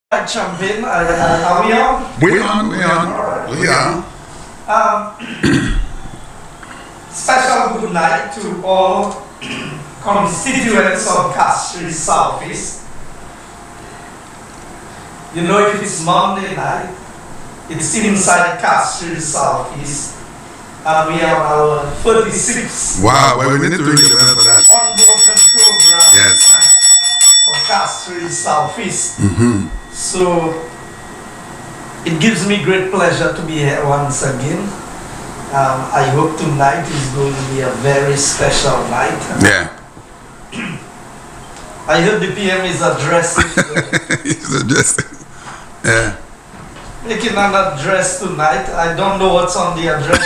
Right, Champagne, are we on? We are. Special good night to all constituents of Castries Southeast. You know, if it's Monday night, it's inside Castries Southeast, and we have our 36th Wow, well, we need to ring the bell for that. unbroken program Yes. of Castries Southeast. Mm-hmm. So it gives me great pleasure to be here once again. I hope tonight is going to be a very special night. Yeah. I heard the PM is addressing, He's addressing. Yeah. making an address tonight. I don't know what's on the address.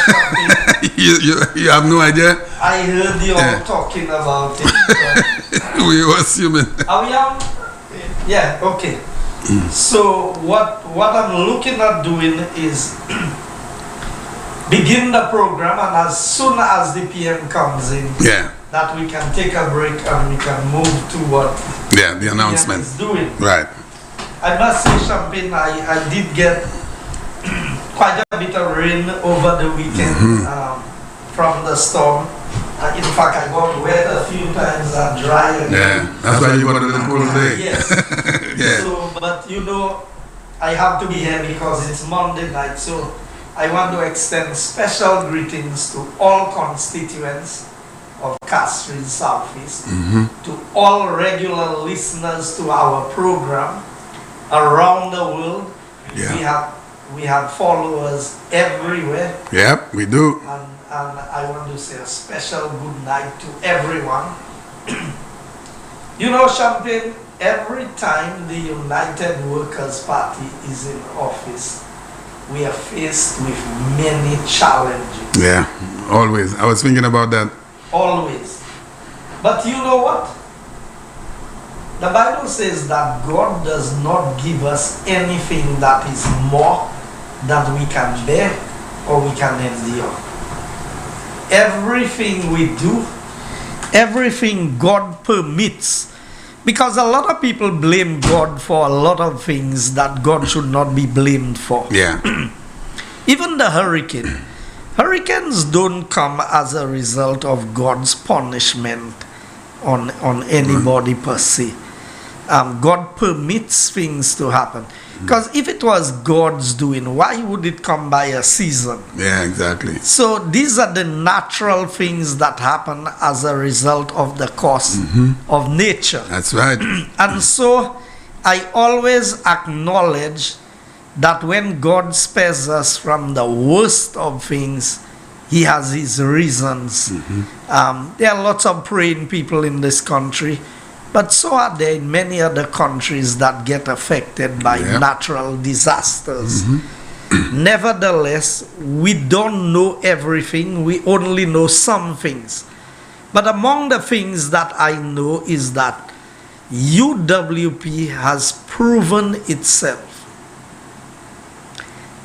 you have no idea? I heard you all talking about it. We were assuming. Are we on? Yeah, okay. So what I'm looking at doing is begin the program, and as soon as the PM comes in, Yeah. that we can take a break and we can move to what Yeah, the PM announcement. is doing. Right. I must say, Champagne, I did get quite a bit of rain over the weekend from the storm. In fact, I got wet a few times and dry again. Yeah. That's why you wanted a cool day. Yes. Yeah. So, but you know, I have to be here because it's Monday night. So I want to extend special greetings to all constituents of Castries Southeast, to all regular listeners to our program around the world. Yeah. We have followers everywhere, Yep, we do. and I want to say a special good night to everyone. You know, Champagne, every time the United Workers' Party is in office, we are faced with many challenges. Yeah, always. I was thinking about that. Always. But you know what? The Bible says that God does not give us anything that is more than we can bear or we can endure. Everything we do, everything God permits, because a lot of people blame God for a lot of things that God should not be blamed for. Yeah. Even the hurricane. Hurricanes don't come as a result of God's punishment on anybody per se. God permits things to happen. Because if it was God's doing, why would it come by a season? Yeah, exactly. So these are the natural things that happen as a result of the course of nature. That's right. And so I always acknowledge that when God spares us from the worst of things, He has His reasons. There are lots of praying people in this country, but so are there in many other countries that get affected by natural disasters. Nevertheless, we don't know everything, we only know some things. But among the things that I know is that UWP has proven itself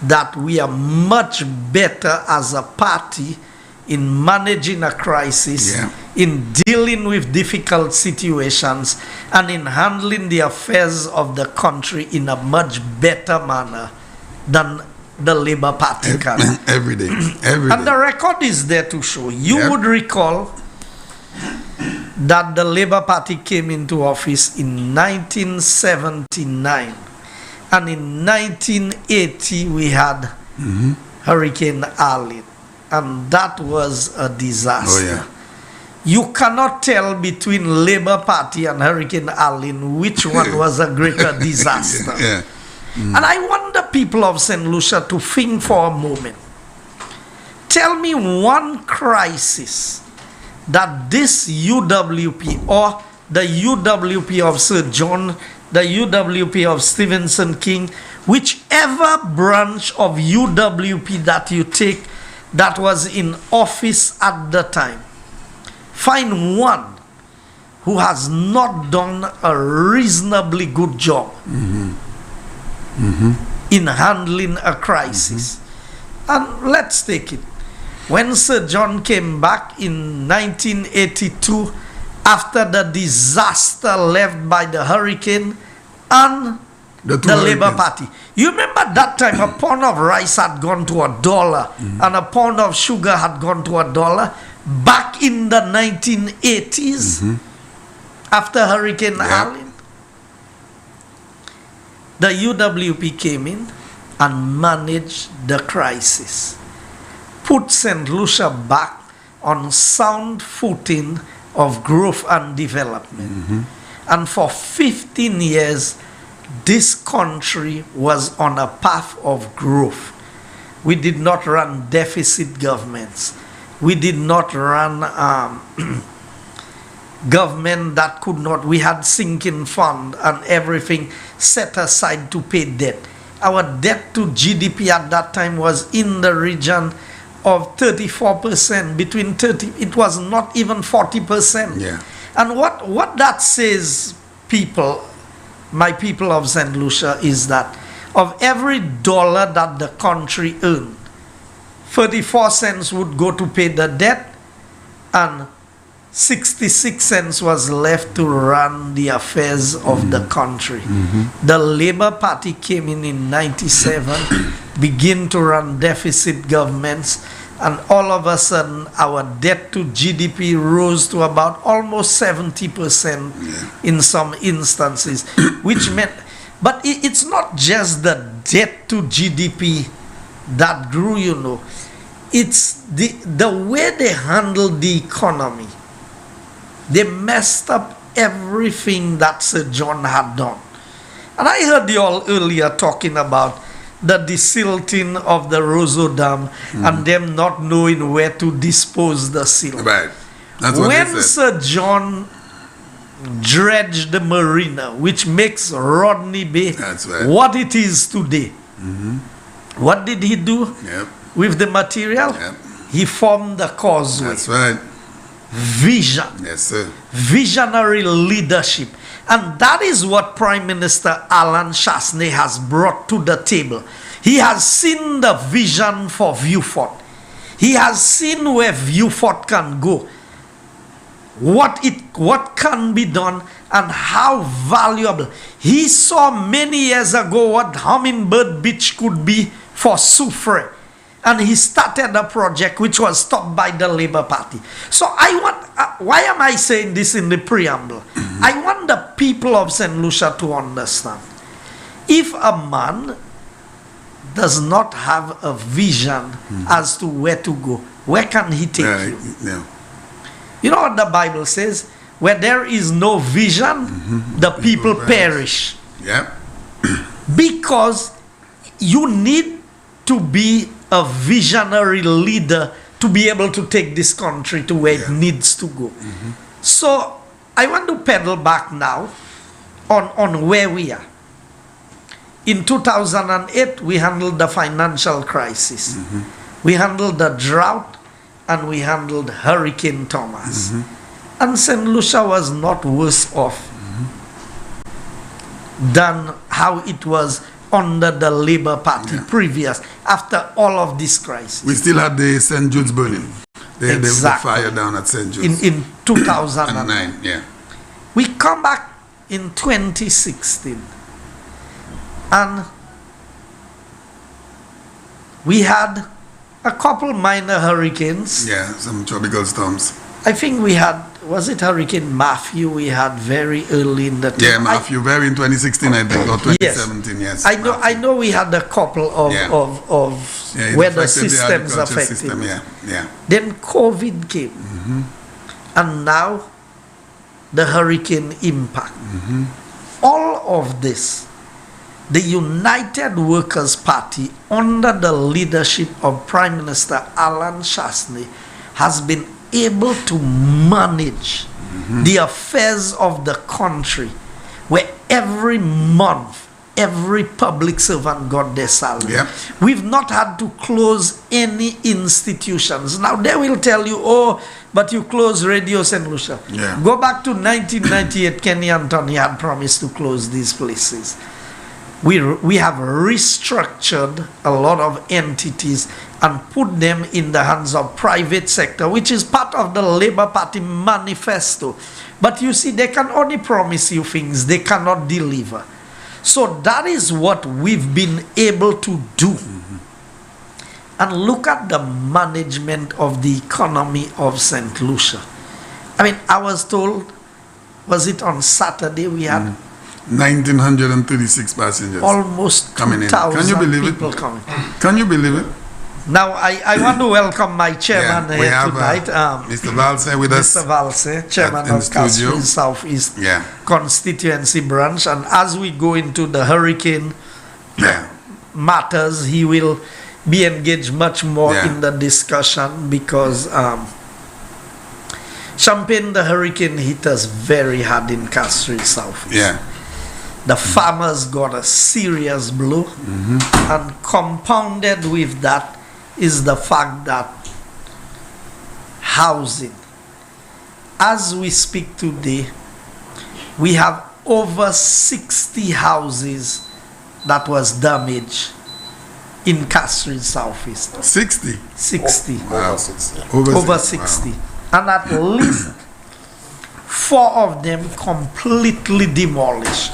that we are much better as a party in managing a crisis, in dealing with difficult situations, and in handling the affairs of the country in a much better manner than the Labour Party can. Every day. Every And day. the record is there to show. You would recall that the Labour Party came into office in 1979. And in 1980, we had Hurricane Arlene. And that was a disaster. Oh, yeah. You cannot tell between Labour Party and Hurricane Arlene which one was a greater disaster. Yeah. And I want the people of St. Lucia to think for a moment. Tell me one crisis that this UWP or the UWP of Sir John, the UWP of Stevenson King, whichever branch of UWP that you take that was in office at the time, find one who has not done a reasonably good job in handling a crisis. And let's take it. When Sir John came back in 1982, after the disaster left by the hurricane and The two the Labour hurricanes. Party. You remember that time a pound of rice had gone to $1 and a pound of sugar had gone to $1 back in the 1980s after Hurricane Allen. The UWP came in and managed the crisis, put St. Lucia back on sound footing of growth and development. And for 15 years, this country was on a path of growth. We did not run deficit governments. We did not run government that could not. We had sinking fund and everything set aside to pay debt. Our debt to GDP at that time was in the region of 34%, between 30, it was not even 40%. Yeah. And what that says, people, my people of St. Lucia, is that of every dollar that the country earned, 34 cents would go to pay the debt, and 66 cents was left to run the affairs of the country. The Labour Party came in 97, began to run deficit governments, and all of a sudden our debt to GDP rose to about almost 70% in some instances, which meant, but it's not just the debt to GDP that grew, you know. It's the way they handled the economy. They messed up everything that Sir John had done. And I heard you all earlier talking about the desilting of the Roseau Dam and them not knowing where to dispose the silt. Right. That's what When they said. Sir John dredged the marina, which makes Rodney Bay That's right. what it is today, what did he do Yep. with the material? Yep. He formed the causeway. That's right. Vision. Yes, sir. Visionary leadership. And that is what Prime Minister Alan Chasney has brought to the table. He has seen the vision for Vieux-Fort. He has seen where Vieux-Fort can go, what can be done, and how valuable. He saw many years ago what Hummingbird Beach could be for Soufrière. And he started a project which was stopped by the Labour Party. So I want, why am I saying this in the preamble? I want the people of St. Lucia to understand. If a man does not have a vision as to where to go, where can he take you? Yeah. You know what the Bible says? Where there is no vision, the people perish. Yep. Because you need to be a visionary leader to be able to take this country to where it needs to go. So I want to pedal back now on where we are. In 2008, we handled the financial crisis. We handled the drought, and we handled Hurricane Thomas. And St. Lucia was not worse off than how it was under the Labour Party previous, after all of this crisis. We still had the St. Jude's burning. The Exactly. fire down at St. Jude's. In 2009. 2009, yeah. We come back in 2016, and we had a couple minor hurricanes. Yeah, some tropical storms. I think we had, was it Hurricane Matthew we had very early in the time? Yeah, Matthew, very in 2016, I think, or 2017, yes. I know we had a couple of, Yeah. Yeah, it weather affected the systems agriculture affected. system, yeah. Then COVID came, and now the hurricane impact. All of this, the United Workers' Party, under the leadership of Prime Minister Alan Chasney, has been able to manage the affairs of the country, where every month every public servant got their salary. Yep. We've not had to close any institutions. Now they will tell you, oh, but you close Radio St. Lucia. Yeah. Go back to 1998, Kenny Anthony had promised to close these places. We have restructured a lot of entities and put them in the hands of private sector, which is part of the Labour Party manifesto. But you see, they can only promise you things, they cannot deliver. So that is what we've been able to do. And look at the management of the economy of St. Lucia. I mean, I was told, was it on Saturday we had 1,936 passengers almost coming in. 2,000 Can you believe people it? coming. Can you believe it? Now, I want to welcome my chairman we here have tonight. Mr. Valse with us. Mr. Valse, chairman in of studio. Castries Southeast Yeah. Constituency branch. And as we go into the hurricane Yeah. matters, he will be engaged much more Yeah. in the discussion because Champagne, the hurricane hit us very hard in Castries Southeast. Yeah. The farmers got a serious blow, and compounded with that is the fact that housing. As we speak today, we have over 60 houses that was damaged in Castries Southeast. 60. 60. Wow. Over 60. Over 60. And at least 4 of them completely demolished.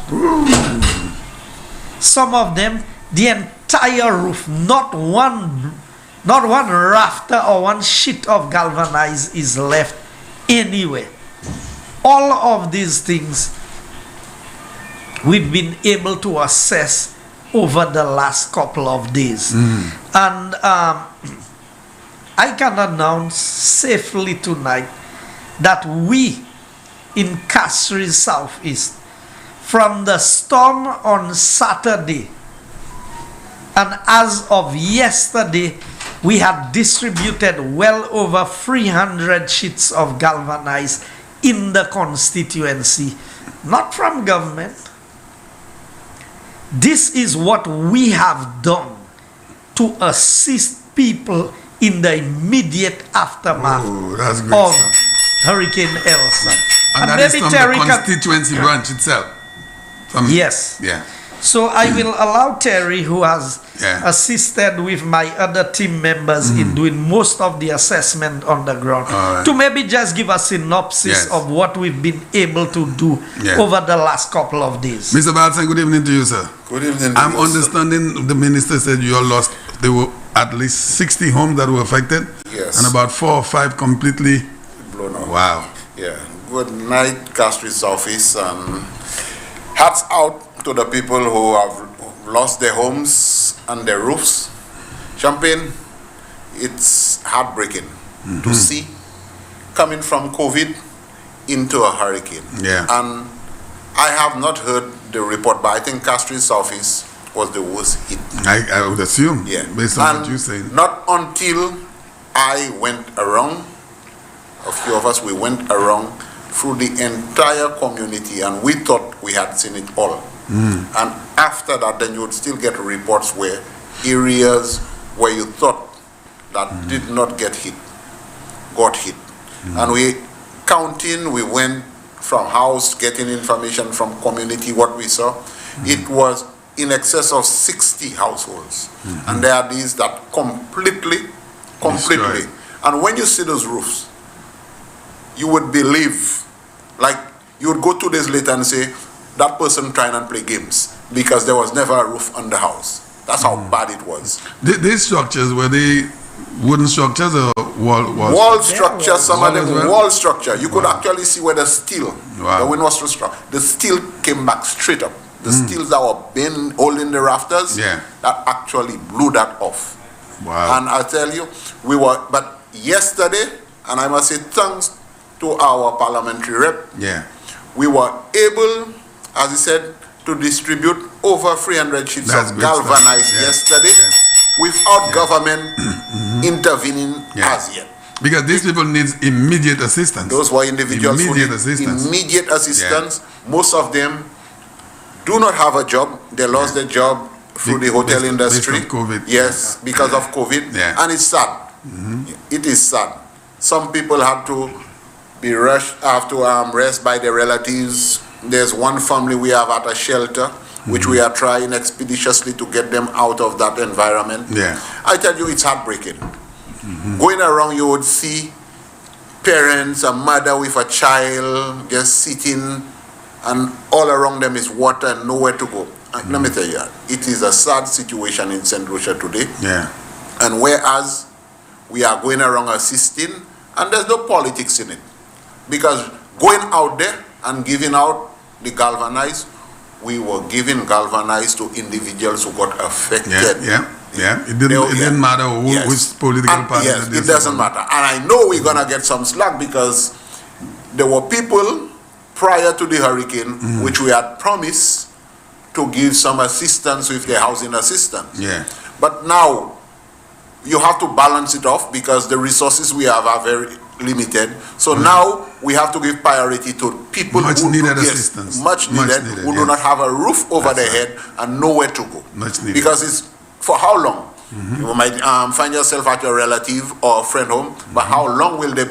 Some of them, the entire roof, not one rafter or one sheet of galvanized is left anywhere. All of these things we've been able to assess over the last couple of days. And I can announce safely tonight that we in Castries Southeast, from the storm on Saturday and as of yesterday, we had distributed well over 300 sheets of galvanized in the constituency, not from government. This is what we have done to assist people in the immediate aftermath Oh, that's great of stuff. Hurricane Elsa. And that is from Terry the can- constituency branch itself. Yes. Yeah. So I will allow Terry, who has Yeah. assisted with my other team members in doing most of the assessment on the ground, All right. to maybe just give a synopsis Yes. of what we've been able to do Yeah. over the last couple of days. Mr. Balsan, good evening to you, sir. Good evening. I'm to you, sir. understanding the minister said you all lost, there were at least 60 homes that were affected. Yes. And about 4 or 5 completely. Blown out. Wow. Yeah. Good night, Castries office, and hats out to the people who have lost their homes and their roofs. Champagne, it's heartbreaking to see coming from COVID into a hurricane. Yeah. And I have not heard the report, but I think Castries office was the worst hit. I would assume, Yeah. based on And what you're saying. not until I went around, a few of us, we went around through the entire community, and we thought we had seen it all. And after that, then you would still get reports where areas where you thought that did not get hit, got hit. And we counting, we went from house, getting information from community, what we saw. It was in excess of 60 households. And there are these that completely. Destroyed. And when you see those roofs, you would believe, like you would go 2 days later and say, that person trying and play games because there was never a roof on the house. That's how bad it was. These structures, were they wooden structures or wall? Wall structure, some of Wall as them well? wall structure. You could Wow. actually see where the steel, Wow. the wind was so strong. The steel came back straight up. The steels that were been holding the rafters, Yeah. that actually blew that off. Wow. And I tell you, but yesterday, and I must say thanks to our parliamentary rep, Yeah. we were able, as he said, to distribute over 300 sheets That's of good stuff. galvanized Yeah. yesterday Yeah. without government intervening Yeah. as yet. Because these people need immediate assistance. Those were individuals who Immediate need assistance. immediate assistance. Most of them do not have a job. They lost their job through the hotel Based industry. on COVID. Yes, because of COVID. Yeah. And it's sad. It is sad. Some people had to be rushed, have to rest by their relatives. There's one family we have at a shelter, which we are trying expeditiously to get them out of that environment. Yeah. I tell you, it's heartbreaking. Going around, you would see parents, a mother with a child, just sitting and all around them is water and nowhere to go. Let me tell you, it is a sad situation in St. Lucia today. Yeah. And whereas we are going around assisting, and there's no politics in it. Because going out there and giving out the galvanized, we were giving galvanized to individuals who got affected. Yeah. It didn't matter which political party. Yes, it doesn't matter. And I know we're going to get some slack because there were people prior to the hurricane which we had promised to give some assistance with the housing assistance. Yeah. But now you have to balance it off because the resources we have are very limited. So now we have to give priority to people much needed assistance. Much needed, who do not have a roof over their head and nowhere to go. Much needed. Because it's for how long? You might find yourself at your relative or a friend home, but how long will they be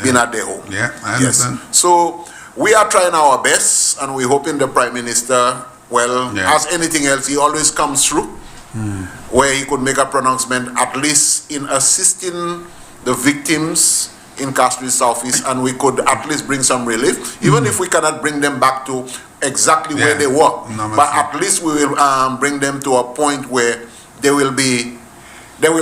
been at their home? Yeah, I understand. So we are trying our best, and we're hoping the Prime Minister, as anything else, he always comes through, where he could make a pronouncement, at least in assisting the victims in Castries Southeast, and we could at least bring some relief, even if we cannot bring them back to exactly where they were. But at least we will bring them to a point where they will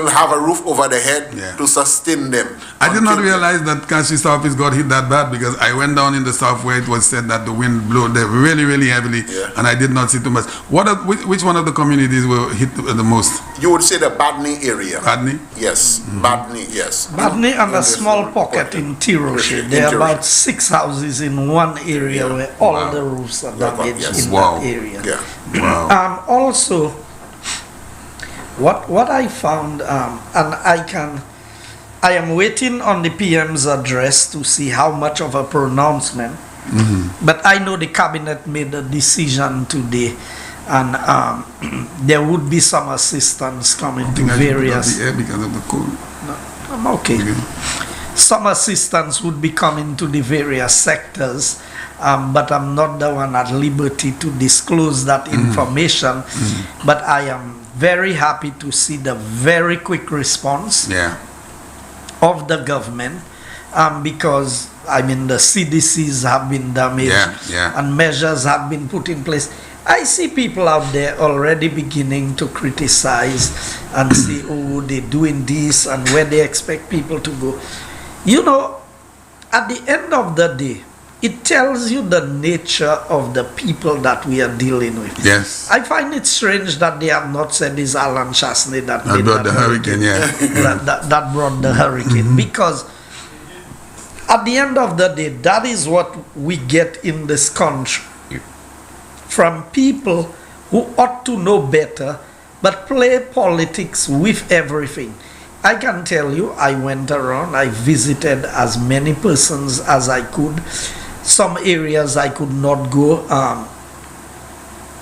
have a roof over their head to sustain them. I did not realize that Castries Southeast got hit that bad because I went down in the south where it was said that the wind blew there really, really heavily, and I did not see too much. Which one of the communities were hit the most? You would say the Badney area. Badney? Yes, Badney, yes. Badney and a small pocket in Tiroche. There are about 6 houses in one area where all the roofs are damaged in that area. Wow. Also, what I found, and I am waiting on the PM's address to see how much of a pronouncement, but I know the cabinet made a decision today, and there would be some assistance coming to various. Because of the cold. No, I'm okay. Some assistance would be coming to the various sectors, but I'm not the one at liberty to disclose that information. But I am very happy to see the very quick response of the government, because I mean the CDCs have been damaged and measures have been put in place. I see people out there already beginning to criticize and say, oh, they're doing this and where they expect people to go. You know, at the end of the day, it tells you the nature of the people that we are dealing with. Yes. I find it strange that they have not said it's Alan Chasney that made brought the hurricane. that brought the hurricane. Because at the end of the day, that is what we get in this country from people who ought to know better, but play politics with everything. I can tell you, I went around, I visited as many persons as I could. Some areas I could not go.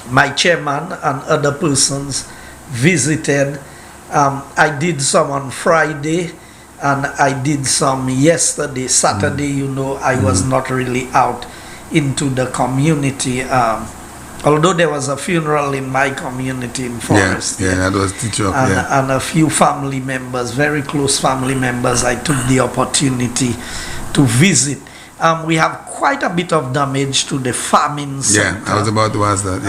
My chairman and other persons visited. I did some on Friday, and I did some yesterday. Saturday, you know, I was not really out into the community. Although there was a funeral in my community in Forest. That was teacher. And a few family members, very close family members, I took the opportunity to visit. We have quite a bit of damage to the farming sector. I was about to ask that.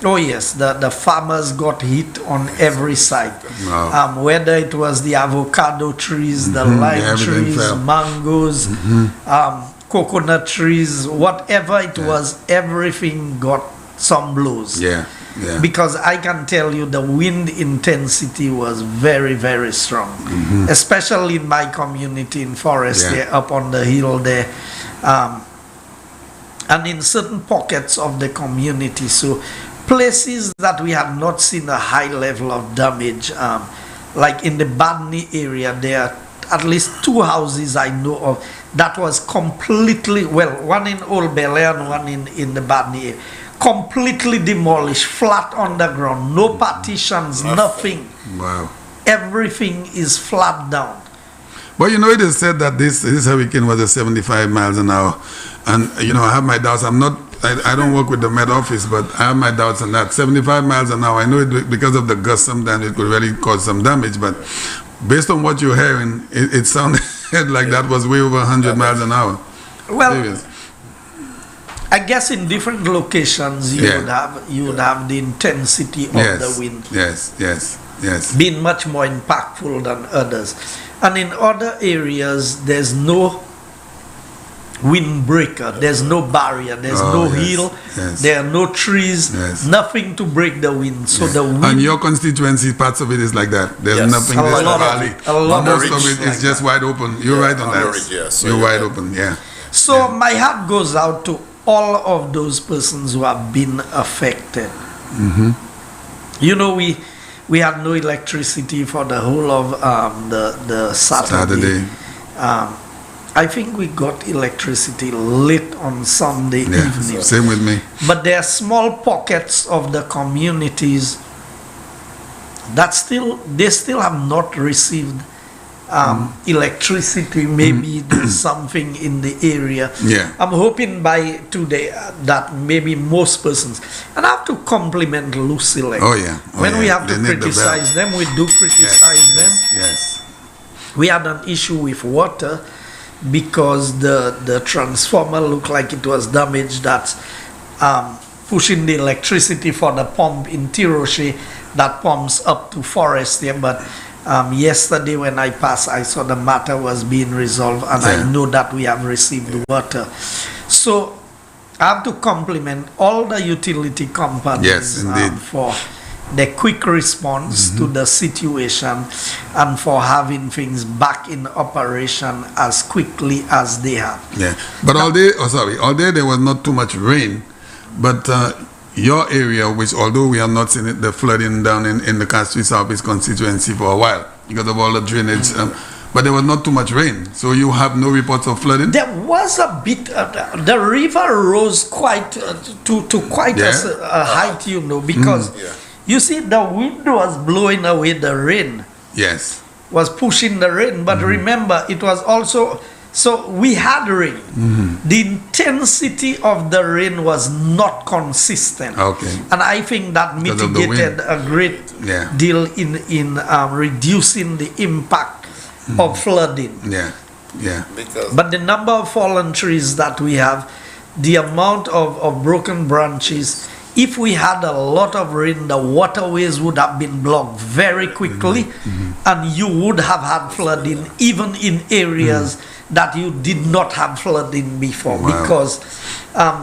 Oh yes, the farmers got hit on every side. Wow. Whether it was the avocado trees, the lime trees, mangoes, coconut trees, whatever it was, everything got some blows. Because I can tell you the wind intensity was very, very strong, especially in my community in Forest there, up on the hill there, and in certain pockets of the community. So places that we have not seen a high level of damage, like in the Badney area, there are at least 2 houses I know of that was completely, one in Old Bel Air and one in the Badney area, completely demolished, flat on the ground, no partitions, nothing. Wow. Everything is flat down. But you know, it is said that this hurricane was at 75 miles an hour. And, you know, I have my doubts. I don't work with the Met Office, but I have my doubts on that. 75 miles an hour, I know it, because of the gust, sometimes it could really cause some damage. But based on what you're hearing, it sounded like that was way over 100 miles an hour. Well, I guess in different locations you Yeah. would have the intensity of Yes. the wind Yes. being much more impactful than others. And in other areas, there's no windbreaker, there's no barrier, there's no yes, hill, yes. there are no trees, Yes. nothing to break the wind. So the wind, And your constituency, parts of it is like that. There's Yes. nothing, A there's lot no of valley. it. A lot Most of of it it like is just wide open. You're right on on that. the ridge, yes. So You're you're wide right. open, yeah. so my heart goes out to all of those persons who have been affected. You know, we had no electricity for the whole of the Saturday. I think we got electricity late on Sunday Yeah, evening. same with me. But there are small pockets of the communities that they still have not received electricity. Maybe there's something in the area. Yeah. I'm hoping by today that maybe most persons, and I have to compliment Lucille. Oh, yeah. Oh, When we yeah. have to They need the criticize them, we do criticize them. Yes. We had an issue with water because the transformer looked like it was damaged. That's pushing the electricity for the pump in Tiroche that pumps up to Forestier. But yesterday when I passed, I saw the matter was being resolved, and I Yeah. know that we have received water. So I have to compliment all the utility companies Yes, indeed. for the quick response to the situation and for having things back in operation as quickly as they have. Yeah. But all day there was not too much rain. But your area, which although we have not seen it, the flooding down in the Castries Southeast constituency for a while because of all the drainage, but there was not too much rain. So you have no reports of flooding? There was a bit, the river rose quite to quite Yeah. a height, you know, because you see the wind was blowing away the rain, Yes. was pushing the rain. But remember, it was also, so we had rain. The intensity of the rain was not consistent. Okay. And I think that Because of the mitigated a great Yeah. deal in reducing the impact of flooding. Yeah. Because But the number of fallen trees that we have, the amount of broken branches, if we had a lot of rain, the waterways would have been blocked very quickly, and you would have had flooding even in areas that you did not have flooding before. Wow. Because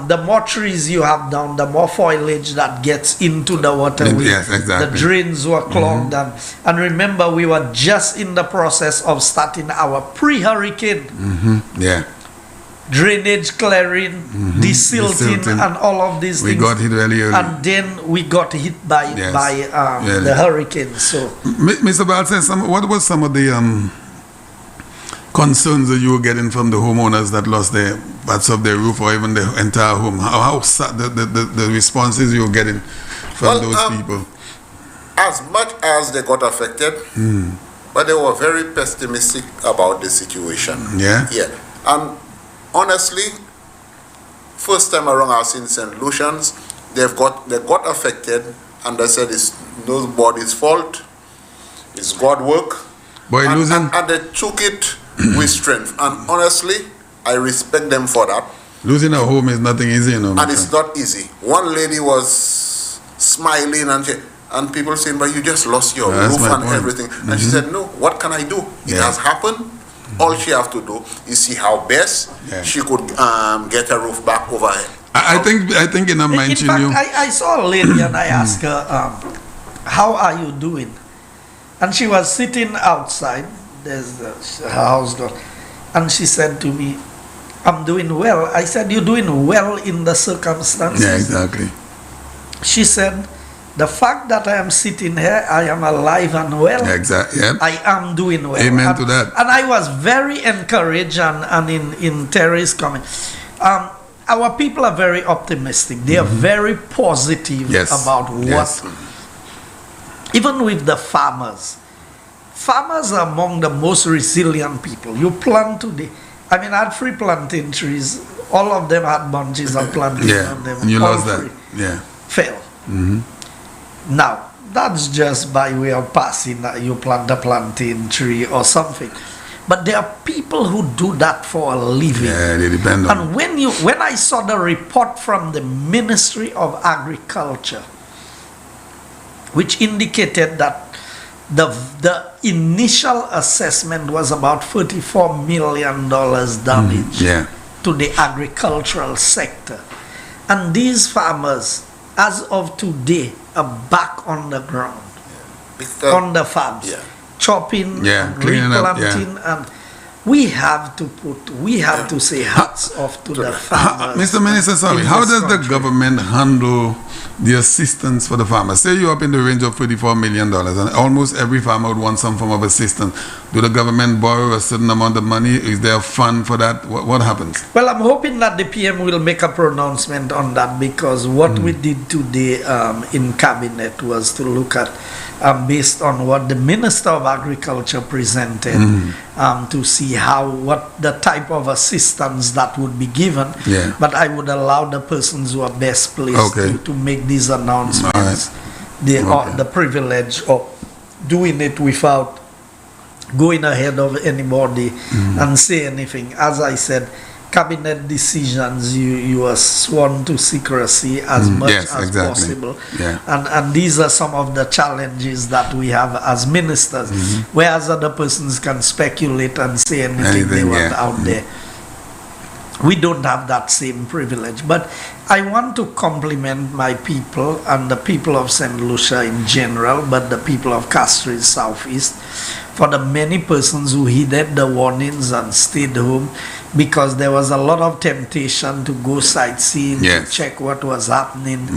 the more trees you have down, the more foliage that gets into the waterway. Yes, exactly. The drains were clogged, and remember, we were just in the process of starting our pre-hurricane Yeah. drainage clearing, desilting, Desilting. and all of these We things. got hit really early. And then we got hit by Yes, the really. hurricane. So Mr. Balsen, what was some of the concerns that you were getting from the homeowners that lost their parts of their roof or even the entire home? How the responses you were getting from Well, those people? as much as they got affected, but they were very pessimistic about the situation. Yeah? Yeah. And honestly, first time around I've seen St. Lucians, they got affected, and they said it's nobody's fault, it's God work. Boy, and, losing, and they took it with strength. And honestly, I respect them for that. losing a home is nothing easy, you know. my And it's friend. not easy. One lady was smiling and people saying, but you just lost your That's roof my and point. everything. And she said, no, what can I do? It Yeah. has happened. All she have to do is see how best Yeah. she could get her roof back over her. I think in a in mention fact, you. I saw a lady and I asked her, how are you doing? And she was sitting outside, there's her house door, and she said to me, I'm doing well. I said, you're doing well in the circumstances? Yeah, exactly. She said, the fact that I am sitting here, I am alive and well. Yeah, exactly. Yeah. I am doing well. Amen and, to that. And I was very encouraged, and in Terry's comment, our people are very optimistic. They are very positive Yes. about what, Yes. even with the farmers. Farmers are among the most resilient people. You plant today. I mean, I had 3 plantain trees. All of them had bunches of plantain Yeah. on them. And you All lost that. 3 Yeah. fell. Now, that's just by way of passing that you plant a plantain tree or something. But there are people who do that for a living. Yeah, they depend on. And when I saw the report from the Ministry of Agriculture, which indicated that the initial assessment was about $34 million damage to the agricultural sector. And these farmers, as of today, are back on the ground, on the farms, chopping, and cleaning up, replanting, and we have to say hats off to the farmers. Mr. Minister, sorry, how does the government handle the assistance for the farmers? Say you're up in the range of $34 million and almost every farmer would want some form of assistance. Do the government borrow a certain amount of money? Is there a fund for that? What happens? Well, I'm hoping that the PM will make a pronouncement on that, because what we did today in cabinet was to look at, based on what the Minister of Agriculture presented, to see what the type of assistance that would be given. But I would allow the persons who are best placed to make these announcements the privilege of doing it without going ahead of anybody and say anything. As I said, cabinet decisions, you are sworn to secrecy as much as possible. And these are some of the challenges that we have as ministers, whereas other persons can speculate and say anything they want out there. We don't have that same privilege. But I want to compliment my people and the people of St. Lucia in general, but the people of Castries Southeast, for the many persons who heeded the warnings and stayed home, because there was a lot of temptation to go sightseeing, to check what was happening.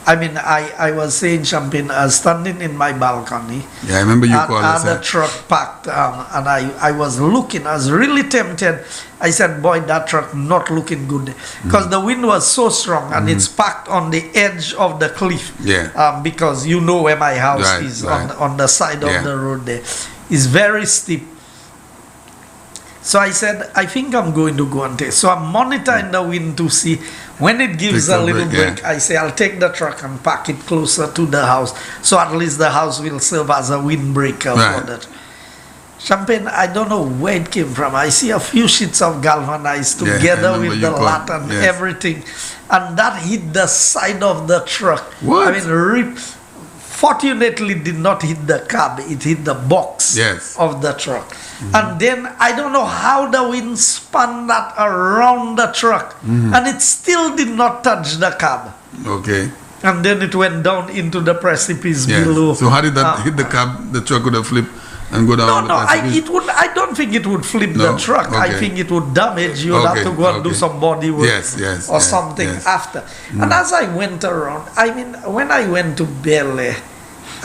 I mean, I was saying, Champagne, standing in my balcony. I remember you called us. I had a truck parked, and I was looking. I was really tempted. I said, boy, that truck not looking good. Because the wind was so strong, and it's parked on the edge of the cliff. Because you know where my house is, on the side of the road there. It's very steep. So I said, I think I'm going to go and take. So I'm monitoring the wind to see when it gives a little break. I say, I'll take the truck and park it closer to the house. So at least the house will serve as a windbreaker for that. Champagne, I don't know where it came from. I see a few sheets of galvanized together with the lat and everything. And that hit the side of the truck. What? I mean, fortunately did not hit the cab, it hit the box of the truck. And then I don't know how the wind spun that around the truck, and it still did not touch the cab. And then it went down into the precipice below. So how did that hit the cab? The truck would have flipped and go down the precipice? I don't think it would flip the truck. I think it would damage. You would have to go and do some body work or something after. And as I went around, I mean, when I went to Bele,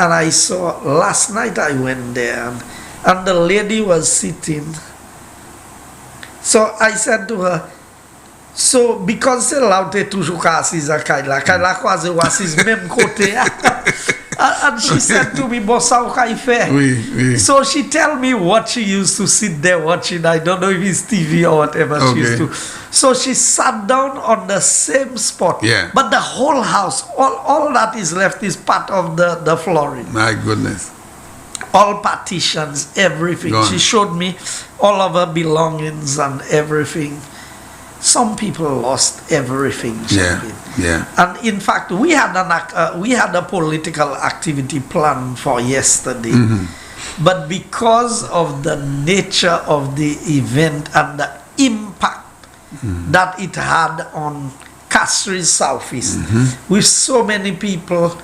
and I saw, last night I went there, and the lady was sitting. So I said to her, so because c'est là où t'es toujours assis à Kaila croise assis même côté. And she said to me, Bossa, how I fare? So she tell me what she used to sit there watching. I don't know if it's TV or whatever she used to. So she sat down on the same spot. But the whole house, all that is left is part of the flooring. My goodness. All partitions, everything. She showed me all of her belongings and everything. Some people lost everything. And in fact, we had a political activity plan for yesterday, but because of the nature of the event and the impact that it had on Castries Southeast, with so many people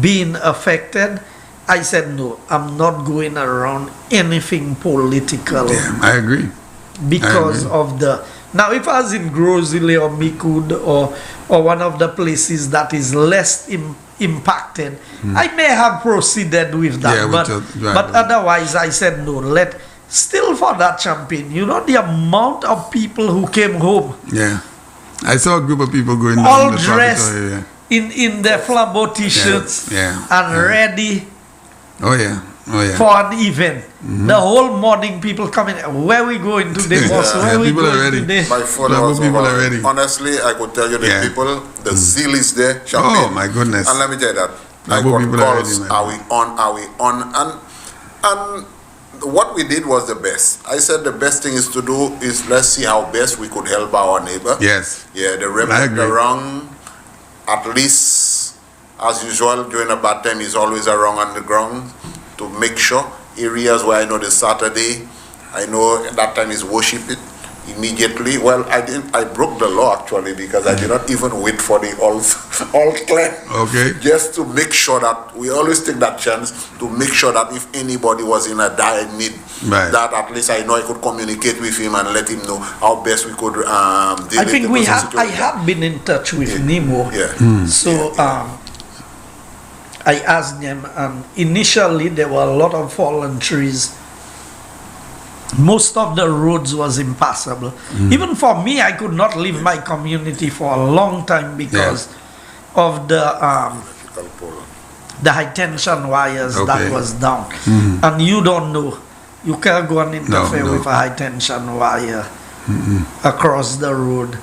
being affected, I said no, I'm not going around anything political. I agree. Because of the... Now, if I was in Grozile or Mikud or one of the places that is less impacted, I may have proceeded with that. But otherwise, I said no. Still for that Champagne, you know the amount of people who came home. I saw a group of people going down all the dressed in their flambeau t-shirts and ready. For an event. The whole morning people coming, where we going today, boss? Where we people going are ready. today? My followers are ready. Honestly, I could tell you the people, the zeal is there. Champagne. Oh my goodness. And let me tell you that. I got calls, are we on? And what we did was the best. I said the best thing is to do is let's see how best we could help our neighbor. Yes. Yeah, the rep went around, at least as usual during a bad time he's always around on the ground to make sure areas where I know the Saturday, I know at that time is worship it immediately. Well, I broke the law actually because I did not even wait for the all clear. Okay. Just to make sure that we always take that chance to make sure that if anybody was in a dire need, right, that at least I know I could communicate with him and let him know how best we could deal I think with the I have been in touch with Nemo. Yeah. So I asked them, and initially there were a lot of fallen trees. Most of the roads was impassable. Even for me, I could not leave my community for a long time because of the high tension wires that was down. And you don't know, you can't go and interfere with a high tension wire across the road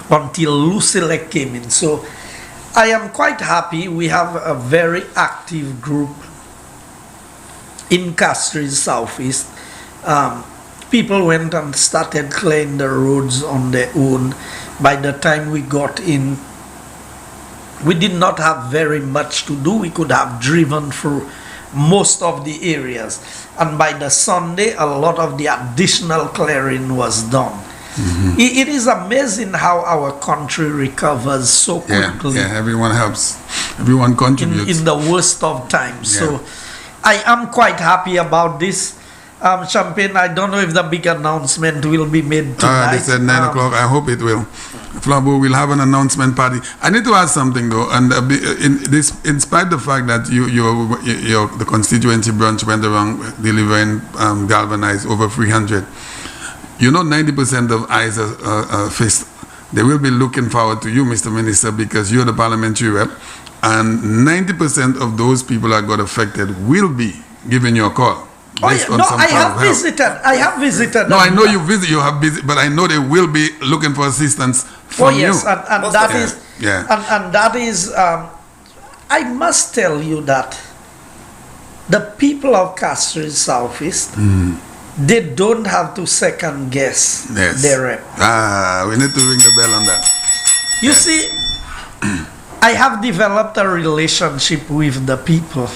until Lucille came in. So I am quite happy. We have a very active group in Castries Southeast. People went and started clearing the roads on their own. By the time we got in, we did not have very much to do. We could have driven through most of the areas. And by the Sunday, a lot of the additional clearing was done. It is amazing how our country recovers so quickly. Yeah, everyone helps. Everyone contributes. In the worst of times. So I am quite happy about this. Champagne, I don't know if the big announcement will be made tonight. They said 9 o'clock. I hope it will. Flabo will have an announcement party. I need to ask something though, and in spite of the fact that the constituency branch went around delivering galvanized over 300, 90% of eyes are fixed. They will be looking forward to you, Mr. Minister, because you're the parliamentary rep, and 90% of those people that got affected will be giving you a call. I have visited. No, I know you visit. You have visited, but I know they will be looking for assistance from you. And that is. I must tell you that the people of Castries Southeast, they don't have to second guess their rep. We need to ring the bell on that. You see, I have developed a relationship with the people.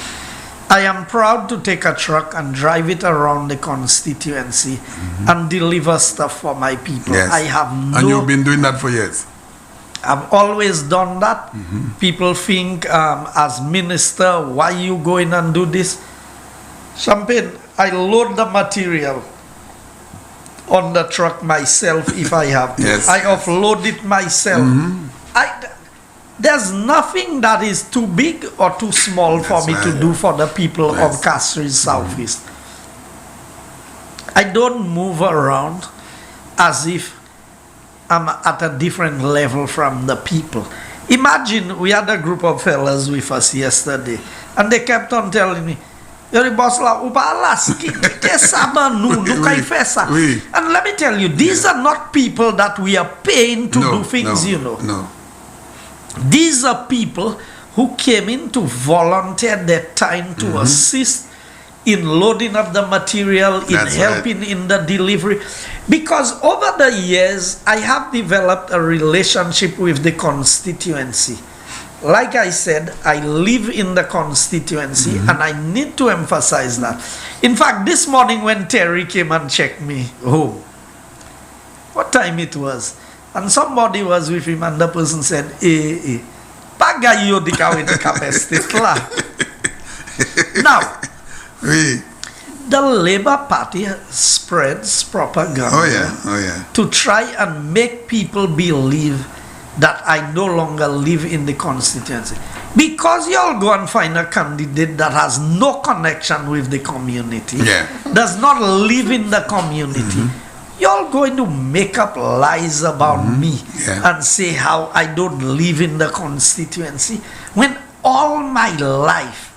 I am proud to take a truck and drive it around the constituency and deliver stuff for my people. I have and you've been doing that for years. I've always done that. People think, as minister, why you going and do this? Champagne, I load the material on the truck myself if I have to. I offload it myself. There's nothing that is too big or too small for me to do for the people of Castries Southeast. I don't move around as if I'm at a different level from the people. Imagine we had a group of fellas with us yesterday, and they kept on telling me, and let me tell you, these are not people that we are paying to do things, No. These are people who came in to volunteer their time to assist in loading up the material, in helping in the delivery. Because over the years, I have developed a relationship with the constituency. Like I said, I live in the constituency, and I need to emphasize that. In fact, this morning when Terry came and checked me home, what time it was? And somebody was with him, and the person said, pagayo di kawin kapestit la. Now, the Labour Party spreads propaganda to try and make people believe that I no longer live in the constituency. Because you all go and find a candidate that has no connection with the community, does not live in the community, you're going to make up lies about me and say how I don't live in the constituency, when all my life,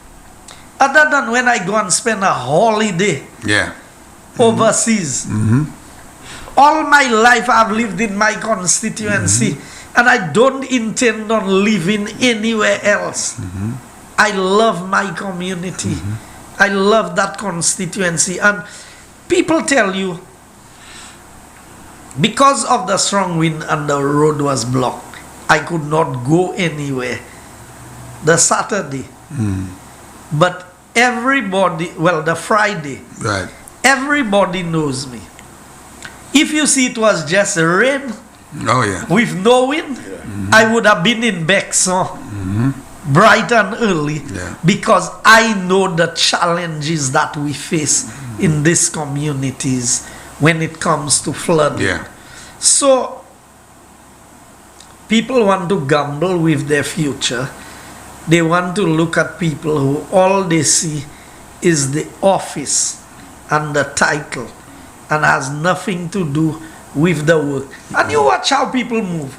other than when I go and spend a holiday overseas, all my life I've lived in my constituency, and I don't intend on living anywhere else. I love my community. I love that constituency. And people tell you, because of the strong wind and the road was blocked, I could not go anywhere the Saturday. But everybody, well, the Friday, Right. everybody knows me. If you see it was just rain Oh, yeah. with no wind, I would have been in Bexon bright and early, Yeah. because I know the challenges that we face in these communities when it comes to flooding. Yeah. So people want to gamble with their future. They want to look at people who all they see is the office and the title and has nothing to do with the work. And you watch how people move.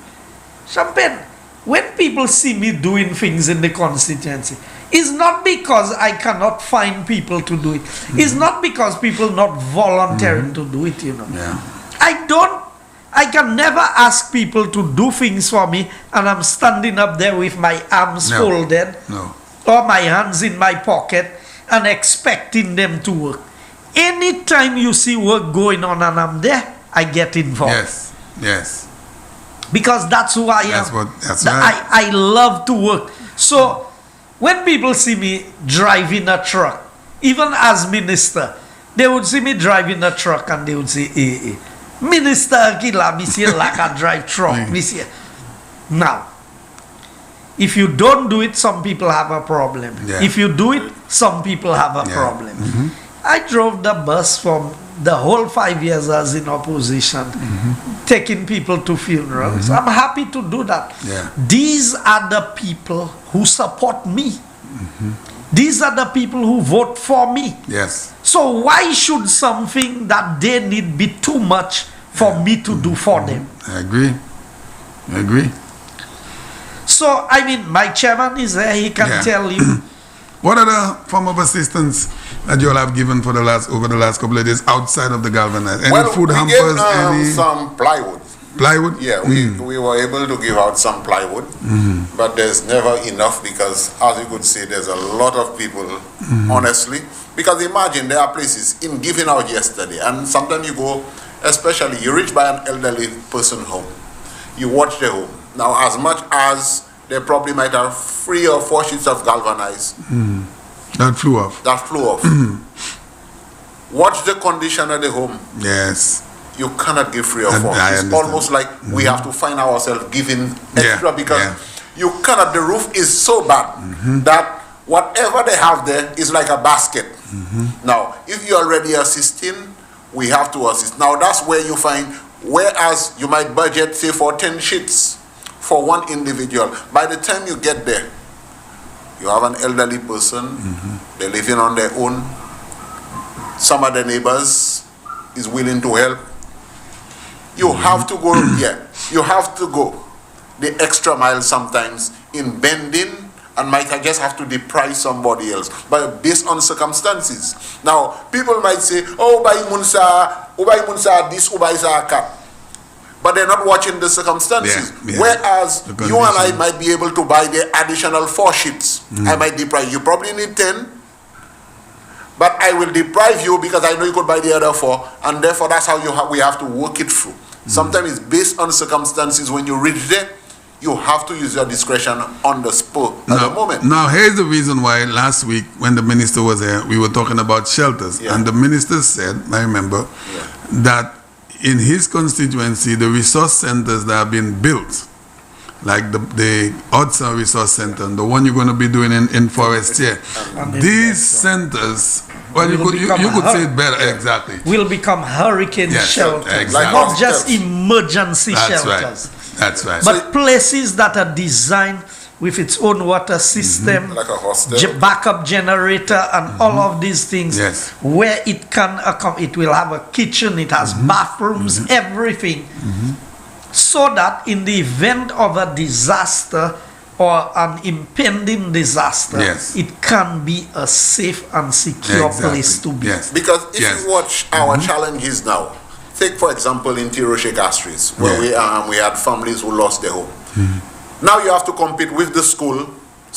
Champagne, when people see me doing things in the constituency, it's not because I cannot find people to do it. It's not because people not volunteering to do it, you know. Yeah. I can never ask people to do things for me and I'm standing up there with my arms No. folded No. or my hands in my pocket and expecting them to work. Anytime you see work going on and I'm there, I get involved. Yes. Yes. Because that's who I am. That's right. I love to work. So when people see me driving a truck, even as minister, they would see me driving a truck and they would say, Minister Kila, monsieur, like a drive truck, monsieur. Now, if you don't do it, some people have a problem. Yeah. If you do it, some people have a Yeah. problem. I drove the bus from the whole 5 years I was in opposition, taking people to funerals. I'm happy to do that. Yeah. These are the people who support me. These are the people who vote for me. Yes. So why should something that they need be too much for me to do for them? I agree. I agree. So, I mean, my chairman is there. He can Yeah. tell you. What other form of assistance that you all have given for over the last couple of days outside of the galvanized? Any food we hampers? gave Any some plywood. plywood? Yeah, we were able to give out some plywood, but there's never enough because, as you could see, there's a lot of people, honestly. Because imagine there are places in giving out yesterday, and sometimes you go, especially you reach by an elderly person home, you watch the home. Now, as much as they probably might have 3 or 4 sheets of galvanized That flew off. that flew off. Watch the condition of the home. Yes. You cannot give 3 or I 4. It's understand. almost like we have to find ourselves giving extra because yeah. you cannot. The roof is so bad that whatever they have there is like a basket. Now, if you're already assisting, we have to assist. Now, that's where you find, whereas you might budget, say, for 10 sheets for one individual, by the time you get there, you have an elderly person, they're living on their own. Some of the neighbors is willing to help. You have to go, you have to go the extra mile sometimes in bending and might just have to deprive somebody else, but based on circumstances. Now, people might say, oh, by Munsa this, Ubai cat. But they're not watching the circumstances. Yeah. Whereas The you and I conditions. might be able to buy the additional 4 sheets. I might deprive you. Probably need 10. But I will deprive you because I know you could buy the other 4, and therefore that's how we have to work it through. Sometimes it's based on circumstances. When you reach there, you have to use your discretion on the spur at the moment. Now, here's the reason why last week when the minister was here, we were talking about shelters. Yeah. And the minister said, I remember, that in his constituency, the resource centers that have been built, like the Hudson Resource Center, and the one you're going to be doing in Forestier, these centers, well, you could say it better, exactly. Will become hurricane Yes, shelters, exactly. not just Hostels. emergency That's shelters. right. That's right. But places that are designed with its own water system, Like a hostel. backup generator, and all of these things, Yes. where it can it will have a kitchen, it has bathrooms, everything, so that in the event of a disaster or an impending disaster, Yes. it can be a safe and secure place to be. Yes. Because if Yes. you watch our challenges now, take for example in Tiroshe Castries, where we had families who lost their home. Now you have to compete with the school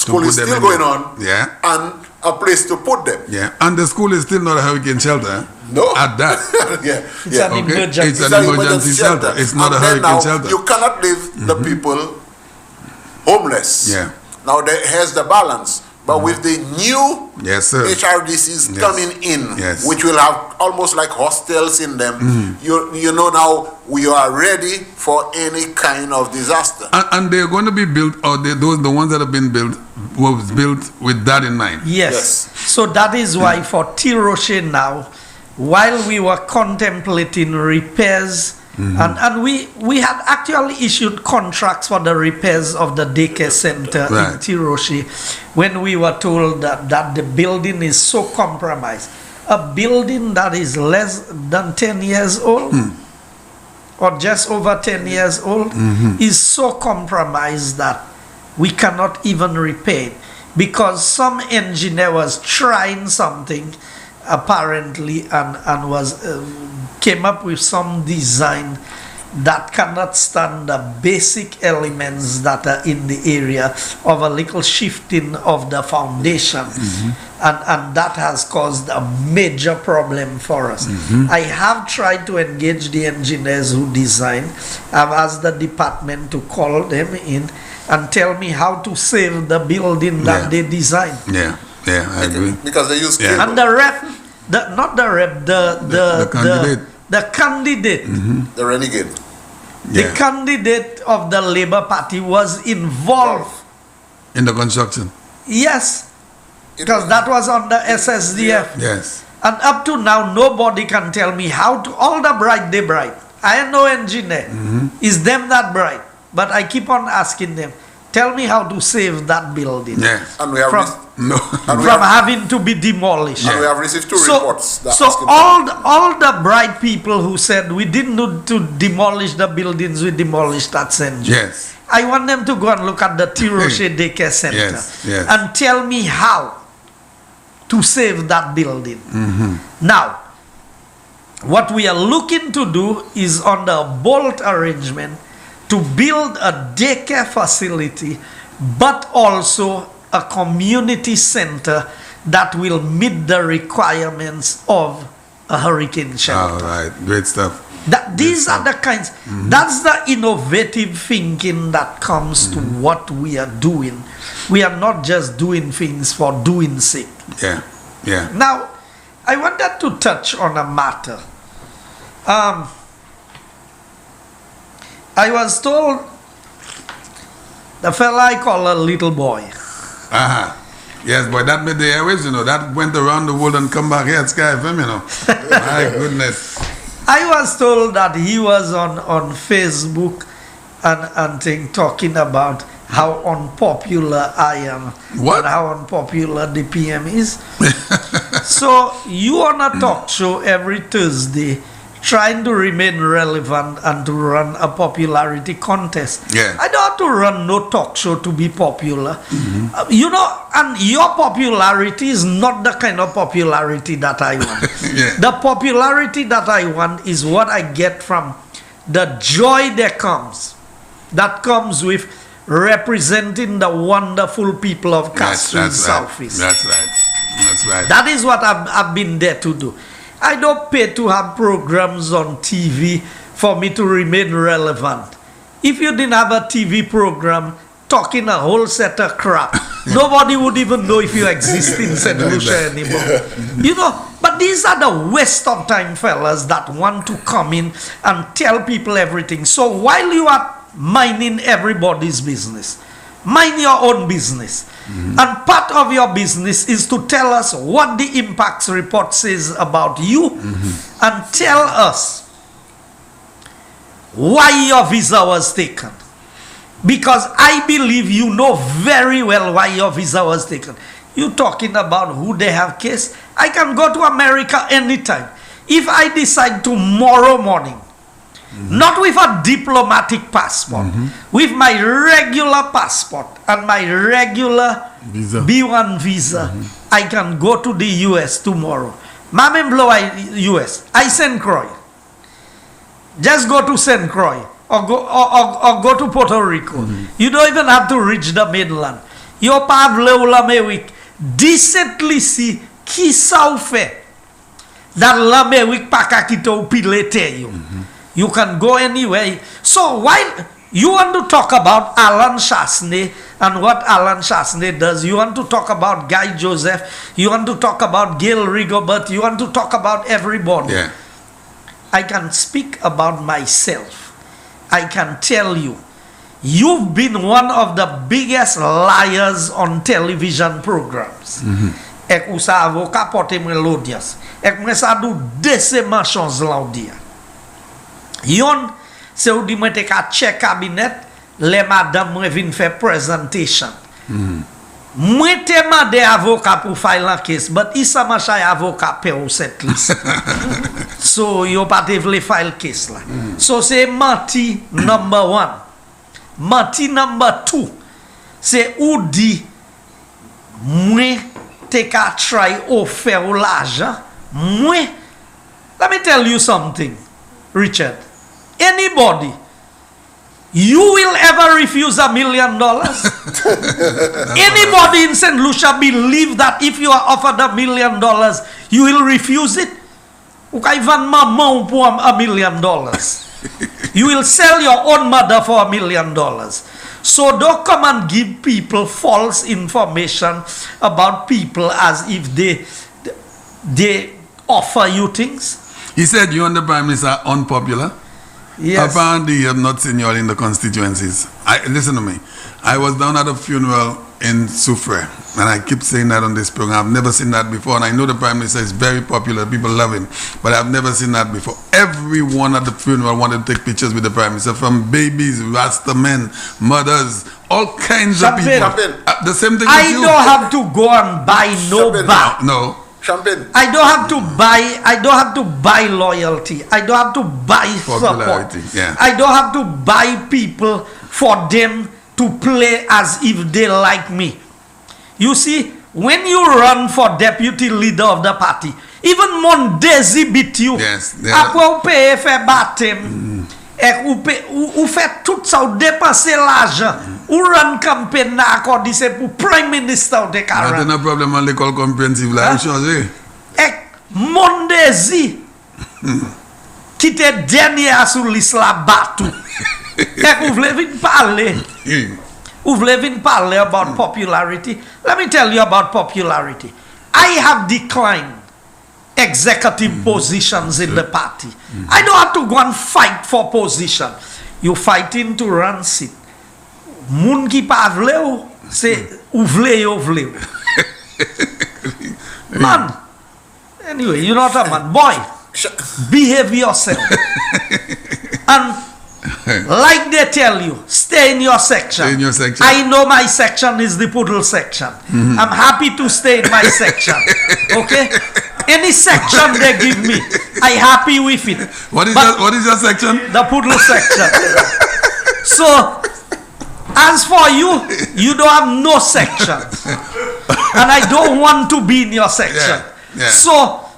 School is put them still in going there. on. Yeah. And a place to put them. Yeah. And the school is still not a hurricane shelter. No. At that. Yeah. It's yeah. an Okay. emergency. It's an emergency shelter. It's not And a then hurricane now, shelter. you cannot leave the people homeless. Yeah. Now here's the balance. But with the new Yes, sir. HRDCs Yes. coming in, Yes. which will have almost like hostels in them, you know now we are ready for any kind of disaster. And they're going to be built, or the ones that have been built, was built with that in mind. Yes. So that is why for Tiroche now, while we were contemplating repairs, and we had actually issued contracts for the repairs of the daycare center in Right. Tiroche when we were told that the building is so compromised. A building that is less than 10 years old or just over 10 years old is so compromised that we cannot even repair it because some engineer was trying something apparently and was came up with some design that cannot stand the basic elements that are in the area of a little shifting of the foundation, and that has caused a major problem for us. I have tried to engage the engineers who design. I've asked the department to call them in and tell me how to save the building that they designed. Yeah, yeah, I agree. Because they use Yeah. cable. And the rep, not the rep, The candidate. the candidate, The renegade. the Yeah. candidate of the Labour Party was involved. In the construction. Yes, because that was on the SSDF. Yes. And up to now, nobody can tell me how to. All the bright, they bright. I am no engineer. Is them that bright? But I keep on asking them, tell me how to save that building Yes. And we have from, No. And we from have- having to be demolished. and we have received two So, reports. That so asking all the bright people who said we didn't need to demolish the buildings, we demolished that center. Yes. I want them to go and look at the Tiroche Daycare Center Yes, yes. and tell me how to save that building. Now, what we are looking to do is under a bolt arrangement to build a daycare facility, but also a community center that will meet the requirements of a hurricane All shelter. right. Great stuff. These are the kinds, that's the innovative thinking that comes to what we are doing. We are not just doing things for doing sake. Yeah. Yeah. Now, I wanted to touch on a matter. I was told the fella I call a little boy. Yes, boy, that made the airwaves, you know. That went around the world and come back here at Sky FM, you know. My goodness. I was told that he was on Facebook and thing talking about how unpopular I am. What? And how unpopular the PM is. So you on a talk show every Thursday trying to remain relevant and to run a popularity contest. Yeah. I don't have to run no talk show to be popular. You know, and your popularity is not the kind of popularity that I want. Yeah. The popularity that I want is what I get from the joy that comes with representing the wonderful people of Castries Southeast. That's right. That's right. That is what I've been there to do. I don't pay to have programs on TV for me to remain relevant. If you didn't have a TV program talking a whole set of crap, nobody would even know if you exist in St. Lucia anymore. You know, but these are the waste of time fellas that want to come in and tell people everything. So while you are minding everybody's business, mind your own business. And part of your business is to tell us what the impacts report says about you and tell us why your visa was taken. Because I believe you know very well why your visa was taken. You talking about who they have case? I can go to America anytime. If I decide tomorrow morning, not with a diplomatic passport, with my regular passport and my regular Visa. B1 visa, I can go to the US tomorrow. Mame blow US. I St. Croix. Just go to St. Croix or go to Puerto Rico. You don't even have to reach the mainland. Yo pa vle ou l'Amérique. Decently si qui ça ou fait. That l'Amérique pa ka kite ou pilete yo. You can go anywhere. So while you want to talk about Alan Chasney and what Alan Chasney does, you want to talk about Guy Joseph, you want to talk about Gail Rigobert, you want to talk about everybody. Yeah. I can speak about myself. I can tell you, you've been one of the biggest liars on television programs. Ek ou sa avocat porte mwen l'audience. Ek mwen sa dou dese manchons l'audience. Yon, se ou di mwen te ka check cabinet, le madame mwen vin fè presentation. Mwen te mande avocat pour file an case, but isa machay avocat pe ou set list. So, yo pa te vle file case la. So, se manti number 1. Manti number 2. Se ou di mwen te ka try offer ou l'argent. Mwen, let me tell you something, Richard. Anybody, you will ever refuse $1 million? Anybody in St. Lucia believe that if you are offered $1 million, you will refuse it? Ou ka ivan maman pour $1 million. You will sell your own mother for $1 million. So don't come and give people false information about people as if they offer you things. He said you and the Prime Minister are unpopular. Yes. Apparently you have not seen you all in the constituencies. Listen to me. I was down at a funeral in Soufrière, and I keep saying that on this program. I've never seen that before, and I know the Prime Minister is very popular. People love him, but I've never seen that before. Everyone at the funeral wanted to take pictures with the Prime Minister, from babies, Rasta men, mothers, all kinds of people. The same thing with you. I don't have to go and buy no bag. No. Champagne. I don't have to buy loyalty. I don't have to buy support. Yeah. I don't have to buy people for them to play as if they like me. You see, when you run for deputy leader of the party, even Mondesi beat you. Yes. Après ou paye fait baptême. Ou fait tout ça, ou dépenser l'argent. Ou run campaign na accordi c'est pour prime minister ou de But Karen. no problem on l'école compréhensive là, changer. Mondesi qui te dernier sur liste la batou. Ou vle vin parler. Ou vle vin parler about popularity. Let me tell you about popularity. I have declined executive positions in the party. I don't have to go and fight for position. You fighting to run seat. Moun ki pa vle ou, se ou vle yo vle ou. Man. Anyway, you're not a man. Boy, behave yourself. And like they tell you, stay in your section. Stay in your section. I know my section is the Poodle section. I'm happy to stay in my section. Okay? Any section they give me, I happy with it. What is your section? The Poodle section. So, as for you, you don't have no section. And I don't want to be in your section. Yeah. So,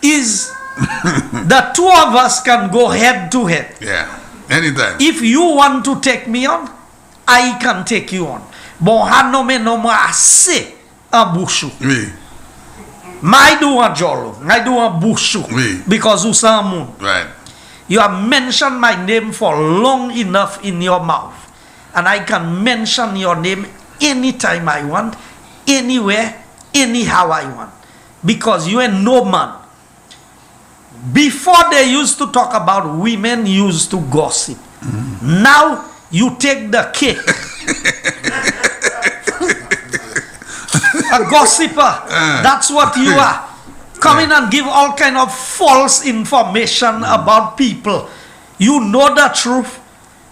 the two of us can go head to head. Yeah. Anytime. If you want to take me on, I can take you on. Bon, hanome no mo ase en bouchou. Oui. I do a jolo. I do a bouchou. Oui. Because you say moon. Right. You have mentioned my name for long enough in your mouth. And I can mention your name anytime I want, anywhere, anyhow I want. Because you ain't no man. Before they used to talk about women used to gossip. Now you take the cake. A gossiper. That's what you are. Come in and give all kind of false information about people. You know the truth,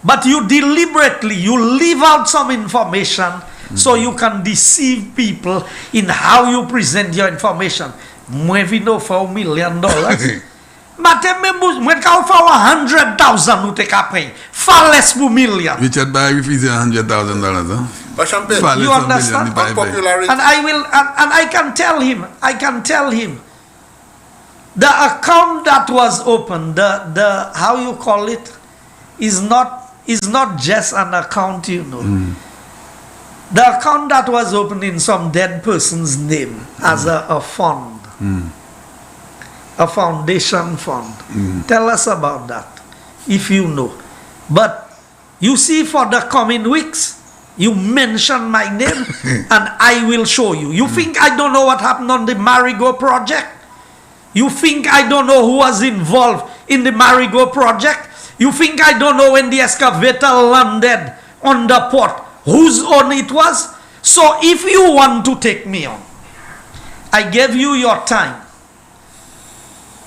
but you deliberately, you leave out some information so you can deceive people in how you present your information. Mwen vino for $1 million. Mwen ka offer 100,000 ou te ka pay. Far less for million. Richard Barry refusing $100,000, huh? But Champagne, Far less You than understand? million, popularity. And I can tell him, the account that was opened, the how you call it, is not just an account, you know. The account that was opened in some dead person's name as a fund, a foundation fund. Tell us about that, if you know. But you see, for the coming weeks, you mention my name and I will show you. You think I don't know what happened on the Marigo project? You think I don't know who was involved in the Marigo project? You think I don't know when the excavator landed on the port, whose own it was? So if you want to take me on, I gave you your time.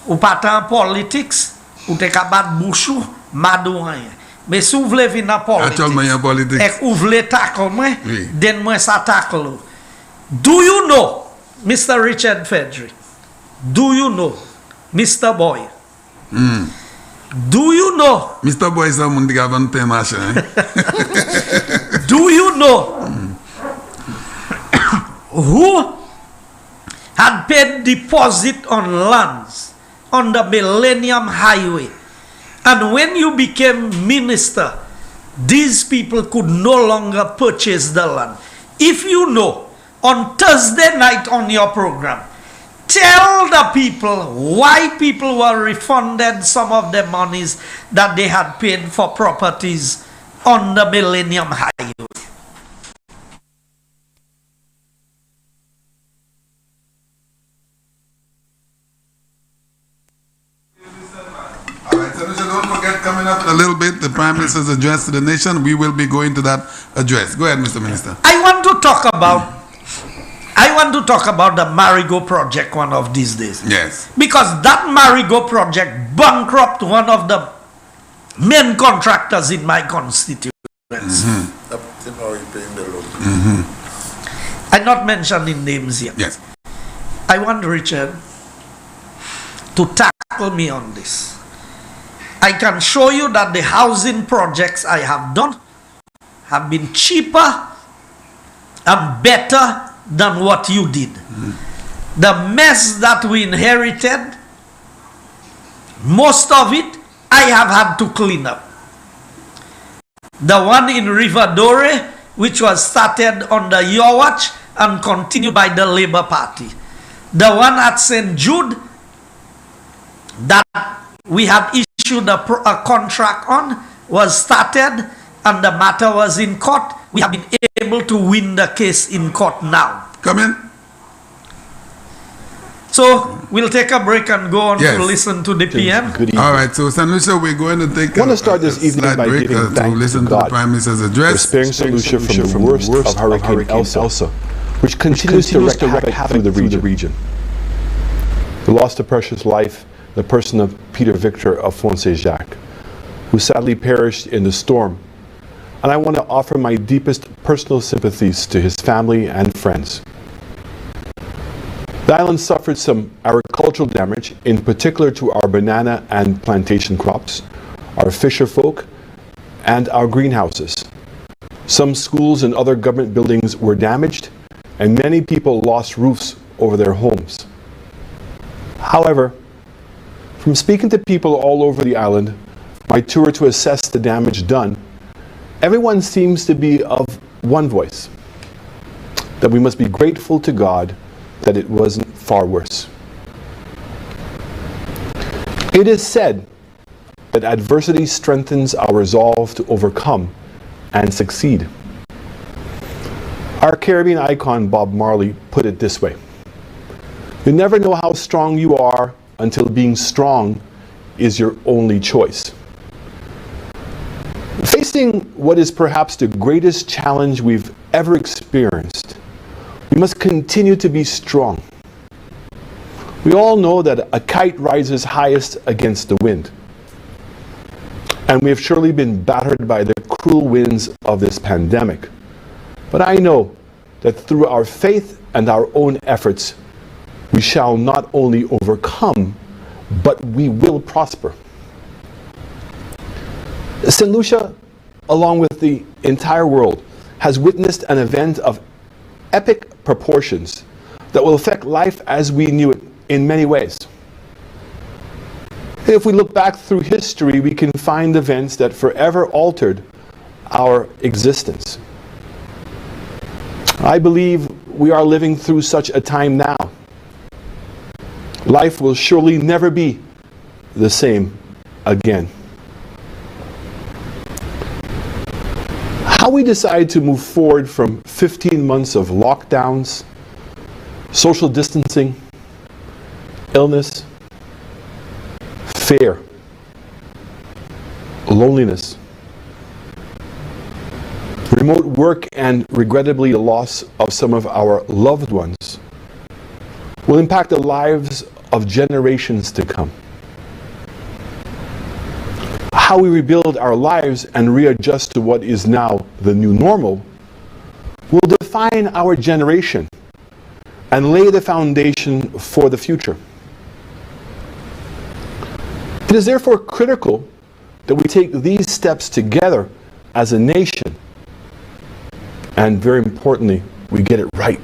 Ou patan politics, ou te kabat bouchou, madou anye. Mais si vous voulez venir en politique, et vous voulez tackle moi, donne-moi ça tackle. Do you know, Mr. Richard Frederick? Do you know, Mr. Boy? Do you know? Mr. Boy is someone that have pay machine. Do you know who had paid deposit on lands on the Millennium Highway? And when you became minister, these people could no longer purchase the land. If you know, on Thursday night on your program, tell the people why people were refunded some of the monies that they had paid for properties on the Millennium Highway. Don't forget, coming up in a little bit, the Prime Minister's address to the nation. We will be going to that address. Go ahead, Mr. Minister. I want to talk about the Marigo project one of these days. Yes. Because that Marigo project bankrupt one of the main contractors in my constituency. I'm not mentioning names here. Yes. I want Richard to tackle me on this. I can show you that the housing projects I have done have been cheaper and better than what you did. The mess that we inherited, most of it I have had to clean up. The one in Rivadore, which was started under your watch and continued by the Labour Party. The one at St. Jude that we had issued a contract on was started and the matter was in court. We have been able to win the case in court now. Come in. So we'll take a break and go on to listen to the PM. Good evening. All right, so St. Lucia, we're going to take I want to start this evening by break giving to thanks listen to to the God Prime Minister's for address. sparing St. Lucia from the worst of Hurricane Elsa, which continues to wreak havoc through the region. We lost a precious life, the person of Peter Victor of Fonse-Jacques, who sadly perished in the storm. And I want to offer my deepest personal sympathies to his family and friends. The island suffered some agricultural damage, in particular to our banana and plantation crops, our fisher folk, and our greenhouses. Some schools and other government buildings were damaged, and many people lost roofs over their homes. However, from speaking to people all over the island, my tour to assess the damage done, everyone seems to be of one voice, that we must be grateful to God that it wasn't far worse. It is said that adversity strengthens our resolve to overcome and succeed. Our Caribbean icon Bob Marley put it this way: you never know how strong you are until being strong is your only choice. Facing what is perhaps the greatest challenge we've ever experienced, we must continue to be strong. We all know that a kite rises highest against the wind. And we have surely been battered by the cruel winds of this pandemic. But I know that through our faith and our own efforts, we shall not only overcome, but we will prosper. St. Lucia, along with the entire world, has witnessed an event of epic proportions that will affect life as we knew it in many ways. If we look back through history, we can find events that forever altered our existence. I believe we are living through such a time now. Life will surely never be the same again. How we decide to move forward from 15 months of lockdowns, social distancing, illness, fear, loneliness, remote work, and regrettably the loss of some of our loved ones will impact the lives of generations to come. How we rebuild our lives and readjust to what is now the new normal will define our generation and lay the foundation for the future. It is therefore critical that we take these steps together as a nation, and very importantly, we get it right.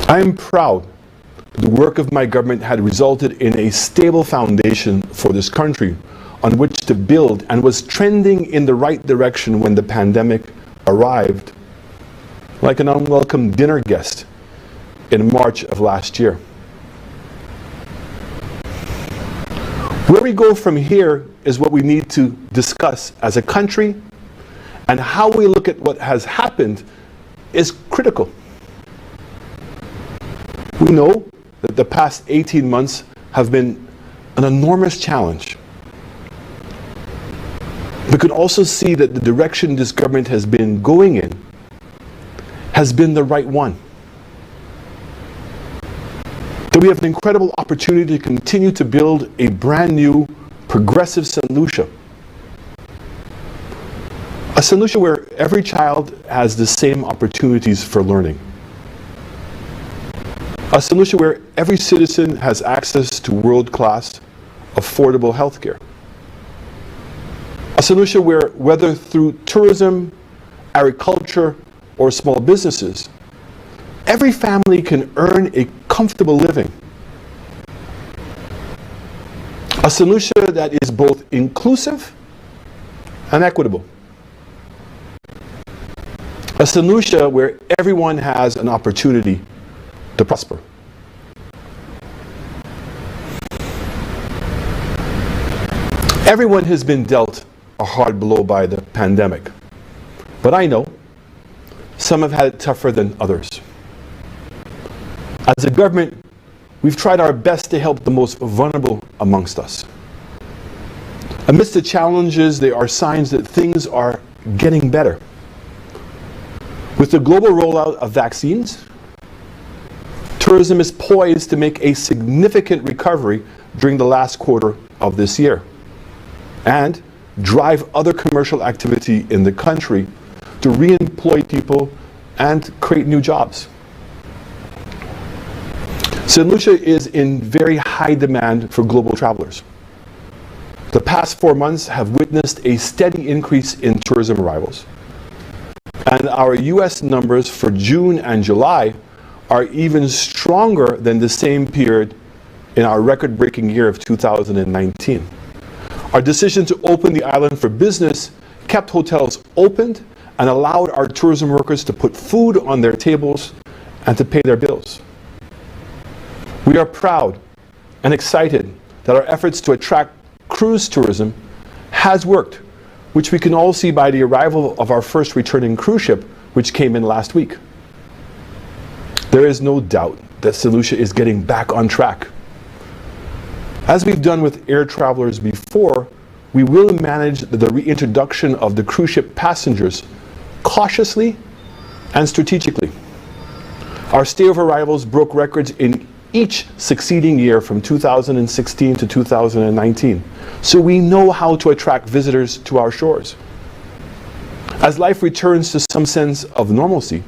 I am proud that the work of my government had resulted in a stable foundation for this country on which to build, and was trending in the right direction when the pandemic arrived, like an unwelcome dinner guest in March of last year. Where we go from here is what we need to discuss as a country, and how we look at what has happened is critical. We know that the past 18 months have been an enormous challenge. We could also see that the direction this government has been going in has been the right one. That we have an incredible opportunity to continue to build a brand new, progressive St. Lucia. A St. Lucia where every child has the same opportunities for learning. A St. Lucia where every citizen has access to world-class, affordable healthcare. A St. Lucia where, whether through tourism, agriculture, or small businesses, every family can earn a comfortable living. A St. Lucia that is both inclusive and equitable. A St. Lucia where everyone has an opportunity to prosper. Everyone has been dealt a hard blow by the pandemic, but I know some have had it tougher than others. As a government, we've tried our best to help the most vulnerable amongst us. Amidst the challenges, there are signs that things are getting better. With the global rollout of vaccines, tourism is poised to make a significant recovery during the last quarter of this year, and drive other commercial activity in the country to re-employ people and create new jobs. St. Lucia is in very high demand for global travelers. The past 4 months have witnessed a steady increase in tourism arrivals. And our US numbers for June and July are even stronger than the same period in our record-breaking year of 2019. Our decision to open the island for business kept hotels opened and allowed our tourism workers to put food on their tables and to pay their bills. We are proud and excited that our efforts to attract cruise tourism has worked, which we can all see by the arrival of our first returning cruise ship, which came in last week. There is no doubt that St. Lucia is getting back on track. As we've done with air travelers before, we will manage the reintroduction of the cruise ship passengers cautiously and strategically. Our stay of arrivals broke records in each succeeding year from 2016 to 2019. So we know how to attract visitors to our shores. As life returns to some sense of normalcy,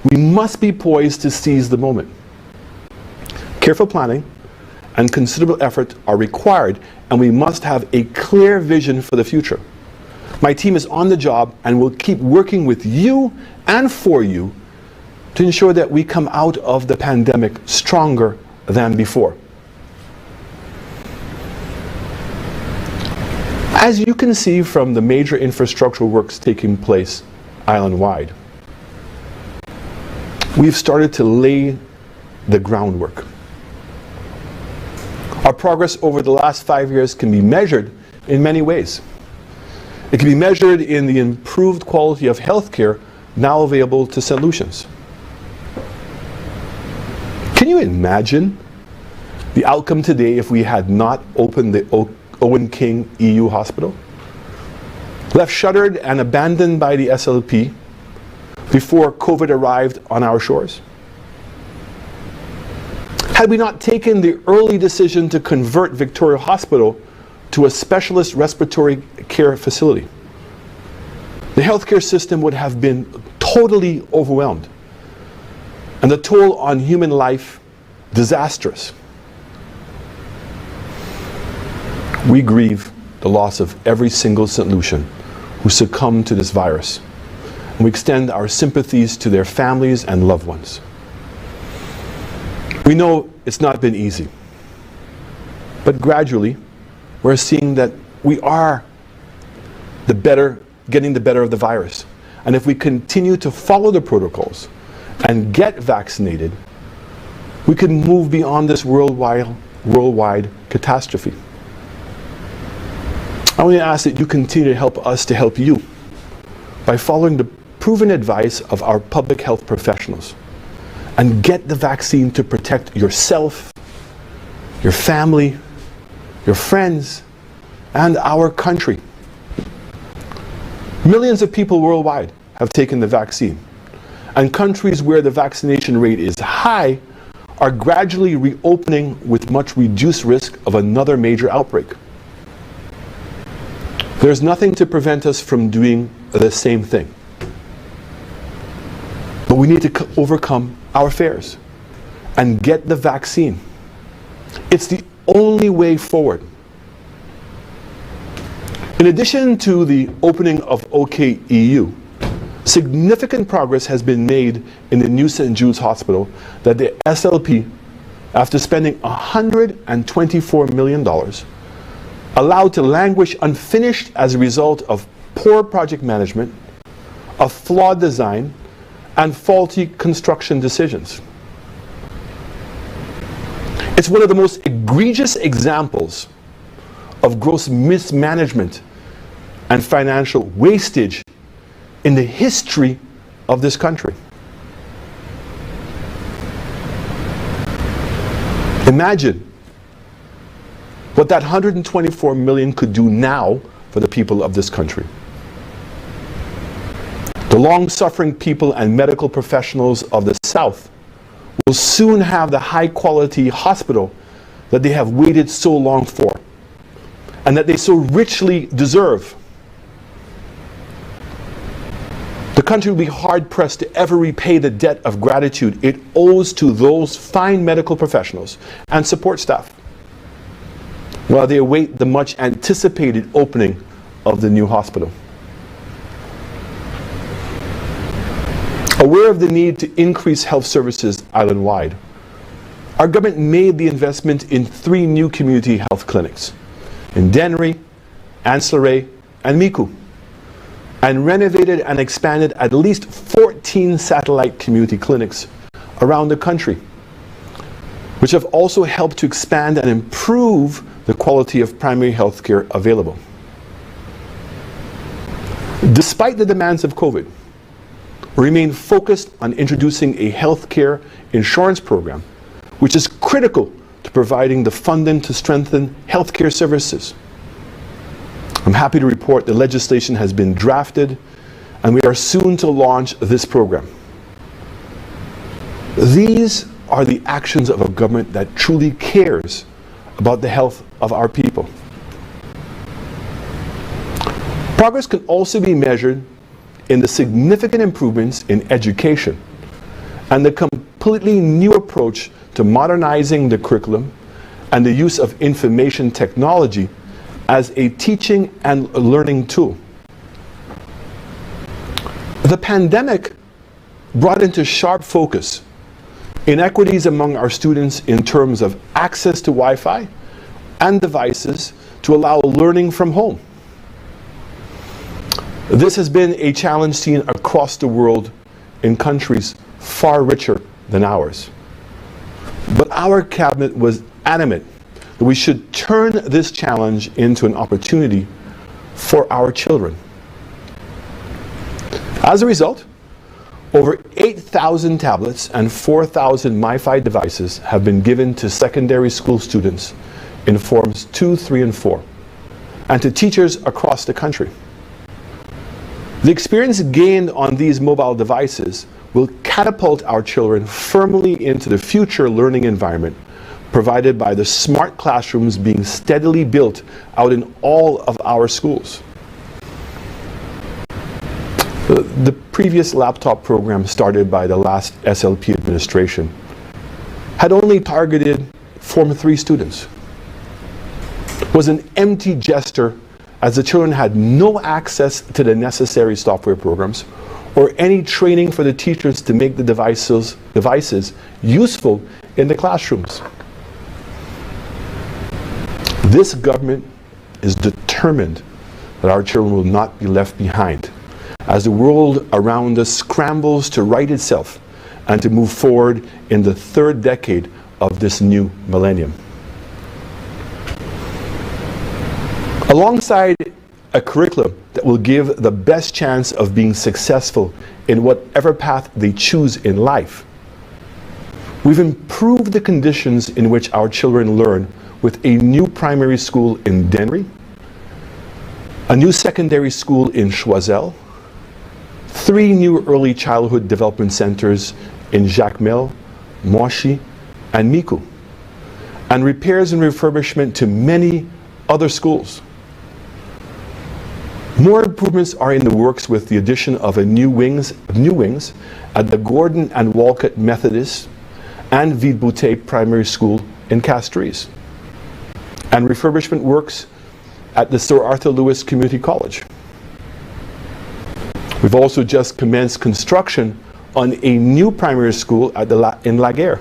we must be poised to seize the moment. Careful planning and considerable effort are required, and we must have a clear vision for the future. My team is on the job and will keep working with you and for you to ensure that we come out of the pandemic stronger than before. As you can see from the major infrastructural works taking place island-wide, we've started to lay the groundwork. Our progress over the last 5 years can be measured in many ways. It can be measured in the improved quality of healthcare now available to St. Lucians. Can you imagine the outcome today if we had not opened the Owen King EU Hospital? Left shuttered and abandoned by the SLP before COVID arrived on our shores? Had we not taken the early decision to convert Victoria Hospital to a specialist respiratory care facility, the healthcare system would have been totally overwhelmed, and the toll on human life disastrous. We grieve the loss of every single St. Lucian who succumbed to this virus, and we extend our sympathies to their families and loved ones. We know it's not been easy, but gradually we're seeing that we are getting the better of the virus. And if we continue to follow the protocols and get vaccinated, we can move beyond this worldwide catastrophe. I want to ask that you continue to help us to help you by following the proven advice of our public health professionals and get the vaccine to protect yourself, your family, your friends, and our country. Millions of people worldwide have taken the vaccine, and countries where the vaccination rate is high are gradually reopening with much reduced risk of another major outbreak. There's nothing to prevent us from doing the same thing. But we need to overcome our fears and get the vaccine. It's the only way forward. In addition to the opening of OKEU, significant progress has been made in the new St. Jude's Hospital that the SLP, after spending $124 million, allowed to languish unfinished as a result of poor project management, a flawed design, and faulty construction decisions. It's one of the most egregious examples of gross mismanagement and financial wastage in the history of this country. Imagine what that $124 million could do now for the people of this country. The long-suffering people and medical professionals of the South will soon have the high-quality hospital that they have waited so long for and that they so richly deserve. The country will be hard-pressed to ever repay the debt of gratitude it owes to those fine medical professionals and support staff while they await the much-anticipated opening of the new hospital. Aware of the need to increase health services island-wide, our government made the investment in 3 new community health clinics in Dennery, Ancillary, and Miku, and renovated and expanded at least 14 satellite community clinics around the country, which have also helped to expand and improve the quality of primary health care available. Despite the demands of COVID, we remain focused on introducing a health care insurance program, which is critical to providing the funding to strengthen healthcare services. I'm happy to report the legislation has been drafted and we are soon to launch this program. These are the actions of a government that truly cares about the health of our people. Progress can also be measured in the significant improvements in education and the completely new approach to modernizing the curriculum and the use of information technology as a teaching and learning tool. The pandemic brought into sharp focus inequities among our students in terms of access to Wi-Fi and devices to allow learning from home. This has been a challenge seen across the world in countries far richer than ours. But our cabinet was adamant that we should turn this challenge into an opportunity for our children. As a result, over 8,000 tablets and 4,000 MiFi devices have been given to secondary school students in forms 2, 3, and 4, and to teachers across the country. The experience gained on these mobile devices will catapult our children firmly into the future learning environment provided by the smart classrooms being steadily built out in all of our schools. The previous laptop program started by the last SLP administration had only targeted Form 3 students. It was an empty gesture as the children had no access to the necessary software programs or any training for the teachers to make the devices useful in the classrooms. This government is determined that our children will not be left behind as the world around us scrambles to right itself and to move forward in the third decade of this new millennium. Alongside a curriculum that will give the best chance of being successful in whatever path they choose in life, we've improved the conditions in which our children learn with a new primary school in Dennery, a new secondary school in Choiseul, 3 new early childhood development centers in Jacmel, Monchy, and Micoud, and repairs and refurbishment to many other schools. More improvements are in the works with the addition of new wings at the Gordon and Walcott Methodist and Vide-Bouteille Primary School in Castries, and refurbishment works at the Sir Arthur Lewis Community College. We've also just commenced construction on a new primary school at in Laguerre.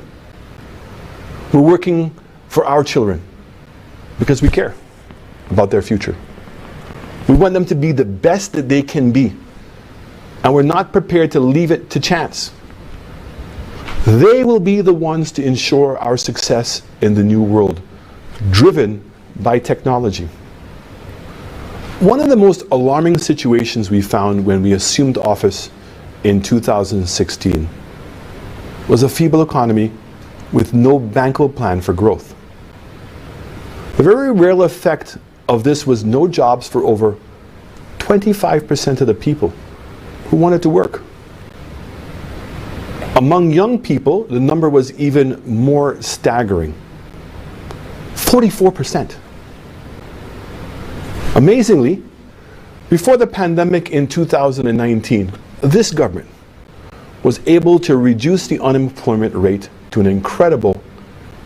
We're working for our children because we care about their future. We want them to be the best that they can be, and we're not prepared to leave it to chance. They will be the ones to ensure our success in the new world, driven by technology. One of the most alarming situations we found when we assumed office in 2016 was a feeble economy with no bankable plan for growth. The very real effect of this was no jobs for over 25% of the people who wanted to work. Among young people, the number was even more staggering. 44%. Amazingly, before the pandemic in 2019, this government was able to reduce the unemployment rate to an incredible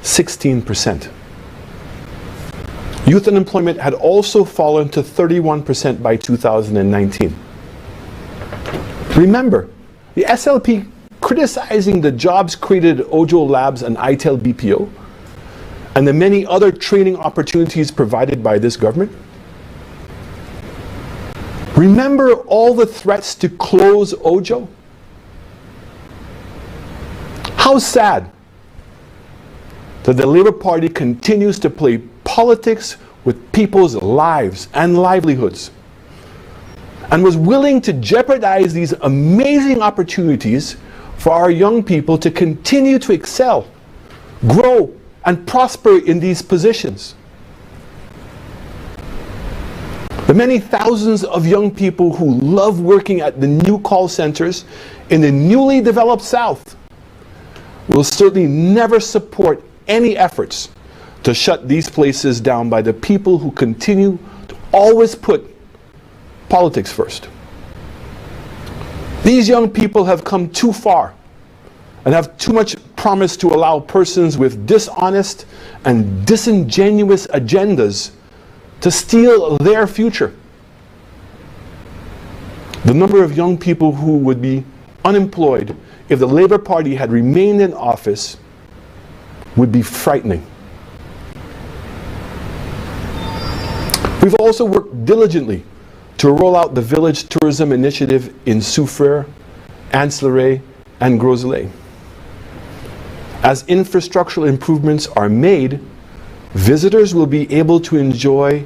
16%. Youth unemployment had also fallen to 31% by 2019. Remember, the SLP criticizing the jobs created at Ojo Labs and ITEL BPO and the many other training opportunities provided by this government? Remember all the threats to close Ojo? How sad that the Labour Party continues to play politics with people's lives and livelihoods, and was willing to jeopardize these amazing opportunities for our young people to continue to excel, grow, and prosper in these positions. The many thousands of young people who love working at the new call centers in the newly developed South will certainly never support any efforts to shut these places down by the people who continue to always put politics first. These young people have come too far and have too much promise to allow persons with dishonest and disingenuous agendas to steal their future. The number of young people who would be unemployed if the Labour Party had remained in office would be frightening. We've also worked diligently to roll out the Village Tourism Initiative in Soufrière, Anse-Lorraine, and Groselet. As infrastructural improvements are made, visitors will be able to enjoy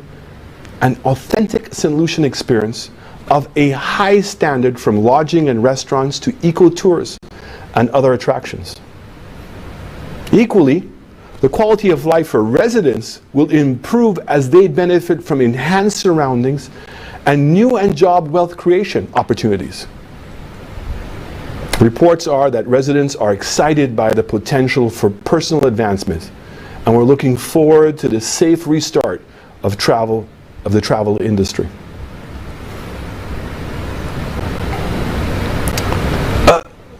an authentic St. Lucian experience of a high standard, from lodging and restaurants to eco-tours and other attractions. Equally, the quality of life for residents will improve as they benefit from enhanced surroundings and new and job wealth creation opportunities. Reports are that residents are excited by the potential for personal advancement, and we're looking forward to the safe restart of the travel industry.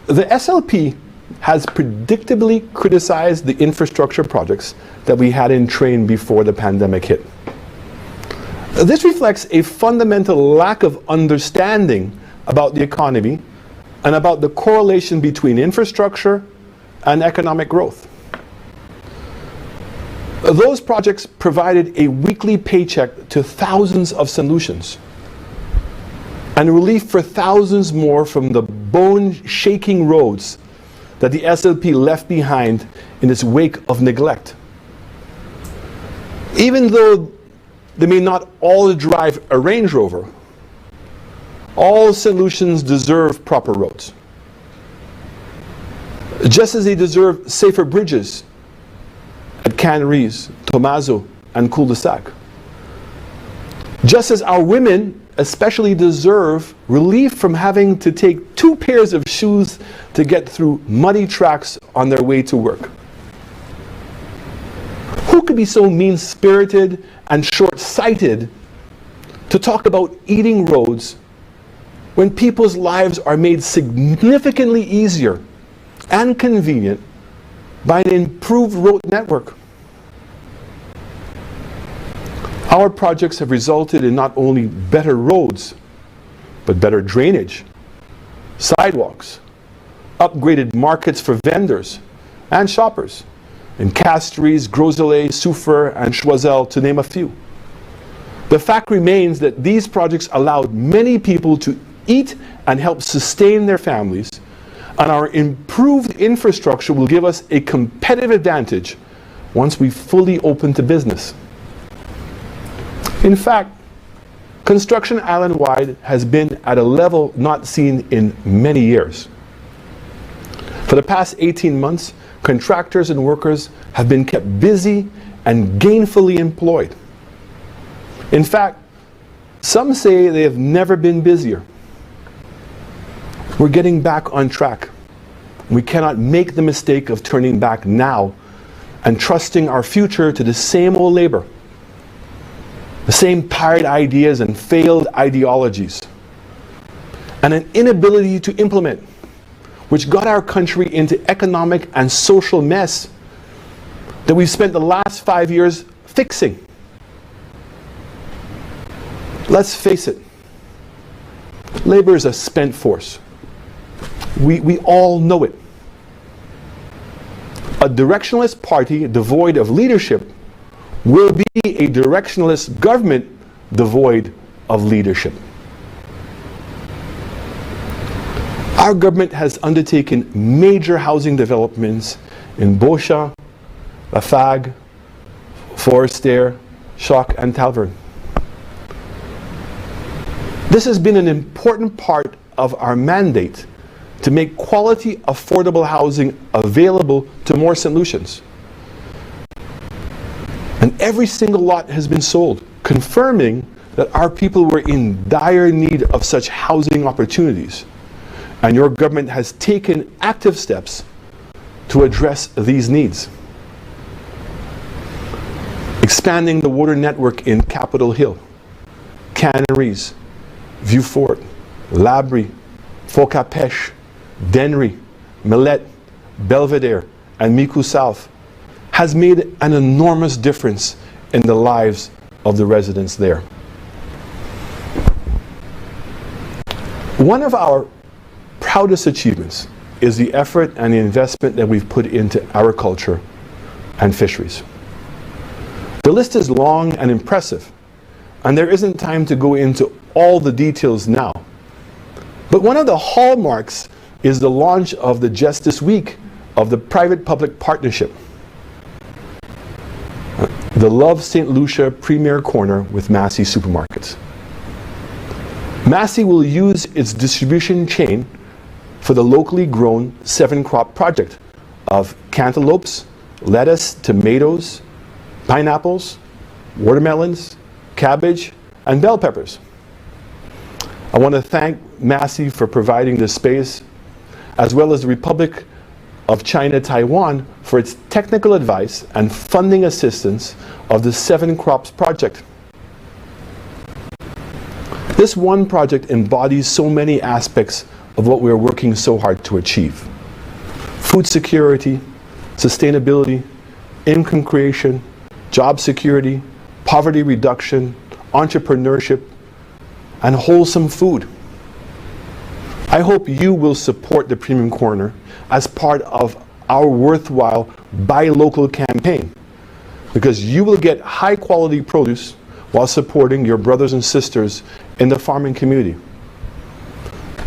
The SLP has predictably criticized the infrastructure projects that we had in train before the pandemic hit. This reflects a fundamental lack of understanding about the economy and about the correlation between infrastructure and economic growth. Those projects provided a weekly paycheck to thousands of St. Lucians and relief for thousands more from the bone-shaking roads that the SLP left behind in its wake of neglect. Even though they may not all drive a Range Rover, all St. Lucians deserve proper roads. Just as they deserve safer bridges at Castries, Tomazo, and Cul-de-Sac. Just as our women especially deserve relief from having to take 2 pairs of shoes to get through muddy tracks on their way to work. Who could be so mean-spirited and short-sighted to talk about eating roads when people's lives are made significantly easier and convenient by an improved road network? Our projects have resulted in not only better roads, but better drainage, sidewalks, upgraded markets for vendors and shoppers in Castries, Groselet, Soufrière, and Choiseul, to name a few. The fact remains that these projects allowed many people to eat and help sustain their families, and our improved infrastructure will give us a competitive advantage once we fully open to business. In fact, construction island-wide has been at a level not seen in many years. For the past 18 months, contractors and workers have been kept busy and gainfully employed. In fact, some say they have never been busier. We're getting back on track. We cannot make the mistake of turning back now and trusting our future to the same old labor, the same tired ideas and failed ideologies, and an inability to implement, which got our country into economic and social mess that we've spent the last 5 years fixing. Let's face it, labor is a spent force. We all know it. A directionless party devoid of leadership will be a directionless government devoid of leadership. Our government has undertaken major housing developments in Beauchamp, Lafargue, Forestier, Choc, and Talvern. This has been an important part of our mandate to make quality, affordable housing available to more St. Lucians. And every single lot has been sold, confirming that our people were in dire need of such housing opportunities. And your government has taken active steps to address these needs. Expanding the water network in Capitol Hill, Canaries, Vieux-Fort, Labrie, Fort-Capêche, Dennery, Millette, Belvedere, and Micoud South has made an enormous difference in the lives of the residents there. One of our proudest achievements is the effort and the investment that we've put into agriculture and fisheries. The list is long and impressive, and there isn't time to go into all the details now. But one of the hallmarks is the launch of the just this week of the private-public partnership, the Love St. Lucia Premier Corner with Massey Supermarkets. Massey will use its distribution chain for the locally grown 7-crop project of cantaloupes, lettuce, tomatoes, pineapples, watermelons, cabbage, and bell peppers. I want to thank Massey for providing this space, as well as the Republic of China Taiwan for its technical advice and funding assistance of the 7 Crops project. This one project embodies so many aspects of what we are working so hard to achieve: food security, sustainability, income creation, job security, poverty reduction, entrepreneurship, and wholesome food. I hope you will support the Premium Corner as part of our worthwhile Buy Local campaign, because you will get high quality produce while supporting your brothers and sisters in the farming community.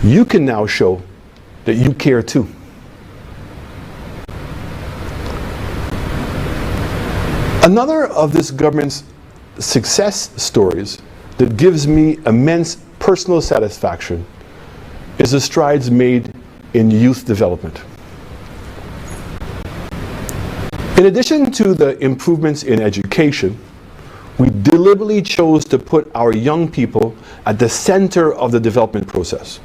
You can now show that you care too. Another of this government's success stories that gives me immense personal satisfaction is the strides made in youth development. In addition to the improvements in education, we deliberately chose to put our young people at the center of the development process.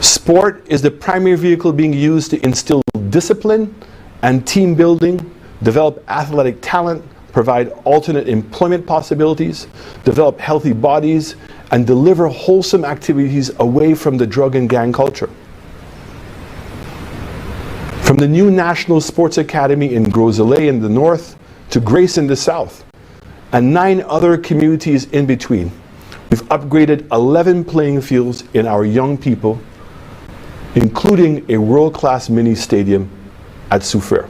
Sport is the primary vehicle being used to instill discipline and team building, develop athletic talent, provide alternate employment possibilities, develop healthy bodies, and deliver wholesome activities away from the drug and gang culture. From the new National Sports Academy in Gros-Islet in the north to Grace in the south, and 9 other communities in between, we've upgraded 11 playing fields in our young people, including a world-class mini stadium at Soufrière.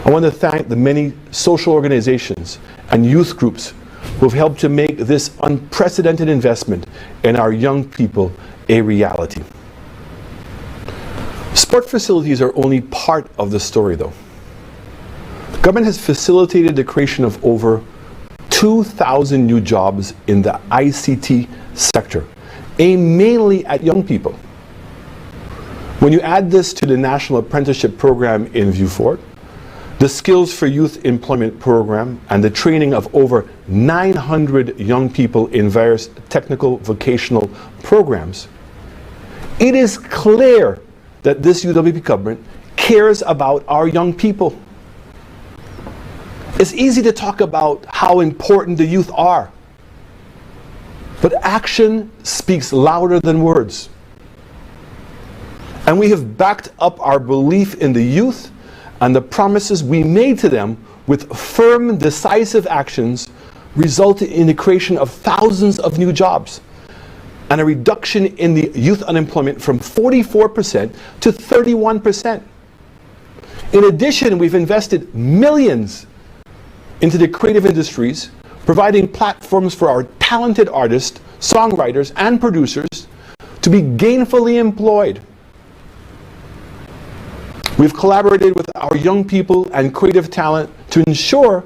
I want to thank the many social organizations and youth groups who have helped to make this unprecedented investment in our young people a reality. Sport facilities are only part of the story, though. The government has facilitated the creation of over 2,000 new jobs in the ICT sector, aimed mainly at young people. When you add this to the National Apprenticeship Program in Vieux Fort, the Skills for Youth Employment Program, and the training of over 900 young people in various technical vocational programs, it is clear that this UWP government cares about our young people. It's easy to talk about how important the youth are, but action speaks louder than words. And we have backed up our belief in the youth and the promises we made to them with firm, decisive actions, resulting in the creation of thousands of new jobs and a reduction in the youth unemployment from 44% to 31%. In addition, we've invested millions into the creative industries, providing platforms for our talented artists, songwriters, and producers to be gainfully employed. We've collaborated with our young people and creative talent to ensure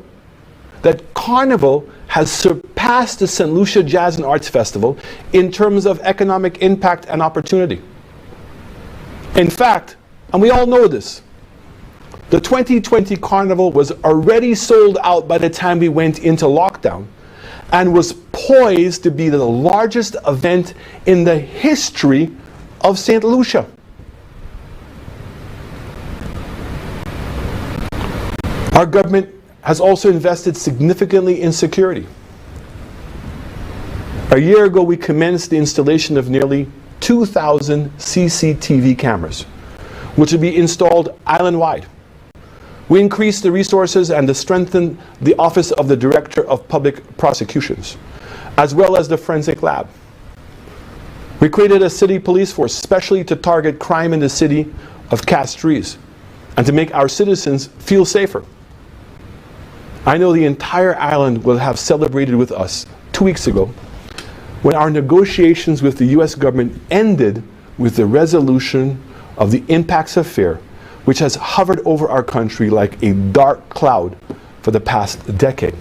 that Carnival has surpassed the St. Lucia Jazz and Arts Festival in terms of economic impact and opportunity. In fact, and we all know this, the 2020 Carnival was already sold out by the time we went into lockdown and was poised to be the largest event in the history of St. Lucia. Our government has also invested significantly in security. A year ago, we commenced the installation of nearly 2,000 CCTV cameras, which will be installed island-wide. We increased the resources and strengthened the Office of the Director of Public Prosecutions, as well as the Forensic Lab. We created a city police force specially to target crime in the city of Castries and to make our citizens feel safer. I know the entire island will have celebrated with us 2 weeks ago when our negotiations with the US government ended with the resolution of the impacts of fear, which has hovered over our country like a dark cloud for the past decade.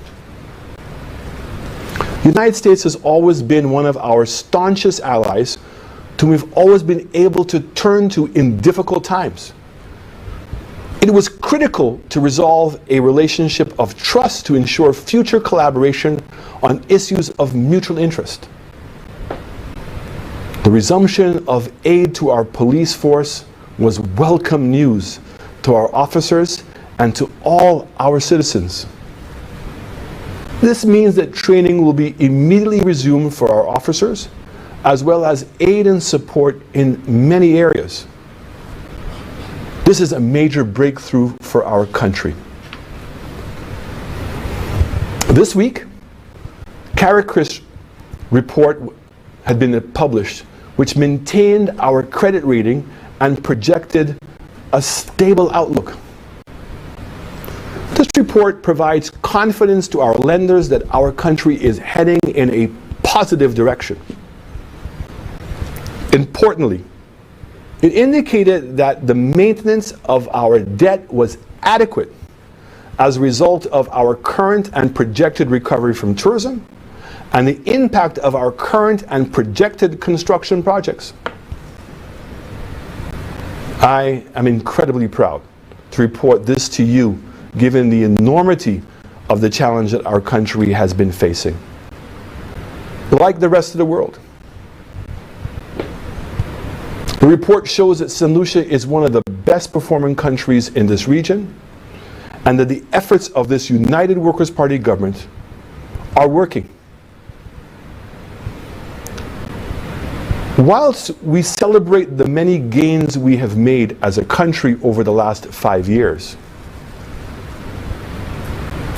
The United States has always been one of our staunchest allies, whom we've always been able to turn to in difficult times. It was critical to resolve a relationship of trust to ensure future collaboration on issues of mutual interest. The resumption of aid to our police force was welcome news to our officers and to all our citizens. This means that training will be immediately resumed for our officers, as well as aid and support in many areas. This is a major breakthrough for our country. This week, Castries report had been published, which maintained our credit rating and projected a stable outlook. This report provides confidence to our lenders that our country is heading in a positive direction. Importantly, it indicated that the maintenance of our debt was adequate as a result of our current and projected recovery from tourism and the impact of our current and projected construction projects. I am incredibly proud to report this to you, given the enormity of the challenge that our country has been facing. Like the rest of the world, the report shows that St. Lucia is one of the best performing countries in this region, and that the efforts of this United Workers' Party government are working. Whilst we celebrate the many gains we have made as a country over the last 5 years,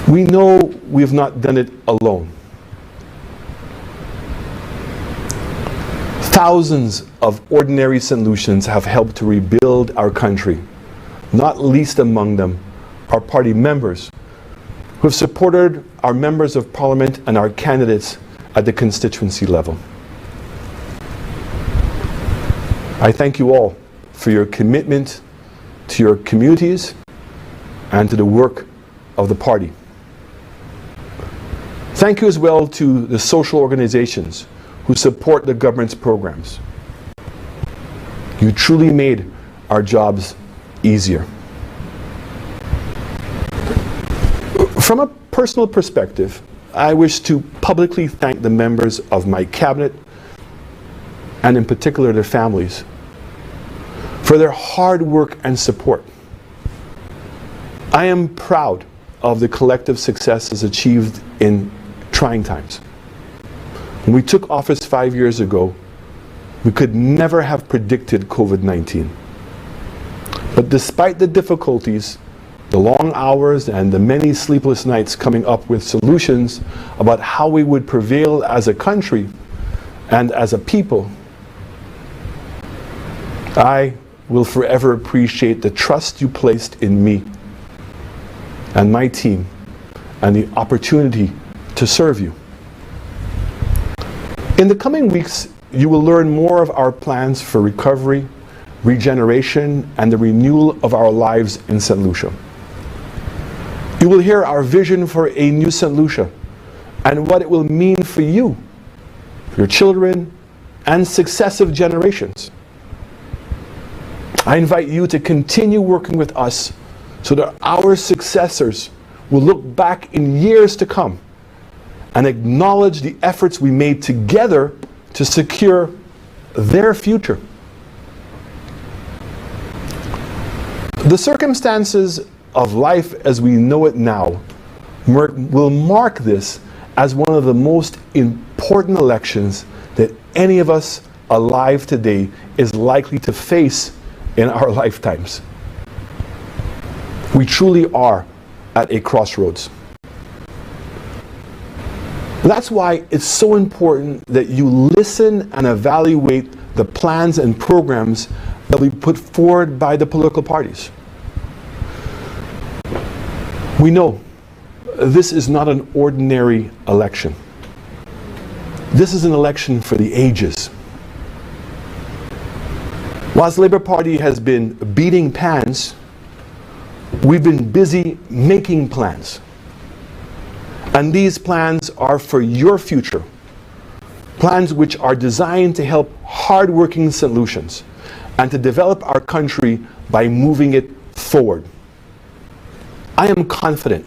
we know we have not done it alone. Thousands of ordinary St. Lucians have helped to rebuild our country, not least among them our party members who have supported our members of parliament and our candidates at the constituency level. I thank you all for your commitment to your communities and to the work of the party. Thank you as well to the social organizations who support the government's programs. You truly made our jobs easier. From a personal perspective, I wish to publicly thank the members of my cabinet, and in particular their families, for their hard work and support. I am proud of the collective successes achieved in trying times. When we took office 5 years ago, we could never have predicted COVID-19. But despite the difficulties, the long hours and the many sleepless nights coming up with solutions about how we would prevail as a country and as a people, I will forever appreciate the trust you placed in me and my team and the opportunity to serve you. In the coming weeks, you will learn more of our plans for recovery, regeneration, and the renewal of our lives in St. Lucia. You will hear our vision for a new St. Lucia and what it will mean for you, for your children, and successive generations. I invite you to continue working with us so that our successors will look back in years to come and acknowledge the efforts we made together to secure their future. The circumstances of life as we know it now will mark this as one of the most important elections that any of us alive today is likely to face in our lifetimes. We truly are at a crossroads. That's why it's so important that you listen and evaluate the plans and programs that we put forward by the political parties. We know this is not an ordinary election. This is an election for the ages. Whilst the Labour Party has been beating pans, we've been busy making plans. And these plans are for your future. Plans which are designed to help hard-working St. Lucians and to develop our country by moving it forward. I am confident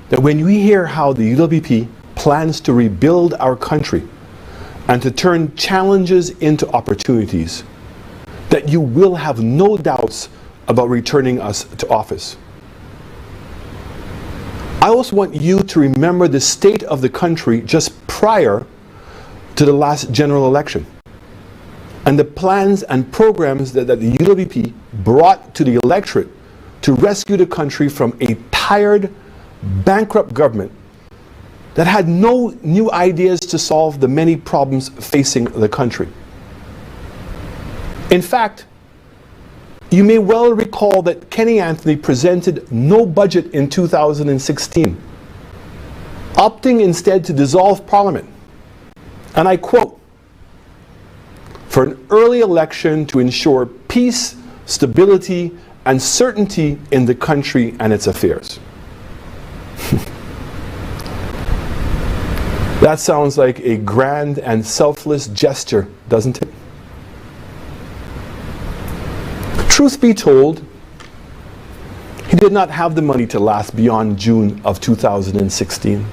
that when we hear how the UWP plans to rebuild our country and to turn challenges into opportunities, that you will have no doubts about returning us to office. I also want you to remember the state of the country just prior to the last general election and the plans and programs that the UWP brought to the electorate to rescue the country from a tired, bankrupt government that had no new ideas to solve the many problems facing the country. In fact, you may well recall that Kenny Anthony presented no budget in 2016, opting instead to dissolve Parliament. And I quote, "For an early election to ensure peace, stability, and certainty in the country and its affairs." That sounds like a grand and selfless gesture, doesn't it? Truth be told, he did not have the money to last beyond June of 2016.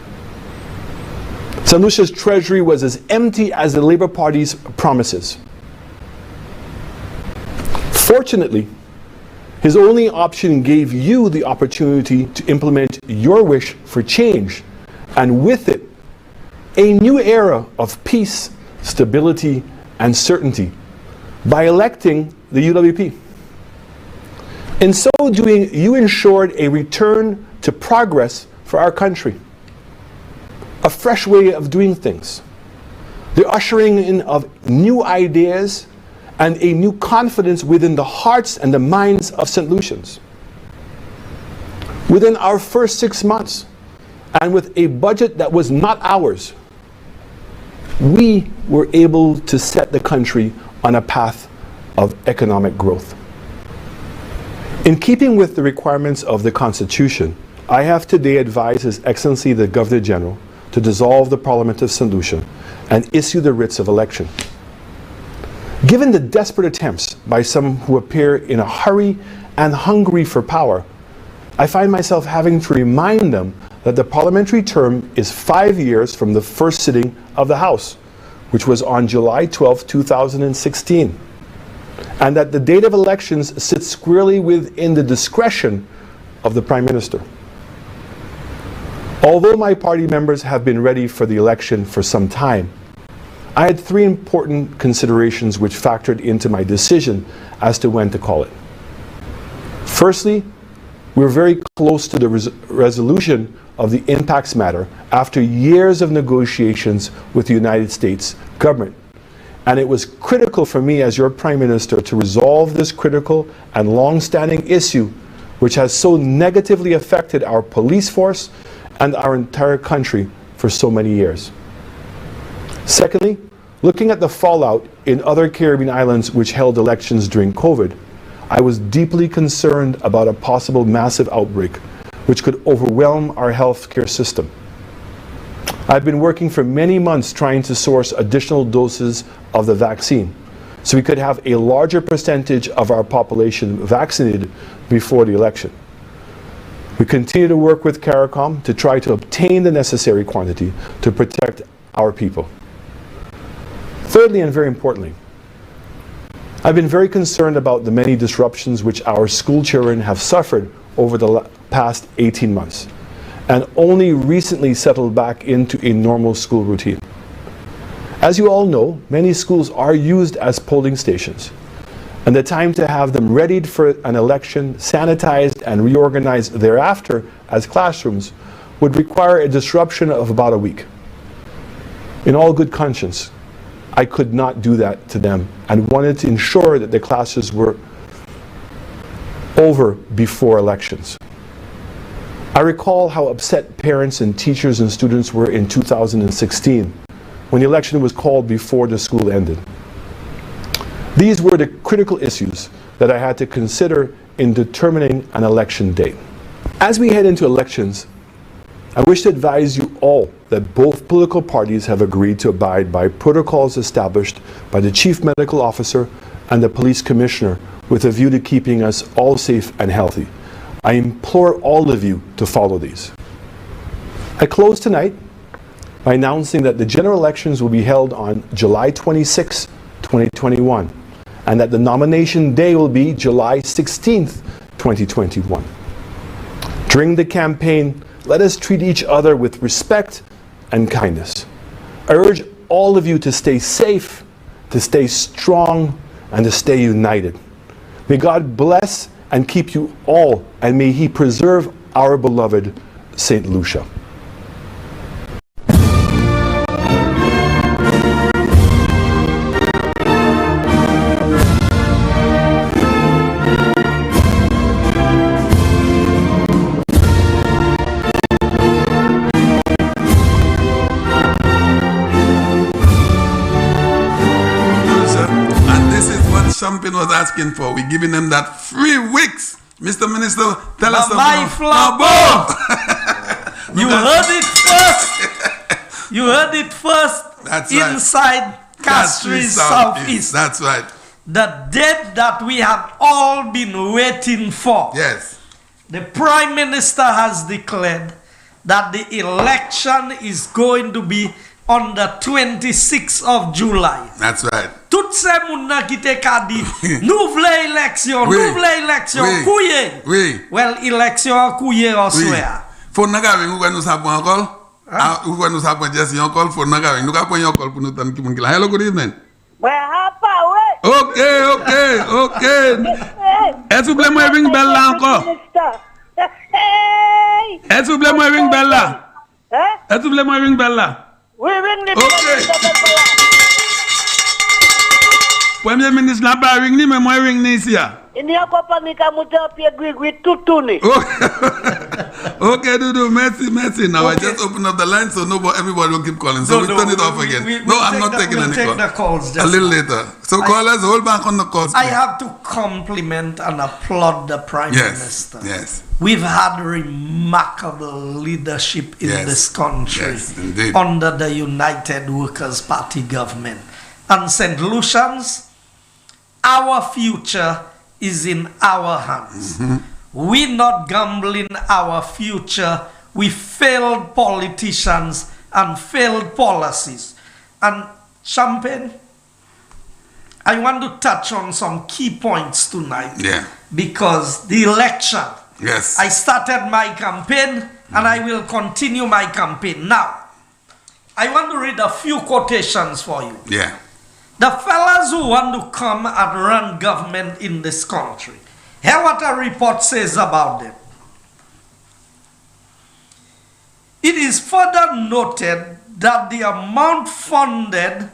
St. Lucia's treasury was as empty as the Labour Party's promises. Fortunately, his only option gave you the opportunity to implement your wish for change, and with it, a new era of peace, stability, and certainty by electing the UWP. In so doing, you ensured a return to progress for our country, a fresh way of doing things, the ushering in of new ideas and a new confidence within the hearts and the minds of St. Lucians. Within our first 6 months, and with a budget that was not ours, we were able to set the country on a path of economic growth. In keeping with the requirements of the Constitution, I have today advised His Excellency the Governor General to dissolve the Parliament of St. Lucia and issue the writs of election. Given the desperate attempts by some who appear in a hurry and hungry for power, I find myself having to remind them that the parliamentary term is 5 years from the first sitting of the House, which was on July 12, 2016, and that the date of elections sits squarely within the discretion of the Prime Minister. Although my party members have been ready for the election for some time, I had 3 important considerations which factored into my decision as to when to call it. Firstly, we're very close to the resolution of the impacts matter after years of negotiations with the United States government. And it was critical for me as your Prime Minister to resolve this critical and long-standing issue which has so negatively affected our police force and our entire country for so many years. Secondly, looking at the fallout in other Caribbean islands which held elections during COVID, I was deeply concerned about a possible massive outbreak which could overwhelm our healthcare system. I've been working for many months trying to source additional doses of the vaccine so we could have a larger percentage of our population vaccinated before the election. We continue to work with CARICOM to try to obtain the necessary quantity to protect our people. Thirdly, and very importantly, I've been very concerned about the many disruptions which our school children have suffered over the past 18 months and only recently settled back into a normal school routine. As you all know, many schools are used as polling stations, and the time to have them readied for an election, sanitized and reorganized thereafter as classrooms would require a disruption of about a week. In all good conscience, I could not do that to them and wanted to ensure that the classes were over before elections. I recall how upset parents and teachers and students were in 2016 when the election was called before the school ended. These were the critical issues that I had to consider in determining an election date. As we head into elections, I wish to advise you all that both political parties have agreed to abide by protocols established by the Chief Medical Officer and the Police Commissioner with a view to keeping us all safe and healthy. I implore all of you to follow these. I close tonight by announcing that the general elections will be held on July 26, 2021, and that the nomination day will be July 16th, 2021. During the campaign, let us treat each other with respect and kindness. I urge all of you to stay safe, to stay strong, and to stay united. May God bless and keep you all, and may He preserve our beloved St. Lucia. Champagne was asking for. We're giving them that 3 weeks. Mr. Minister, tell us my about You heard it first. You heard it first. That's inside right. Castries Southeast. That's right. The date that we have all been waiting for. Yes. The Prime Minister has declared that the election is going to be on the 26th of July. That's right. Tout se moun nan ki te ka di, nou vle eleksyon, nou vle eleksyon, kouye. Oui. Well, eleksyon kouye oswea. Fon nan gaving, ou gwa nou sa pon yon call? Ou gwa nou sa pon Jesse yon call? Fon nan gaving, nou ka pon yon call pou nou tan ki moun ki la. Hello, good evening. Ok. Est-ce vous plaît, moi, ring bell là encore? Est-ce vous plaît, moi, ring bell là? Est-ce vous plaît, moi, ring bell là? Oui, ring the bell. Premier ministre n'a pas ring ni, mais moi ring ni ici. Il n'y a pas de pied tout tourner. Okay, Dudu, merci. Now I just open up the line so everybody will keep calling. So we turn it off again. I'm not taking any calls. A little later. So callers, hold back on the calls. I have to compliment and applaud the Prime Minister. Yes. We've had remarkable leadership in this country indeed. Under the United Workers' Party government. And St. Lucians, our future is in our hands. We're not gambling our future with failed politicians and failed policies. And Champagne, I want to touch on some key points tonight. Yeah. Because the election, yes, I started my campaign and I will continue my campaign. Now, I want to read a few quotations for you. Yeah. The fellas who want to come and run government in this country. Hear what a report says about them. It is further noted that the amount funded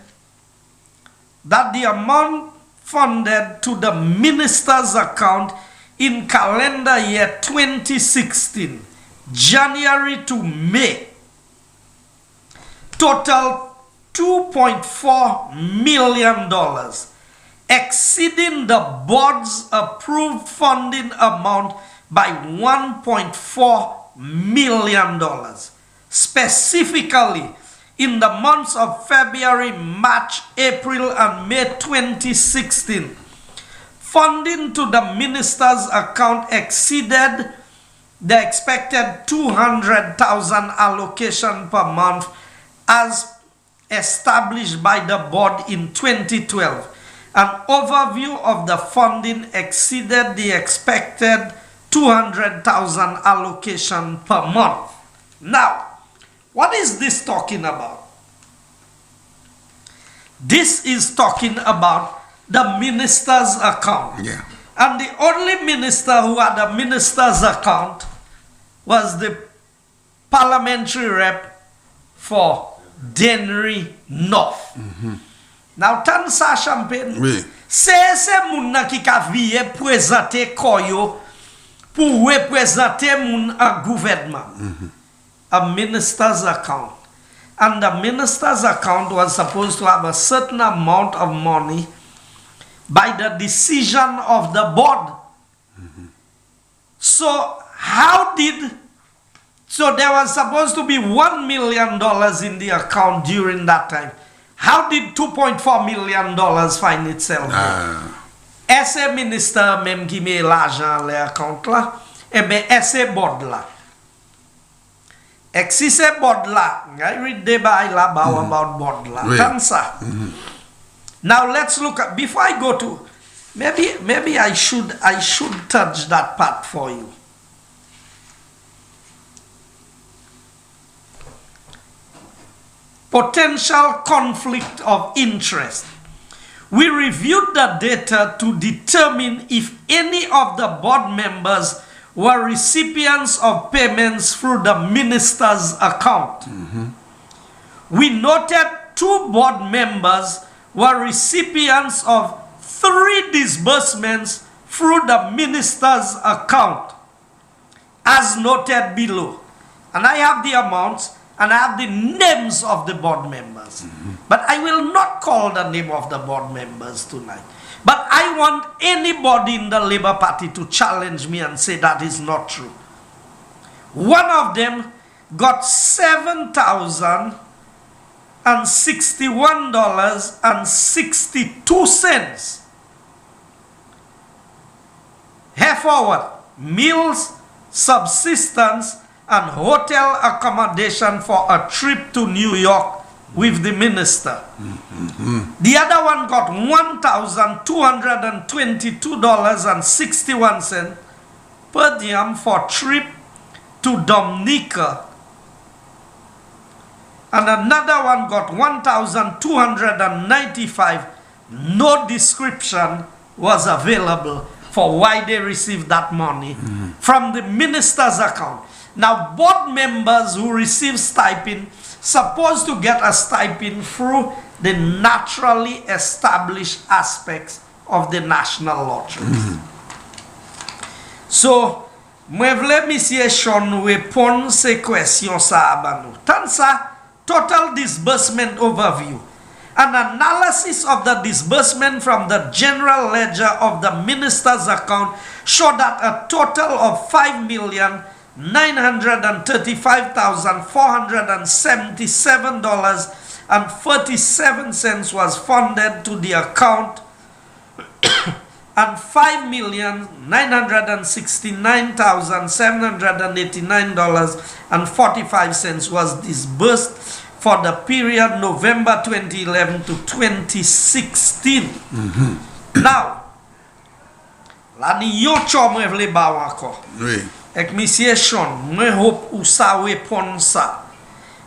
to the minister's account in calendar year 2016, January to May, total $2.4 million, exceeding the board's approved funding amount by $1.4 million. Specifically, in the months of February, March, April, and May 2016, funding to the minister's account exceeded the expected 200,000 allocation per month as established by the board in 2012. An overview of the funding exceeded the expected 200,000 allocation per month. Now, what is this talking about? This is talking about the minister's account. Yeah. And the only minister who had a minister's account was the parliamentary rep for Dennery North. Now, tan sa Champagne, se moun nan ki ka viye prezante koyo pou represente moun a gouvernement. A minister's account. And the minister's account was supposed to have a certain amount of money by the decision of the board. So so there was supposed to be $1 million in the account during that time. How did $2.4 million find itself there? Ese minister même qui met l'argent dans l'account là, eh bien, ese board là. Si c'est board là, I read the Bible about board là. Comme ça. Now let's look at, before I go to, maybe I should touch that part for you. Potential conflict of interest. We reviewed the data to determine if any of the board members were recipients of payments through the minister's account. We noted 2 board members were recipients of 3 disbursements through the minister's account, as noted below. And I have the amounts and I have the names of the board members. But I will not call the name of the board members tonight. But I want anybody in the Labour Party to challenge me and say that is not true. One of them got $7,061.62. Here forward, meals, subsistence, and hotel accommodation for a trip to New York with the minister. The other one got $1,222.61 per diem for trip to Dominica. And another one got $1,295. No description was available for why they received that money from the minister's account. Now, board members who receive stipend supposed to get a stipend through the naturally established aspects of the national lotteries. So, moi vle monsieur Sean répondre ces questions ça ba nou. Tan ça, total disbursement overview. An analysis of the disbursement from the general ledger of the minister's account showed that a total of $5,935,477.37 was funded to the account and $5,969,789.45 was disbursed for the period November 2011 to 2016. Now, la ni yo chou mwen vle ba encore. Ek monsieur Sean, mwen hope ou sa répond ça.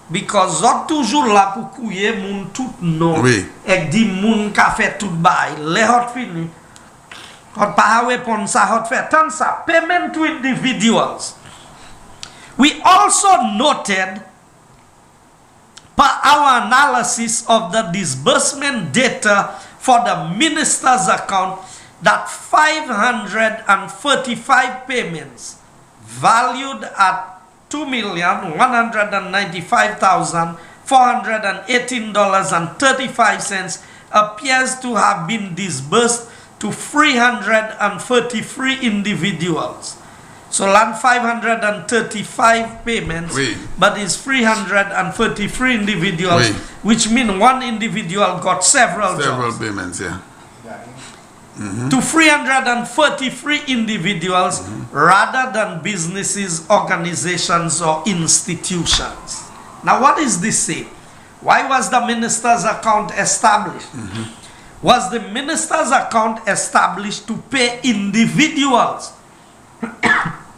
Because zot toujours la pou kouye moun tout non. Ek di moun ka fait tout bay. Le hot fini. Hot pa répond ça, hot fait tan ça. Payment to individuals. We also noted per our analysis of the disbursement data for the minister's account that 535 payments valued at $2,195,418.35 appears to have been disbursed to 333 individuals. So land 535 payments, but it's 333 individuals, which means one individual got several jobs. Payments, yeah. To 333 individuals rather than businesses, organizations, or institutions. Now, what is this say? Why was the minister's account established? Was the minister's account established to pay individuals?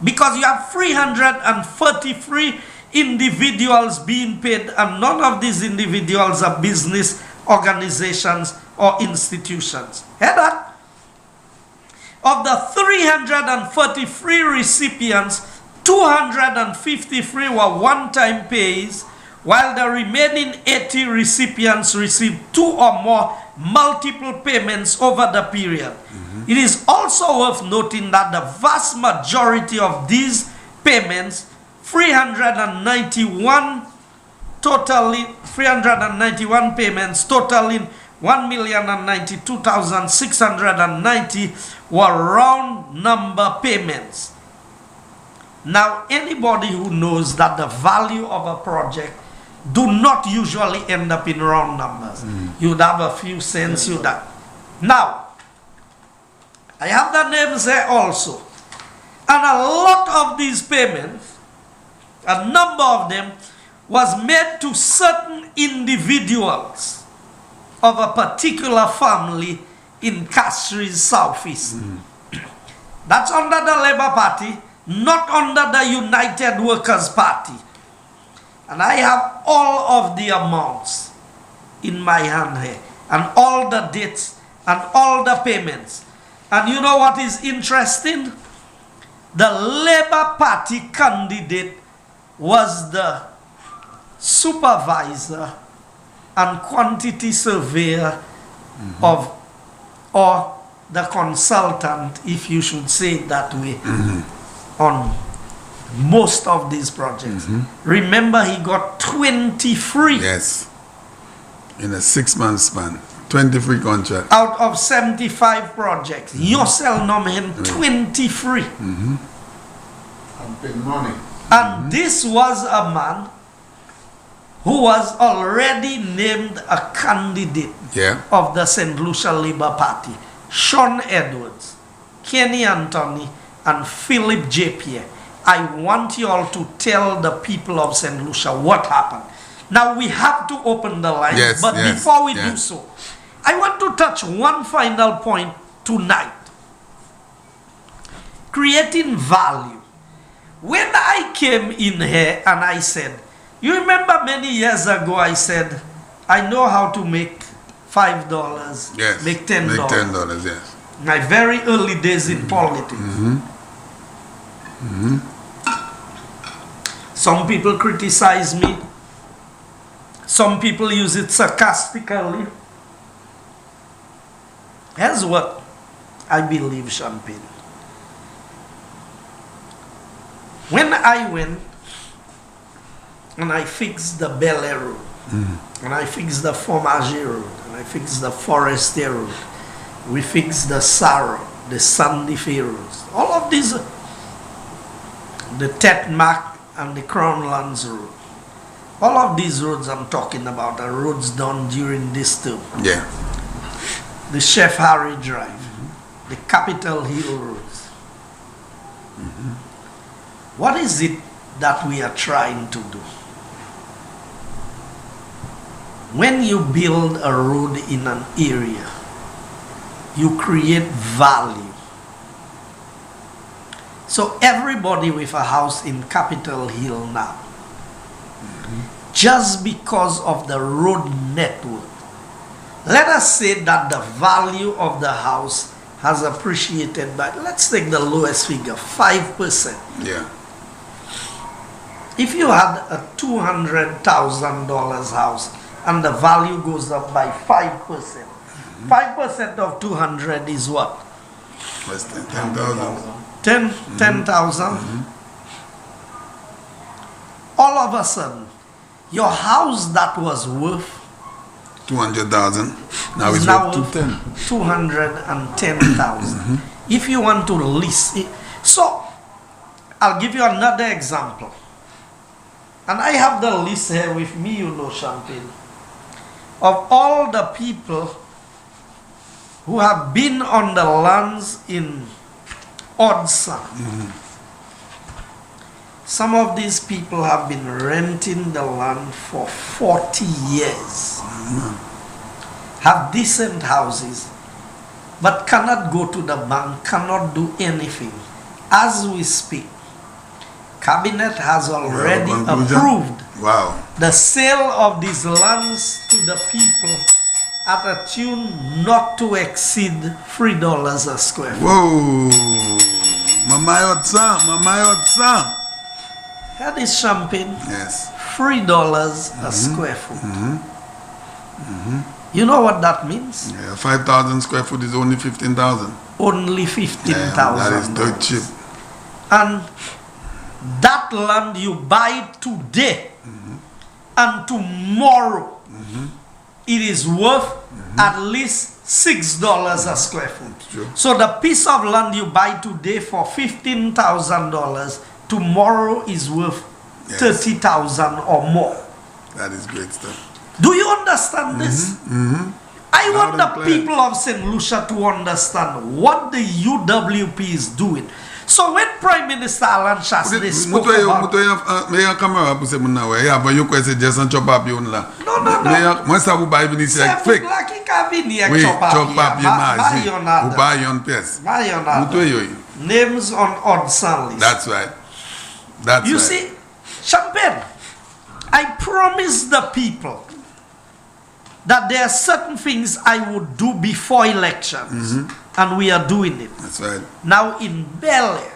Because you have 333 individuals being paid, and none of these individuals are business, organizations, or institutions. Hear that? Of the 333 recipients, 253 were one-time pays, while the remaining 80 recipients received 2 or more multiple payments over the period. It is also worth noting that the vast majority of these payments, 391 payments totaling 1,092,690 were round number payments. Now, anybody who knows that the value of a project do not usually end up in round numbers. You'd have a few cents, you'd have. Now, I have the names there also. And a lot of these payments, a number of them, was made to certain individuals of a particular family in Castries, Southeast. That's under the Labour Party, not under the United Workers' Party. And I have all of the amounts in my hand here, and all the dates, and all the payments. And you know what is interesting? The Labour Party candidate was the supervisor and quantity surveyor of, or the consultant, if you should say it that way, on most of these projects. Remember, he got 23 Yes. In a 6-month span. 23 contracts. out of 75 projects. Yourself nominated 23. And pay money. And this was a man who was already named a candidate Yeah. of the St. Lucia Labour Party. Sean Edwards, Kenny Anthony, and Philip J. Pierre. I want you all to tell the people of St. Lucia what happened. Now we have to open the lines, Yes, but yes, before we do yes. so, I want to touch one final point tonight. Creating value. When I came in here and I said, you remember many years ago I said, I know how to make $5, Yes. make $10. Make $10, yes. My very early days in politics. Some people criticize me. Some people use it sarcastically. Here's what I believe, Champagne. When I went and I fixed the Bel Air Road, and I fixed the Fromage Road, and I fixed the Forestier Road, we fixed the Sarah, the Sandy Fe roads, all of these, the Tetmac and the Crown Lands Road, all of these roads I'm talking about are roads done during this term. Yeah. The Chef Harry Drive, the Capitol Hill roads. What is it that we are trying to do? When you build a road in an area, you create value. So everybody with a house in Capitol Hill now, just because of the road network, let us say that the value of the house has appreciated by, let's take the lowest figure, 5%. Yeah. If you had a $200,000 house and the value goes up by 5%, 5% of 200 is what? Less than 10,000. 10,000. All of a sudden, your house that was worth 200,000. Now it's now worth 210. 210,000. If you want to lease it, so I'll give you another example. And I have the list here with me, you know, Champagne, of all the people who have been on the lands in Odsa. Some of these people have been renting the land for 40 years, have decent houses, but cannot go to the bank, cannot do anything. As we speak, Cabinet has already approved the sale of these lands to the people at a tune not to exceed $3 a square foot. Whoa! Mama Yotsa. That is Champagne. Yes. $3 a square foot. You know what that means? Yeah, 5,000 square foot is only 15,000. Only 15,000. That is dirt cheap. And that land you buy today and tomorrow it is worth at least $6 a square foot. Sure. So the piece of land you buy today for $15,000, tomorrow is worth Yes. 30,000 or more. That is great stuff. Do you understand this? I want Loud the and clear. people of St. Lucia to understand what the UWP is doing. So when Prime Minister Alan Shasney spoke about... May I come up with some now? Yeah, but you can say just chop up your la. No. Once I will buy this like fake. We chop up your mass. Who buy your piece? Names on odd list. That's right. That's You right. see, Champagne, I promised the people that there are certain things I would do before elections, and we are doing it. That's right. Now in Bel Air,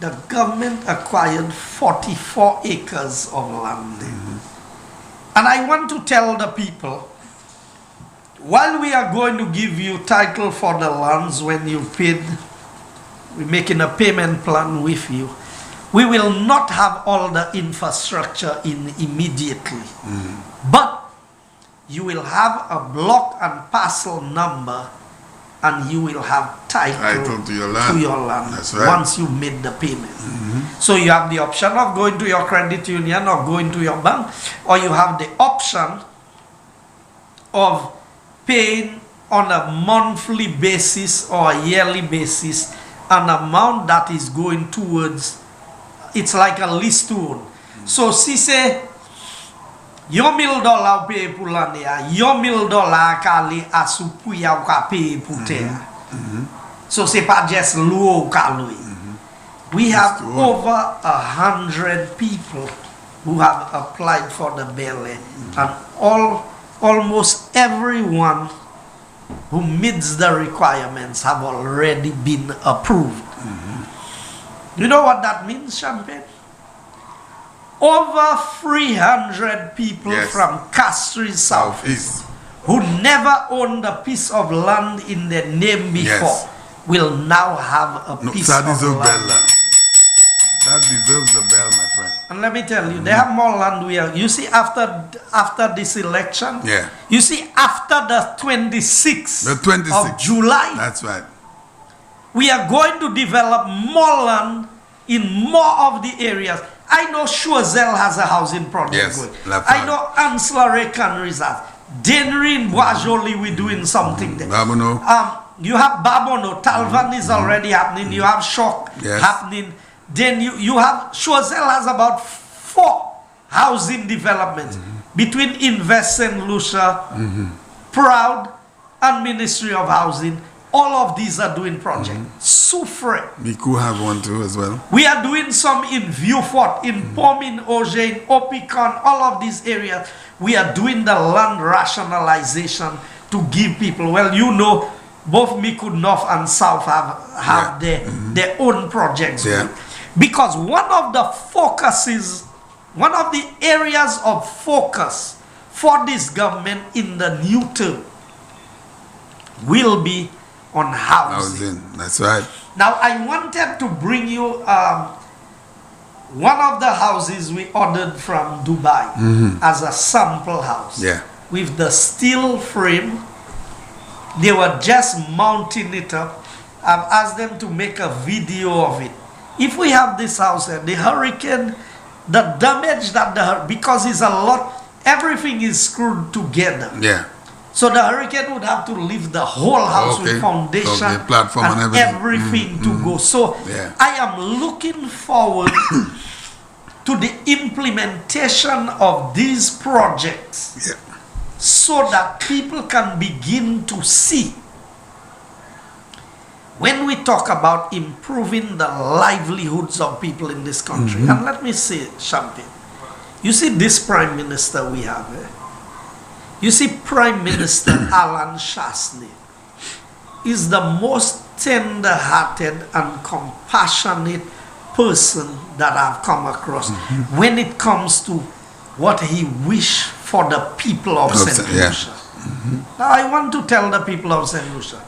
the government acquired 44 acres of land. And I want to tell the people, while we are going to give you title for the lands when you paid, we're making a payment plan with you, we will not have all the infrastructure in immediately. But you will have a block and parcel number, and you will have title to your land. That's right. once you made the payment. So you have the option of going to your credit union or going to your bank, or you have the option of paying on a monthly basis or a yearly basis an amount that is going towards, it's like a lease to own. So si say yo $1,000 pay pour l'année, yo $1,000 kali asupu ya ka pay pour terre. So c'est pas just low calorie. We have over 100 people who have applied for the Bel Air, and almost everyone who meets the requirements have already been approved. You know what that means, Champagne? Over 300 people Yes. from Castries Southeast who never owned a piece of land in their name before Yes. will now have a No, piece that of deserves land. bell. That deserves the bell, my friend. And let me tell you, they have more land we are. You see, after this election, Yeah. you see, after the 26th The 26th. of July, That's right. we are going to develop more land in more of the areas. I know Choiseul has a housing project Yes, going. Lafayette. I know Anselare Canries has. Denry in Boisjoli, we're doing something there. Babono. You have Babono, Talvan is already happening. You have Shock Yes. happening. Then you have Choiseul has about 4 housing developments between Invest St. Lucia, Proud, and Ministry of Housing. All of these are doing projects. Soufre. Miku have one too as well. We are doing some in Vieux-Fort, in Pomin, Auger, in Opicon, all of these areas. We are doing the land rationalization to give people, well, you know, both Miku North and South have their own projects. Yeah. Because one of the focuses, one of the areas of focus for this government in the new term will be on housing. That's right. Now, I wanted to bring you one of the houses we ordered from Dubai as a sample house. Yeah. With the steel frame. They were just mounting it up. I've asked them to make a video of it. If we have this house here, the hurricane, the damage that because it's a lot, everything is screwed together. Yeah. So the hurricane would have to leave the whole house with foundation Okay, platform and everything. to go. So Yeah. I am looking forward to the implementation of these projects Yeah. so that people can begin to see. When we talk about improving the livelihoods of people in this country, and let me say, Champagne, you see this Prime Minister we have, you see Prime Minister Alan Shasney is the most tender-hearted and compassionate person that I've come across when it comes to what he wished for the people of St. Yeah. Lucia. Now I want to tell the people of St. Lucia,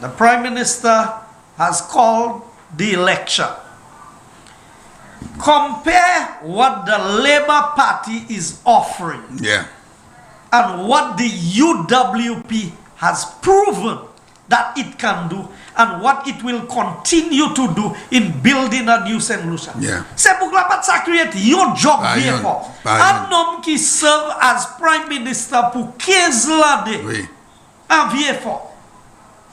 the Prime Minister has called the election. Compare what the Labour Party is offering Yeah. and what the UWP has proven that it can do and what it will continue to do in building a new St. Lucia. Yeah. C'est pour la pas ça créer your job bien fort. Un homme qui serve as Prime Minister pour 15 l'année. Oui. Un vieux fort.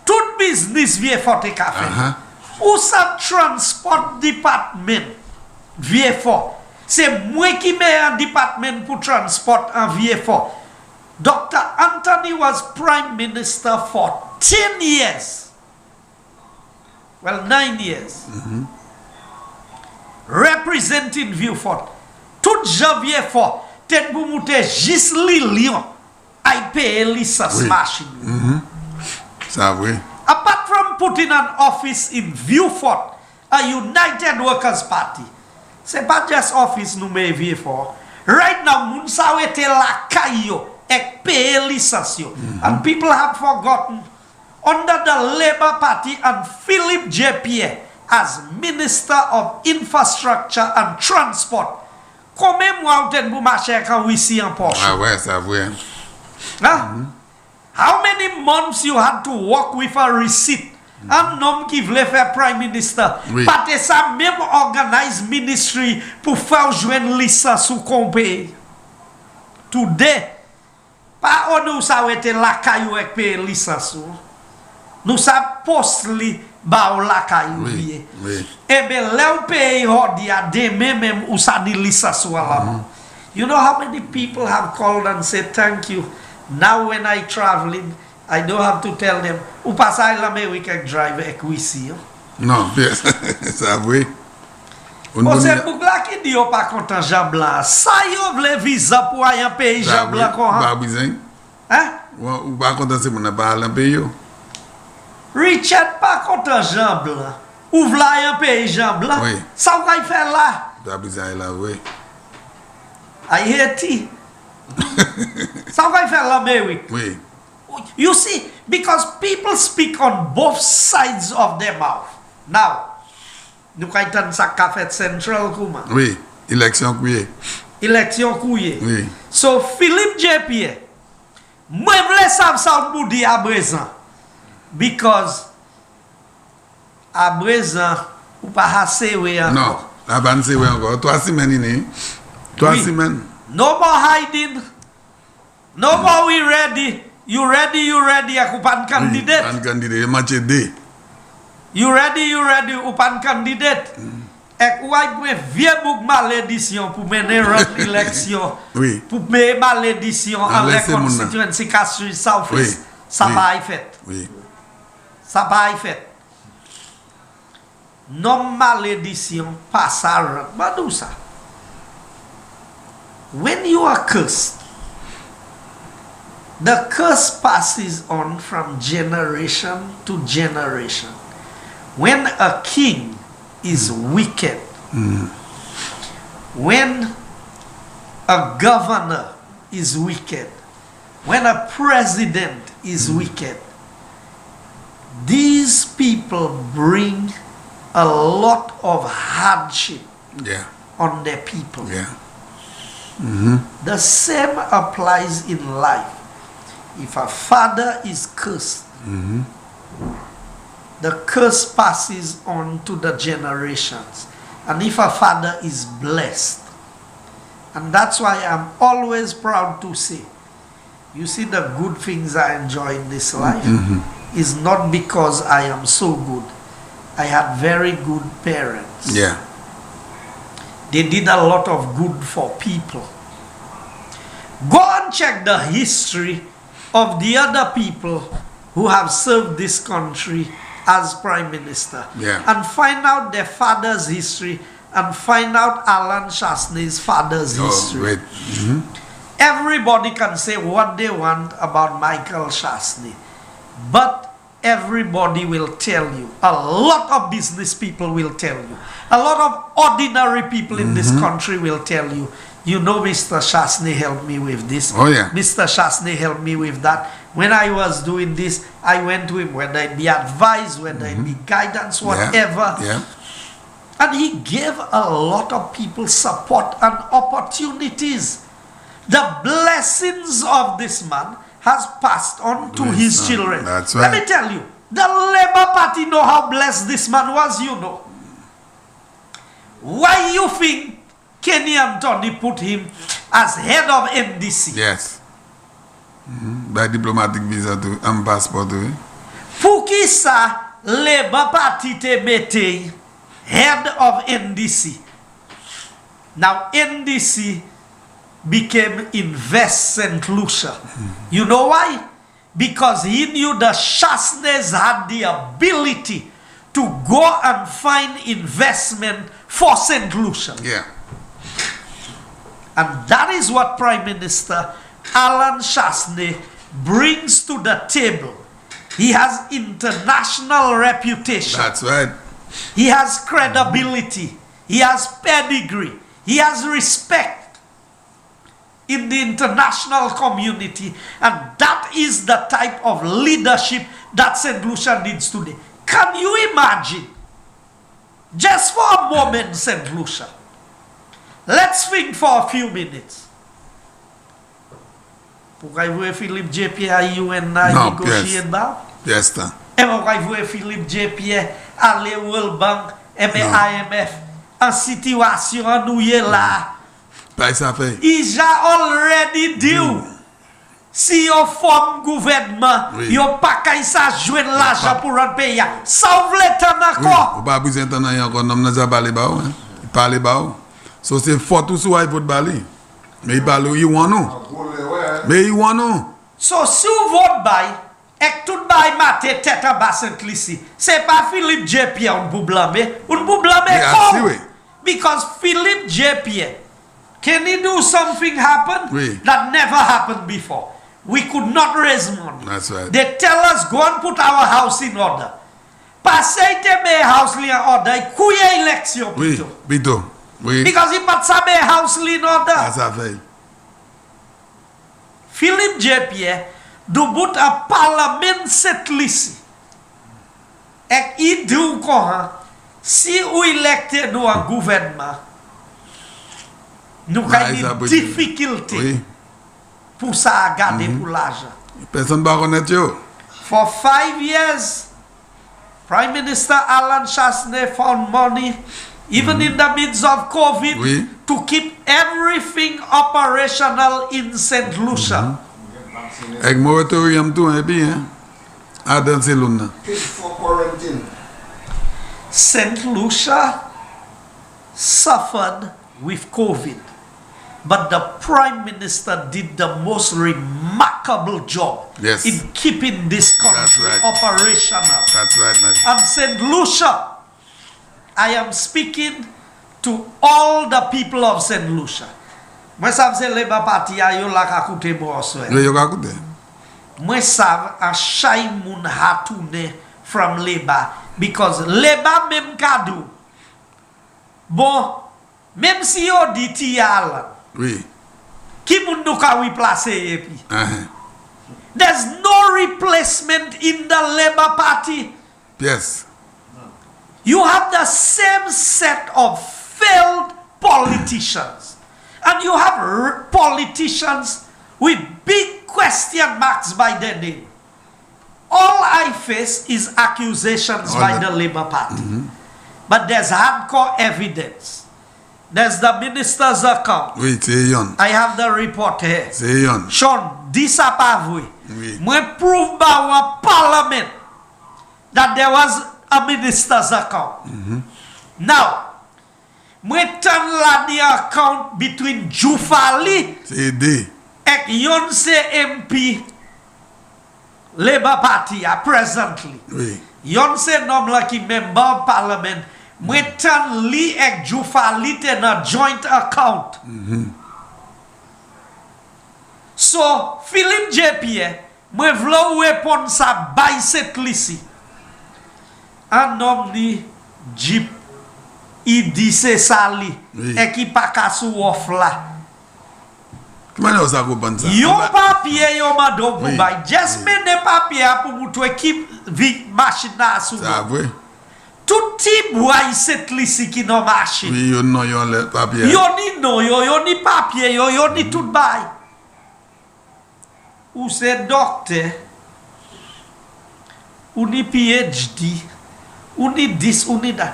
Tout business vieux fort te ka fait. Ou ça transport department vieux fort. C'est moi qui mets un département pour transport en vieux fort. Dr. Anthony was Prime Minister for 10 years. Well, 9 years. Representing Vieux-Fort. Tout janvier fort. Ten pou moute jis li lion. I pay licence machine. Ça oui. Apart from putting an office in Vieux-Fort, a United Workers Party. C'est pas just office nou me Vieux-Fort. Right now, moun sa wete la kayo. Ek pay licence yo. And people have forgotten under the Labour Party and Philip J. Pierre as Minister of Infrastructure and Transport. Combien mois ou ten pou marcher quand we see en Porsche? Ah ouais, ça vrai. How many months you had to work with a receipt? Un homme qui voulait faire Prime Minister. Oui. Pas de ça même organize ministry pour faire joindre licence ou compé. Today, pas on nous ça été la caillou avec payer licence. Nous ça poste li ba la caillou. Oui. Et ben là paye hodi a demain même ou ça di licence wala. You know how many people have called and said thank you. Now when I traveling, I don't have to tell them, ou passage la me we can drive ek wisi. Non, ça oui. On c'est pour là qui dit pas content Jean Blanc. Ça yo vle visa pour aller en pays Jean Blanc ko. Pas besoin. Hein? Ou pas content c'est mon pas aller en pays yo. Richard pas content Jean Blanc. Ou vle aller en pays Jean Blanc. Oui. Ça va faire là. Pas besoin là oui. I hear tea. Ça va faire là mais oui. Oui. You see, because people speak on both sides of their mouth. Now, nous kaitan sa café central kuma. Oui, élection couillé. Élection couillé. Oui. So Philippe J. Pierre, moi vle sav sa ou di à présent. Because à présent ou pas assez we encore. Non, la ban c'est oui encore. 3 semaines ni. 3 semaines. No more hiding. No more we ready. You ready, aku pan candidate. Pan candidate, match D. You ready, ou pan candidate. Ek ouay pou vieux bouk malédiction pour mener une élection. Oui. Pour mener malédiction en la laissez mon Constituency Castries South Oui. East. Ça va y fait. Oui. Ça va y fait. Non malédiction, pas ça. Badou ça. When you are cursed, the curse passes on from generation to generation. When a king is wicked, when a governor is wicked, when a president is wicked, these people bring a lot of hardship on their people. Yeah. The same applies in life. If a father is cursed, the curse passes on to the generations. And if a father is blessed, and that's why I'm always proud to say, you see the good things I enjoy in this life is not because I am so good. I had very good parents. Yeah. They did a lot of good for people. Go and check the history of the other people who have served this country as Prime Minister. Yeah. And find out their father's history and find out Alan Chasney's father's history. Wait. Everybody can say what they want about Michael Chasney. But everybody will tell you, a lot of business people will tell you, a lot of ordinary people in this country will tell you, you know, Mr. Chasney helped me with this. Oh, yeah. Mr. Chasney helped me with that. When I was doing this, I went to him, whether it be advice, whether it be guidance, whatever. Yeah. And he gave a lot of people support and opportunities. the blessings of this man has passed on to his children. That's Let right. me tell you, the Labour Party know how blessed this man was, you know. Why you think Kenny Anthony put him as head of NDC? Yes. By diplomatic visa to and passport to. Pour qui ça, Labour Party te mette head of NDC. Now NDC became Invest St. Lucia. You know why? Because he knew the Chasnes had the ability to go and find investment for St. Lucia. Yeah. And that is what Prime Minister Alan Chasney brings to the table. He has international reputation. That's right. He has credibility. He has pedigree. He has respect in the international community. And that is the type of leadership that St. Lucia needs today. Can you imagine? Just for a moment, St. Lucia. Let's think for a few minutes. Pourquoi vous Philippe J. Pierre UN négocier là? Yes, sir. Et pourquoi vous Philippe J. Pierre aller World Bank et IMF en situation où il est là? Pas ça fait. Ils a already deal. Si yo forme gouvernement, yo pas qu'à ça joindre l'argent pour un pays. Ça vous l'étend encore. Ou pas besoin d'entendre encore nom n'a pas parler ba. Il parle ba. So c'est fort tout soit il faut parler. Mais il parle il want nous. Mais il want nous. So si vous vote by et tout bail maté tête en bas Saint-Lucie, c'est pas Philippe J. Pierre on peut blâmer. On peut blâmer comme. Because Philippe J. Pierre, can he do something happen that never happened before? We could not raise money. That's right. They tell us go and put our house in order. Passez te me house li en order, couille élection plutôt. Plutôt. Oui. Because he pas sa me house li in order. Ça fait. Philippe J. Pierre do bout a parlement Saint-Lucie. Et il dit quoi? Si ou électé nous en gouvernement, nous avons des difficultés pour ça garder pour l'argent. Personne ne connaît yo. For 5 years, Prime Minister Alan Chasney found money, even in the midst of COVID, to keep everything operational in St. Lucia. Avec moratorium tout et bien. À dans ces lunes. St. Lucia suffered with COVID. But the Prime Minister did the most remarkable job in keeping this country operational. That's right, my friend. And St. Lucia, I am speaking to all the people of St. Lucia. Moi, ça c'est Labour Party a yo la ka koute moi soir. Yo ka koute. Moi ça a chay moun hatoune from Labour because Labour même kadou. Bon, même si yo dit tial. Oui. Qui moun nou ka replacer epi? There's no replacement in the Labour Party. Yes. You have the same set of failed politicians. And you have politicians with big question marks by their name. All I face is accusations by the Labour Party. But there's hardcore evidence. There's the minister's account. Oui, c'est yon. I have the report here. C'est yon. Sean, dis ça pas vrai. Oui. Moi prove by our parliament that there was a minister's account. Now, moi tan la the account between Jufali and Yonse MP Labour Party presently. Oui. Yonse nom la ki member of parliament. Moi tan li ek Jufali ten a joint account. So, Philippe J. Pierre, moi vlo répondre ça by cette liste. Un homme ni Jeep, il dit c'est ça li, et qui pas ka sou off là. Comment on ça comprendre ça? Yon papier yon mando pour bay. Just mene papier pour moutre qui vi machine na sou. Ça vrai. Tout type boy cette liste qui non machine. Oui, yon non yon le papier. Yon ni non, yon ni papier, yon ni tout bay. ou se docteur, ou ni PhD, ou ni dis, ou ni da.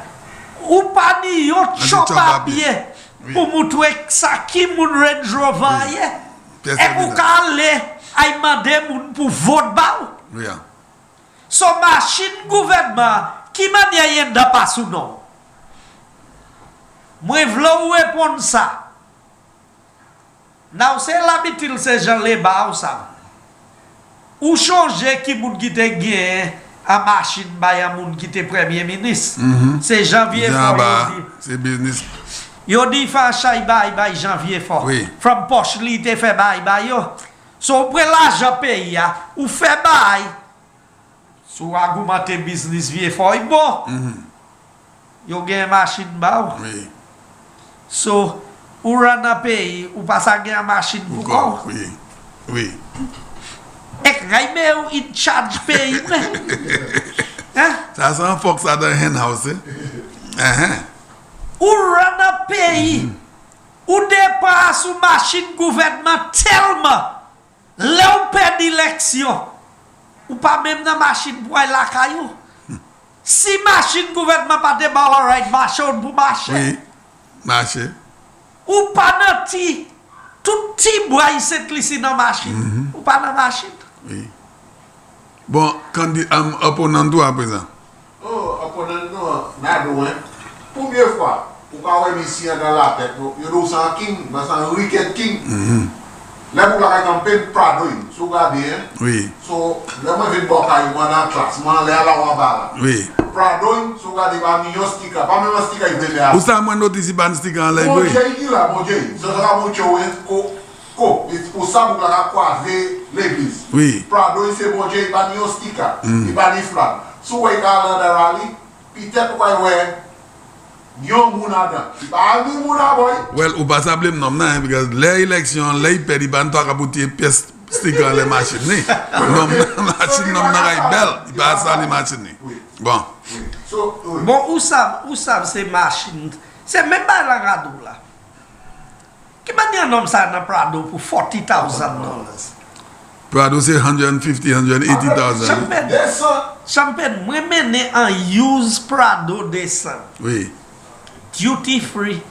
Ou pas ni yon chop papier pour montrer ça qui moun Range Rover ye. Et ou ka ale ay mande moun pour vote ba. Oui. So machine gouvernement qui mania yen da pas ou non. Moi vle ou répondre ça. Now c'est l'habitude ces gens les ba ou ça. Ou changer qui moun qui te gen a machine ba ya moun qui te premier ministre. C'est janvier c'est business. Yo di fa chay bay janvier fort. Oui. From poche li te fait bay yo. So pre l'argent pays ya ou fait bay. So argumenter business vieux fort bon. Yo gen machine ba. Oui. So ou rana pays ou pas sa gen machine pour quoi. Oui. Oui. Ek raime ou in charge pays. Hein? Ça c'est un fox à dans hen house. Ou rana pays. Ou dépasse ou machine gouvernement tellement. Là ou perd élection. Ou pas même dans machine pour aller la caillou. Si machine gouvernement pas de all right, marcher pour marcher. Oui. Marcher. Ou pas dans ti tout petit bois cette ici dans machine. Ou pas dans machine. Oui. Bon, quand opponent toi à présent. Oh, opponent non, n'a loin. Première fois, pour qu'on ait ici dans la tête, il y a un king, un wicked king. Là, pour la campagne Prado, vous regardez, Oui. so, là, moi, je vais voir qu'il y a un classe, moi, là, là, on va. Oui. Prado, vous regardez, il y a un sticker, pas même un sticker, il veut là. Où ça, moi, notice ban sticker en live? Mon Dieu, il est là, mon Dieu. Ce sera mon Dieu, pour ça, vous allez croiser l'église. Oui. Prado, c'est mon Dieu, il va un sticker, il va un flag. Si vous avez un rallye, peut-être que vous avez yon mounada. Pas ni mounada boy. Well, ou pas ça blame non non because les élections les perdent ban toi capoter pièce sticker les machines. Non machine non na belle, il pas ça les machines. Bon. So, Bon, où ça c'est machine. C'est même pas la radou là. Qui m'a dit un homme ça dans Prado pour $40,000. Prado c'est 150, 180,000. Champagne, moi mené en use Prado descend. Oui. Duty free.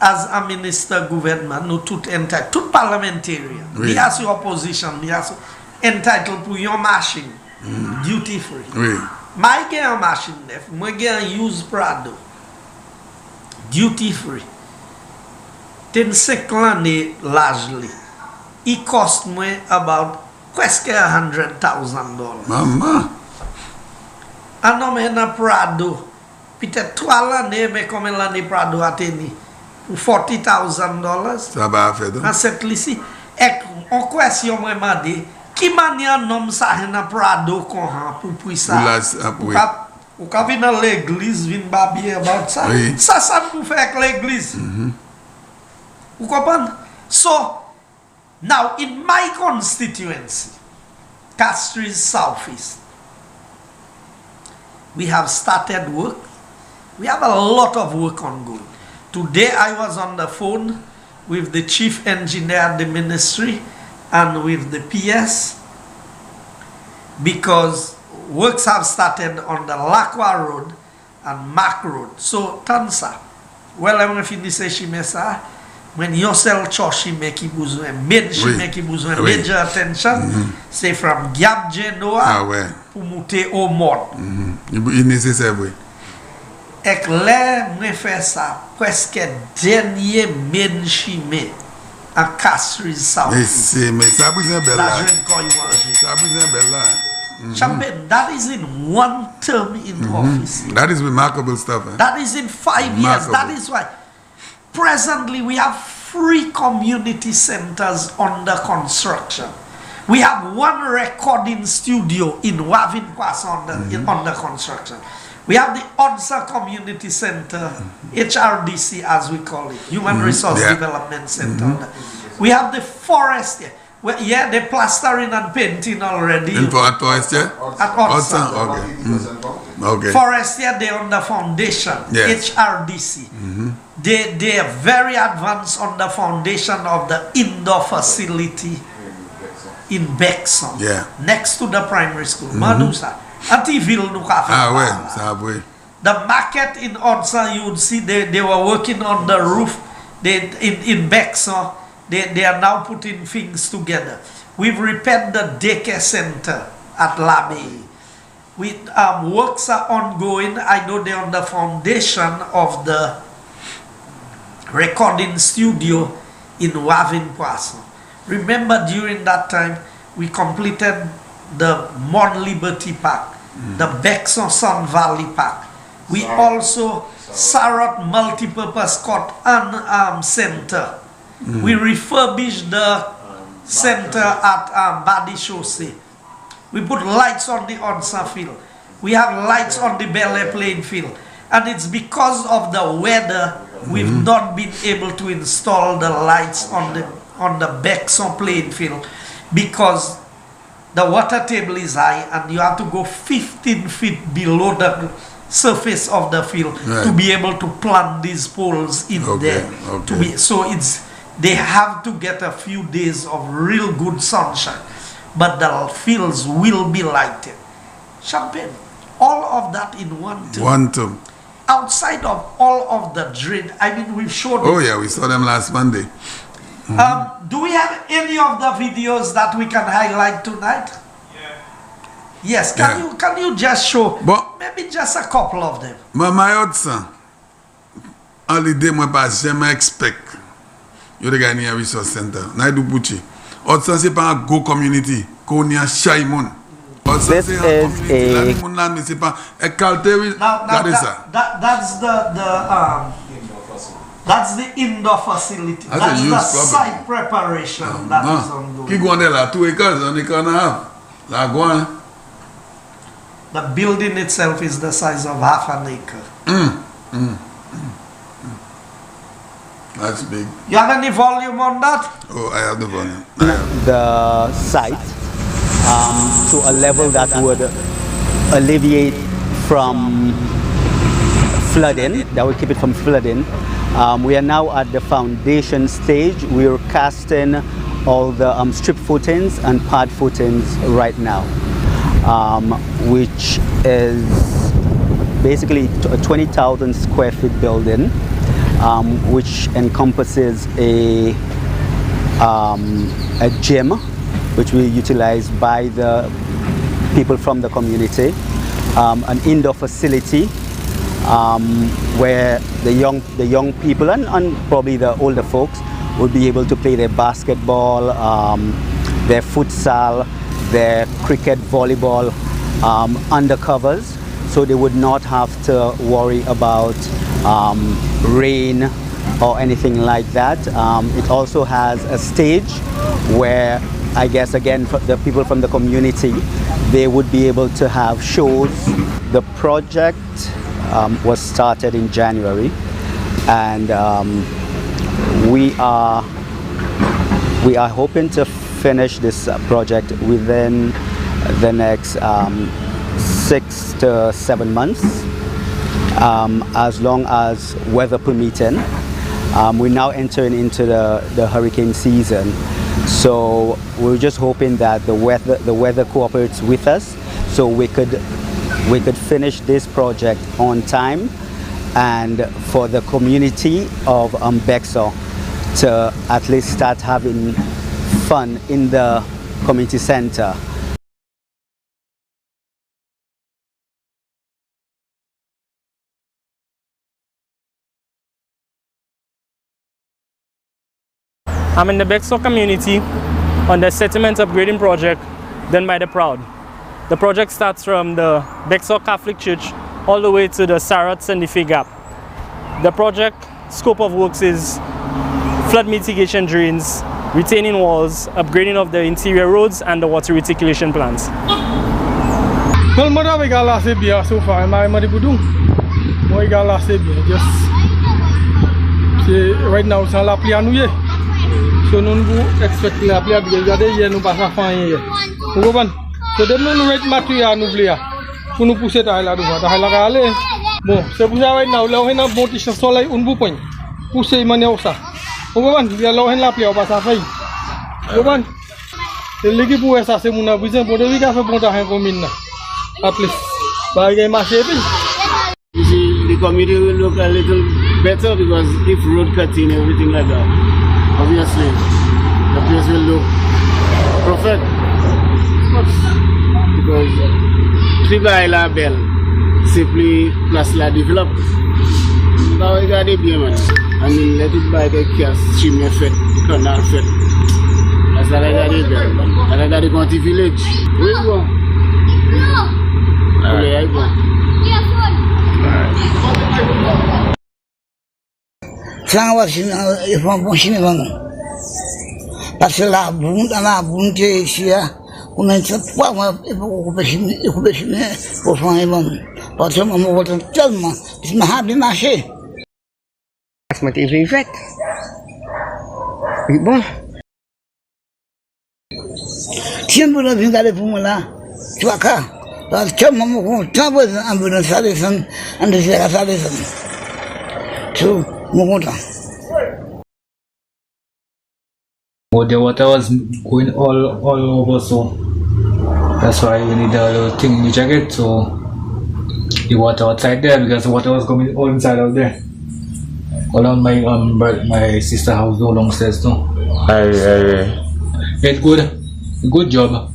As a minister government, nous tout entitled, tout parliamentarian. Oui. Il y a sur opposition, il y a sur entitled pour yon machine. Duty free. Oui. Moi j'ai un machine neuf, moi j'ai un use Prado. Duty free. Ten 5 l'année largely. It cost me about presque $100,000. Maman. Un homme est dans Prado. Peut-être 3 l'année, mais comme l'année Prado a tenu. Pour $40,000. Ça va faire donc. Dans cette liste. Et en question, moi, m'a dit, qui manière nomme ça dans Prado pour ça? Oui. Ou quand vient dans l'église, vient babier about ça. Oui. Ça nous fait avec l'église. Vous comprenez? So, now in my constituency, Castries Southeast, we have started work. We have a lot of work ongoing. Today I was on the phone with the chief engineer at the ministry and with the PS because works have started on the Lacwa Road and Mac Road. So, Tansa, well, I'm going to finish ça. When you sell church, qui besoin, qui besoin major attention, c'est from Gap Genoa pour monter au mode. Il est nécessaire, oui. Et là, je fais ça presque dernier chimé en Castries South. Mais ça vous est belle là. Ça vous est belle là. Champagne, that is in 1 term in office. That is remarkable stuff. That is in 5 years. That is why. Presently, we have 3 community centers under construction. We have 1 recording studio in Wavin Kwas under construction. We have the Elsa Community Center, HRDC as we call it, Human Resource Development Center. We have the forest here. Well, yeah, they're plastering and painting already. In forest here? At Elsa. Okay. Forest here, they're on the foundation, HRDC. They are very advanced on the foundation of the indoor facility in Bexon, Yeah. next to the primary school. Manusa. Antiville no cafe. The market in Odsa, you would see they were working on the roof. In Bexon, they are now putting things together. We've repaired the daycare center at Labe. Works are ongoing. I know they're on the foundation of the recording studio in Wavin Poisson. Remember, during that time, we completed the Mon Liberty Park, the Bexon Sun Valley Park. We also Sarot Multipurpose Court and Center. We refurbished the center at Badi Chaussee. We put lights on the Onsa field. We have lights on the Bel Air playing field. And it's because of the weather we've not been able to install the lights on the Bexon playing field, because the water table is high and you have to go 15 feet below the surface of the field to be able to plant these poles in there. They have to get a few days of real good sunshine, but the fields will be lighted. Champagne, all of that in one term. Outside of all of the drain, I mean, we've showed. Oh yeah, we saw them last Monday. Do we have any of the videos that we can highlight tonight? Yes, can you just show maybe just a couple of them? My Hudson, only day my pass, jamais expect. You the guy near resource center. Naidu Buchi. Hudson c'est pas un go community. Konya Shaimon. This is a. That's the indoor facility. That's the site preparation that is ongoing. Qui go on there là 2 acres, 1 acre and a half. La go. The building itself is the size of half an acre. That's big. You have any volume on that? Oh, I have the volume. The site to a level that would alleviate from flooding, that would keep it from flooding. We are now at the foundation stage. We are casting all the strip footings and pad footings right now, which is basically a 20,000 square feet building, which encompasses a gym, which we utilize by the people from the community, an indoor facility where the young people and probably the older folks would be able to play their basketball, their futsal, their cricket, volleyball under covers, so they would not have to worry about rain or anything like that. It also has a stage where, I guess again, for the people from the community, they would be able to have shows. The project was started in January, and we are hoping to finish this project within the next 6 to 7 months, as long as weather permitting. We're now entering into the hurricane season, so we're just hoping that the weather cooperates with us, so we could finish this project on time, and for the community of Bexon to at least start having fun in the community center. I'm in the Bexon community on the settlement upgrading project done by the Proud. The project starts from the Bexon Catholic Church all the way to the Sarot Sendife Gap. The project scope of works is flood mitigation drains, retaining walls, upgrading of the interior roads and the water reticulation plants. Well, mother, we got last year so far. My mother would do. We got last year. Just right now, it's la pli anouye. So nous expect la pli abouye. Regardez hier nous pas ça faire hier. Vous comprenez? So dem nous rate matériel nous vle pour nous pousser ta là devant. Ta là aller. Bon, c'est pour ça right now là on a bon petit soleil on vous point. Pousser manière ça. Vous comprenez? Il y a là on la pli pas ça faire. Vous comprenez? Ele que pour essa semana, por exemplo, ele que fait bon temps commune là. At least. Bah, il marché puis. You see, the community will look a little better because if road cutting everything like that, obviously the place will look perfect. Because Triba la belle, simply place la develop. Now we got the bien man. I mean, let it buy the cast, stream effect, canal effect. That's what I got it there. And I got the Conti village. Where you go? Where you go? Sangat informasi bang. Pasal lah bun je sia. Unan cepat ibu besini posong bang. Pasal mamu bosan cuma habis masih. Mati effect. Ibu. Siapa nak tinggal di Pumula? Cuaca. Dan cuma mamu cuma ambil salisan, anda siapa salisan. Tu muda. Well, the water was going all over, so that's why we need a little thing in the jacket, so the water outside there because the water was coming all inside out there. All on my sister house no downstairs too. It's good job.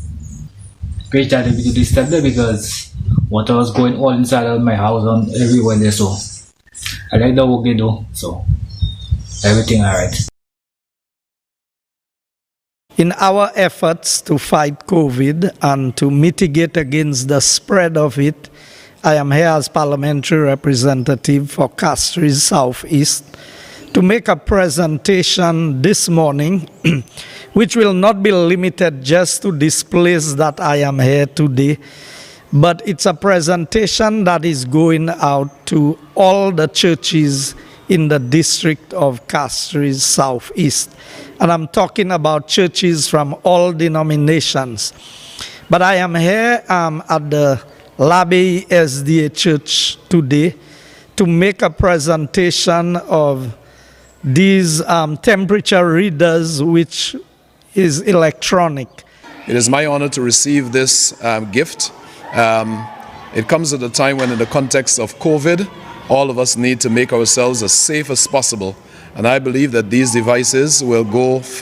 Great job to do this step there because water was going all inside of my house and everywhere there, so I like the work they do, so everything alright. In our efforts to fight COVID and to mitigate against the spread of it, I am here as parliamentary representative for Castries Southeast to make a presentation this morning which will not be limited just to this place that I am here today, but it's a presentation that is going out to all the churches in the district of Castries Southeast. And I'm talking about churches from all denominations. But I am here at the Labey SDA Church today to make a presentation of these temperature readers, which is electronic. It is my honor to receive this gift. It comes at a time when in the context of COVID, all of us need to make ourselves as safe as possible. And I believe that these devices will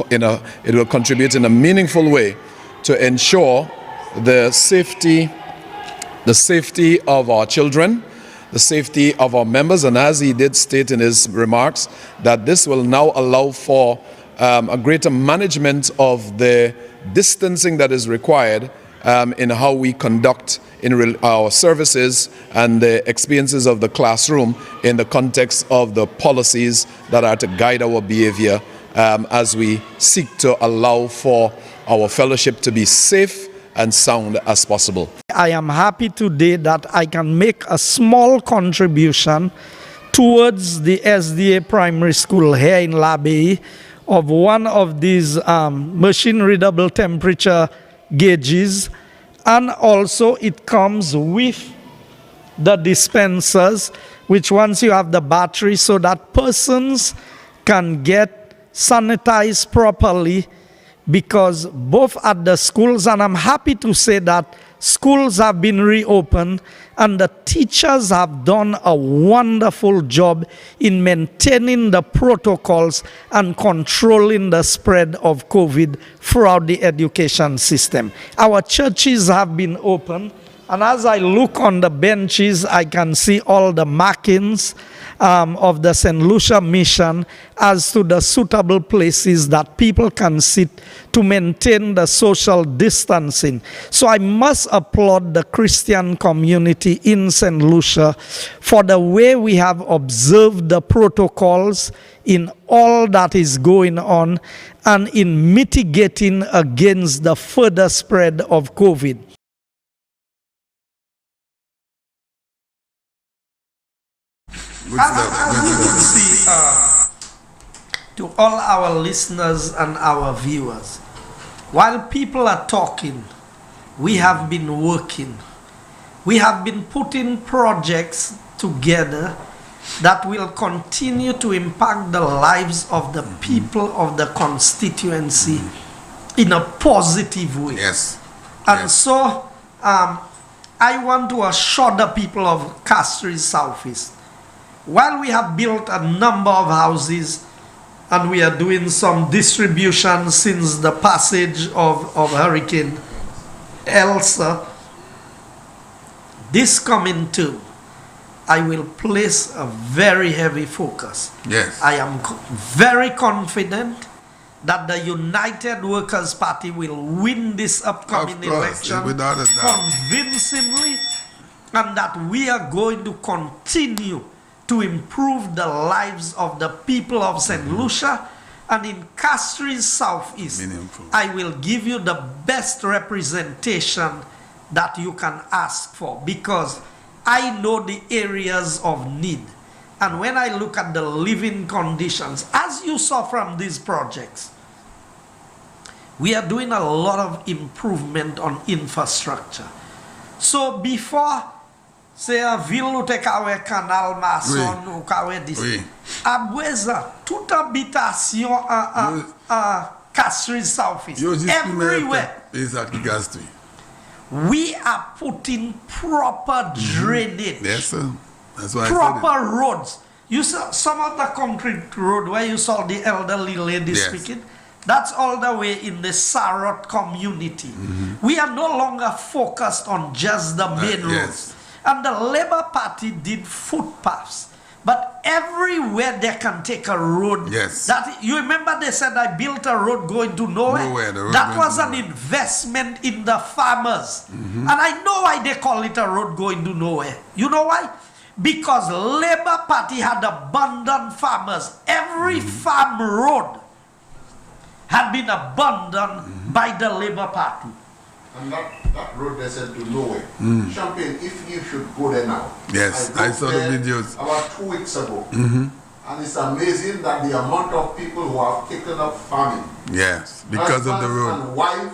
it will contribute in a meaningful way to ensure the safety of our children, the safety of our members, and as he did state in his remarks, that this will now allow for a greater management of the distancing that is required in how we conduct our services and the experiences of the classroom in the context of the policies that are to guide our behavior as we seek to allow for our fellowship to be safe and sound as possible. I am happy today that I can make a small contribution towards the SDA primary school here in Labey of one of these machine readable temperature gauges, and also it comes with the dispensers, which once you have the battery so that persons can get sanitized properly, because both at the schools, and I'm happy to say that schools have been reopened and the teachers have done a wonderful job in maintaining the protocols and controlling the spread of COVID throughout the education system. Our churches have been open, and as I look on the benches, I can see all the markings of the St. Lucia mission as to the suitable places that people can sit to maintain the social distancing. So I must applaud the Christian community in St. Lucia for the way we have observed the protocols in all that is going on and in mitigating against the further spread of COVID. As you can see, to all our listeners and our viewers, while people are talking, we have been working. We have been putting projects together that will continue to impact the lives of the people of the constituency in a positive way. Yes. And so I want to assure the people of Castries Southeast, while we have built a number of houses and we are doing some distribution since the passage of Hurricane Elsa, this coming term, I will place a very heavy focus. Yes. I am very confident that the United Workers' Party will win this upcoming election without a doubt, convincingly, and that we are going to continue to improve the lives of the people of St. Lucia. And in Castries Southeast, I will give you the best representation that you can ask for, because I know the areas of need. And when I look at the living conditions, as you saw from these projects, we are doing a lot of improvement on infrastructure. So before, say, a ville ou te kawe canal maçon ou kawe dis, abweza, toute habitation Castries Southeast, everywhere. Exactly, Castries. We are putting proper drainage. Yes, sir. That's why proper roads. You saw some of the concrete road where you saw the elderly lady speaking. That's all the way in the Sarot community. We are no longer focused on just the main roads. And the Labour Party did footpaths. But everywhere they can take a road. That, you remember they said I built a road going to nowhere? That was an investment in the farmers. And I know why they call it a road going to nowhere. You know why? Because Labour Party had abandoned farmers. Every farm road had been abandoned by the Labour Party. And that road they said to nowhere. Champagne, if you should go there now. Yes, I saw the videos. About 2 weeks ago. And it's amazing that the amount of people who have taken up farming. Yes, because of the road. And wife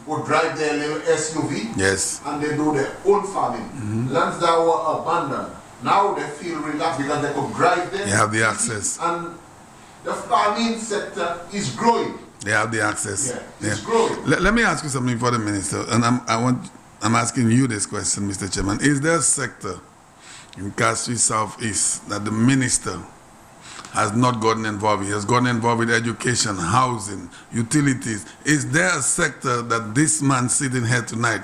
who drive their little SUV. Yes. And they do their own farming. Lands that were abandoned. Now they feel relaxed because they could drive there. They have the access. And the farming sector is growing. They have the access. It's growing. Let me ask you something for the minister, and I'm asking you this question, Mr. Chairman. Is there a sector in Castries Southeast that the minister has not gotten involved? He has gotten involved with education, housing, utilities. Is there a sector that this man sitting here tonight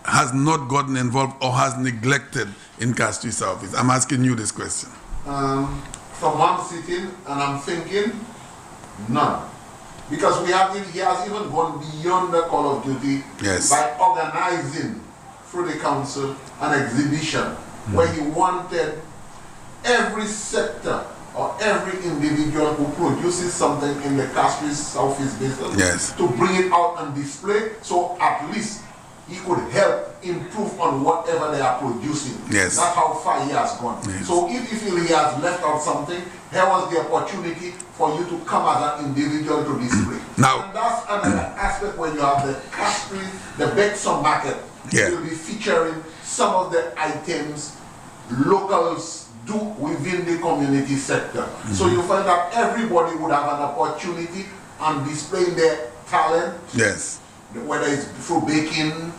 has not gotten involved or has neglected in Castries Southeast? I'm asking you this question. From one sitting, and I'm thinking, none. Because he has even gone beyond the call of duty by organizing through the council an exhibition where he wanted every sector or every individual who produces something in the Castries Southeast business to bring it out and display, so at least he could help improve on whatever they are producing. That's how far he has gone. So if you feel he has left out something, here was the opportunity for you to come as an individual to display. And that's another aspect when you have the Castries, the Bexon market. You'll be featuring some of the items locals do within the community sector. So you find that everybody would have an opportunity on displaying their talent. Whether it's through baking,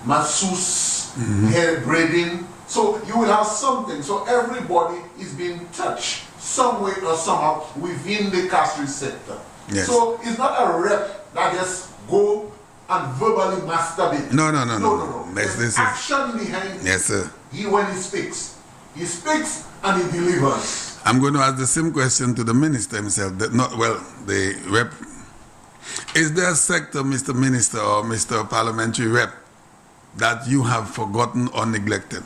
masseuse, hair braiding. So you will have something. So everybody is being touched some way or somehow within the Castries sector. So it's not a rep that just go and verbally masturbate. No. There's action behind it. He, when he speaks and he delivers. I'm going to ask the same question to the minister himself. The rep. Is there a sector, Mr. Minister or Mr. Parliamentary Rep, that you have forgotten or neglected?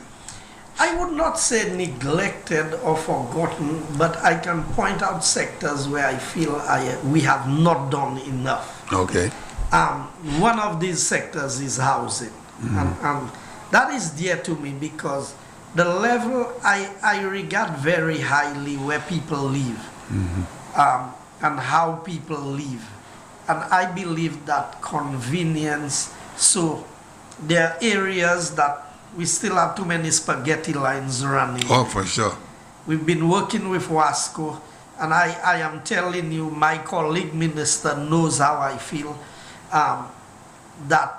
I would not say neglected or forgotten, but I can point out sectors where I feel we have not done enough. Okay. One of these sectors is housing. And that is dear to me because the level I regard very highly where people live and how people live. And I believe that convenience, so there are areas that we still have too many spaghetti lines running. Oh, for sure. We've been working with Wasco, and I am telling you, my colleague minister knows how I feel. that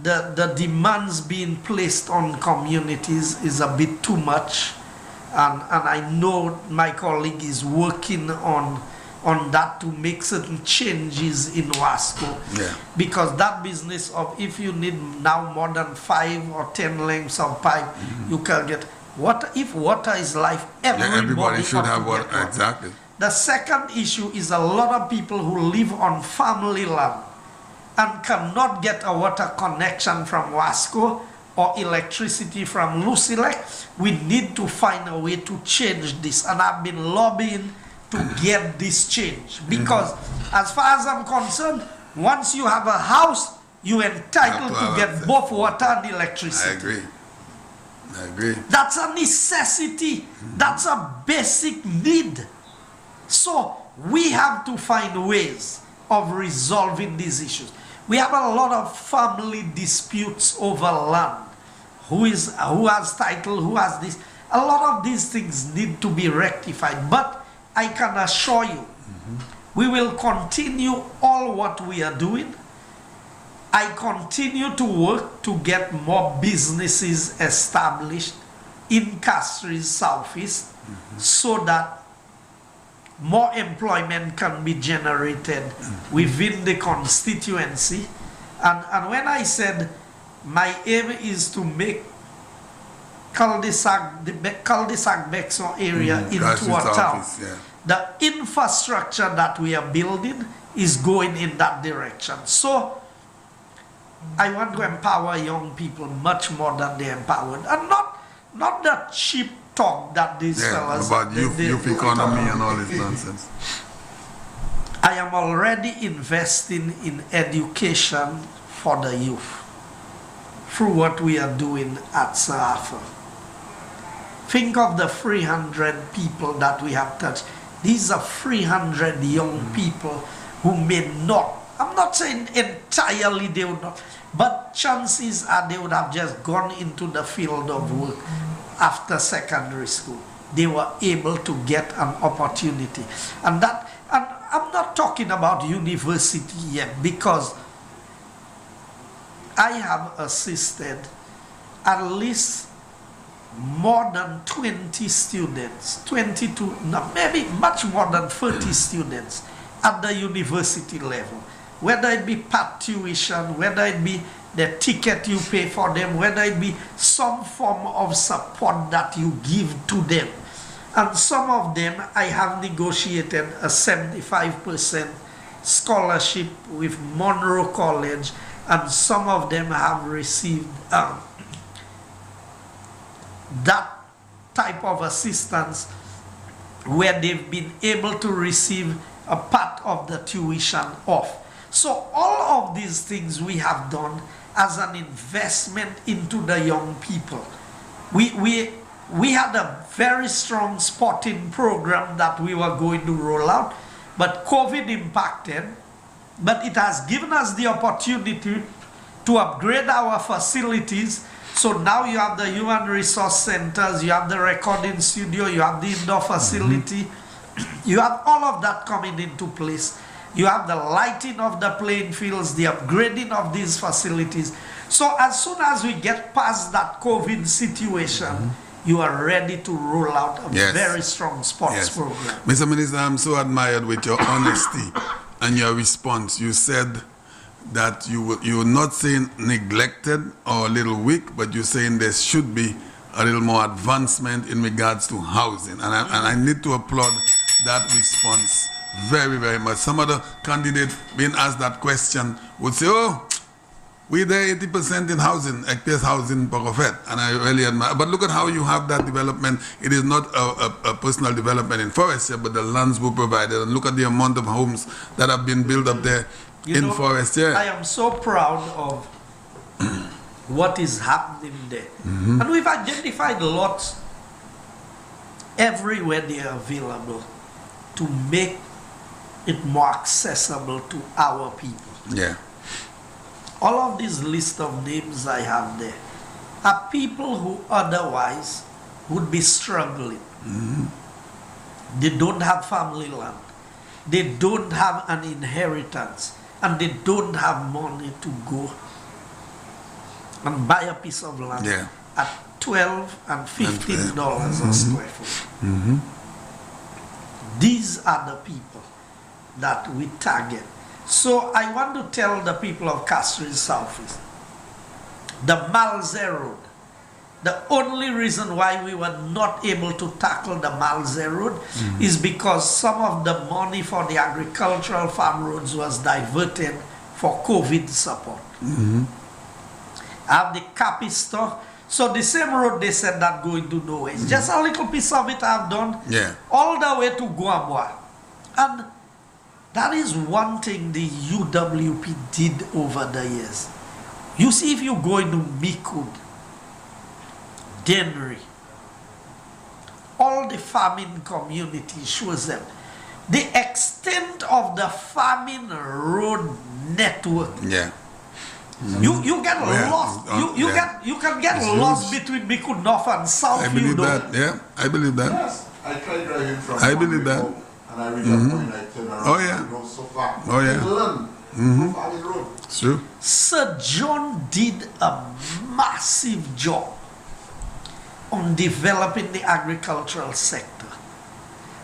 the demands being placed on communities is a bit too much, and I know my colleague is working on that to make certain changes in Wasco. Yeah. Because that business of if you need now more than 5 or 10 lengths of pipe, you can get water. If water is life, everybody should have water. water. Exactly. The second issue is a lot of people who live on family land and cannot get a water connection from Wasco or electricity from Lucilec. We need to find a way to change this, and I've been lobbying to get this change, because as far as I'm concerned, once you have a house, you're entitled to get both water and electricity. I agree. That's a necessity. That's a basic need. So we have to find ways of resolving these issues. We have a lot of family disputes over land. Who has title, who has this. A lot of these things need to be rectified. But I can assure you, we will continue all what we are doing. I continue to work to get more businesses established in Castries Southeast, so that more employment can be generated within the constituency. And when I said my aim is to make cul-de-sac Bexon area into a town, the infrastructure that we are building is going in that direction. So I want to empower young people much more than they empowered, and not the cheap talk that these fellas about youth economy and all this nonsense. I am already investing in education for the youth through what we are doing at Sir Arthur. Think of the 300 people that we have touched. These are 300 young people who may not, I'm not saying entirely they would not, but chances are they would have just gone into the field of work after secondary school. They were able to get an opportunity. And I'm not talking about university yet, because I have assisted at least more than 20 students, 22, no, maybe much more than 30 students at the university level. Whether it be part tuition, whether it be the ticket you pay for them, whether it be some form of support that you give to them. And some of them I have negotiated a 75% scholarship with Monroe College, and some of them have received that type of assistance where they've been able to receive a part of the tuition off. So all of these things we have done as an investment into the young people. We had a very strong sporting program that we were going to roll out, but COVID impacted. But it has given us the opportunity to upgrade our facilities. So now you have the human resource centers, you have the recording studio, you have the indoor facility, you have all of that coming into place. You have the lighting of the playing fields, the upgrading of these facilities. So as soon as we get past that COVID situation, you are ready to roll out a very strong sports program. Mr. Minister, I'm so admired with your honesty and your response. You said that you're not saying neglected or a little weak, but you're saying there should be a little more advancement in regards to housing. And I need to applaud that response very, very much. Some other candidate being asked that question would say, oh, we're there 80% in housing, FPS housing, Pocofet, and I really admire. But look at how you have that development. It is not a personal development in Forestier, but the lands were provided. And look at the amount of homes that have been built up there in Forestier. I am so proud of what is happening there. And we've identified lots everywhere they are available to make it more accessible to our people. Yeah. All of these list of names I have there are people who otherwise would be struggling. They don't have family land. They don't have an inheritance. and they don't have money to go and buy a piece of land at $12 and $15 a square foot. These are the people that we target. So I want to tell the people of Castries Southeast, the Malze Road, the only reason why we were not able to tackle the Malze Road is because some of the money for the agricultural farm roads was diverted for COVID support. I have the Capisto. So the same road they said that going to nowhere. It's just a little piece of it I've done. All the way to Guamboa. And that is one thing the UWP did over the years. You see, if you go into Mikud, Denry, all the farming community shows them the extent of the farming road network. You get lost. You can get lost between Mikud North and South. I believe that. I believe that. Yes, I tried driving from. I believe that. And I reached a point I turned around. So far. Farming road. True. Sir John did a massive job on developing the agricultural sector.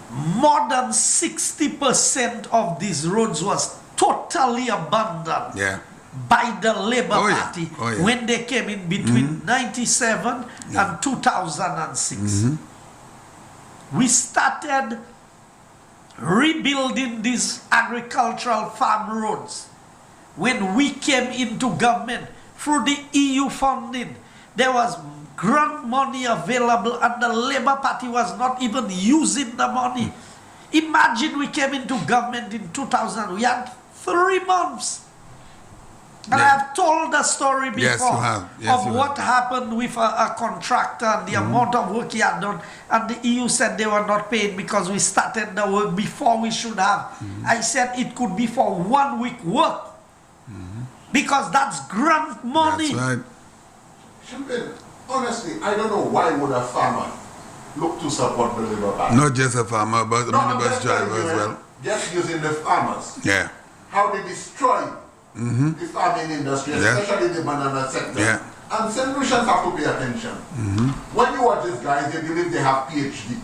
More than 60% of these roads was totally abandoned by the Labour Party when they came in between 97 and 2006. We started rebuilding these agricultural farm roads when we came into government through the EU funding. There was grant money available and the Labour Party was not even using the money. Imagine we came into government in 2000, we had 3 months. And I have told the story before of what happened with a contractor and the amount of work he had done. And the EU said they were not paying because we started the work before we should have. I said it could be for 1 week work. Because that's grant money. That's right. Champagne, honestly, I don't know why would a farmer look to support the Labour Party. Not just a farmer, but the minibus driver as well. Just using the farmers. Yeah. How they destroy the farming industry, especially the banana sector. And St. Lucians have to pay attention. When you watch these guys, they believe they have PhD.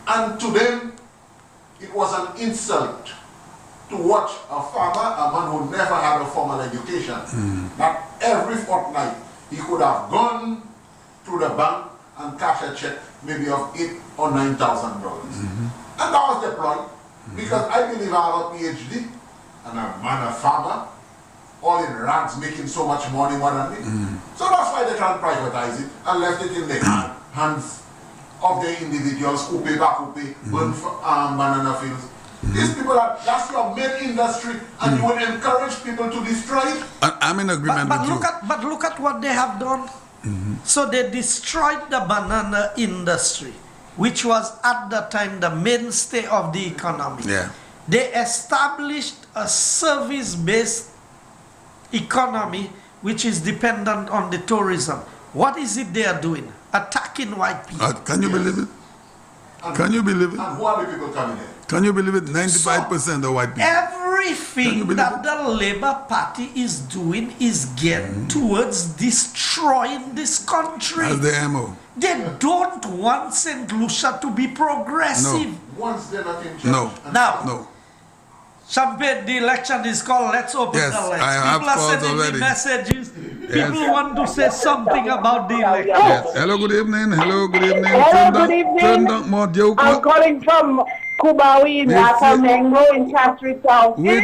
And to them, it was an insult to watch a farmer, a man who never had a formal education, that every fortnight he could have gone to the bank and cash a check maybe of $8,000 or $9,000. And that was the point, because I believe I have a PhD and a man, a farmer, all in rags, making so much money more than me. So that's why they try to privatize it and left it in the hands of the individuals who pay back, who pay, burn banana fields. These people that's your main industry, and you will encourage people to destroy it. I'm in agreement with you. But look at what they have done. So they destroyed the banana industry, which was at the time the mainstay of the economy. They established a service-based economy which is dependent on the tourism. What is it they are doing? Attacking white people. Can you believe it? Can you believe it? And who are the people coming here? Can you believe it? 95% of white people. Everything that the Labour Party is doing is geared towards destroying this country. That's the MO. They don't want St. Lucia to be progressive. Once they're not in charge. Now, Champagne, the election is called. Let's open the list. People are sending me messages. People want to say something about the election. Hello, good evening. Hello, good evening. Hello, good evening. I'm calling from Kubawi in Atamengo in Castries South. We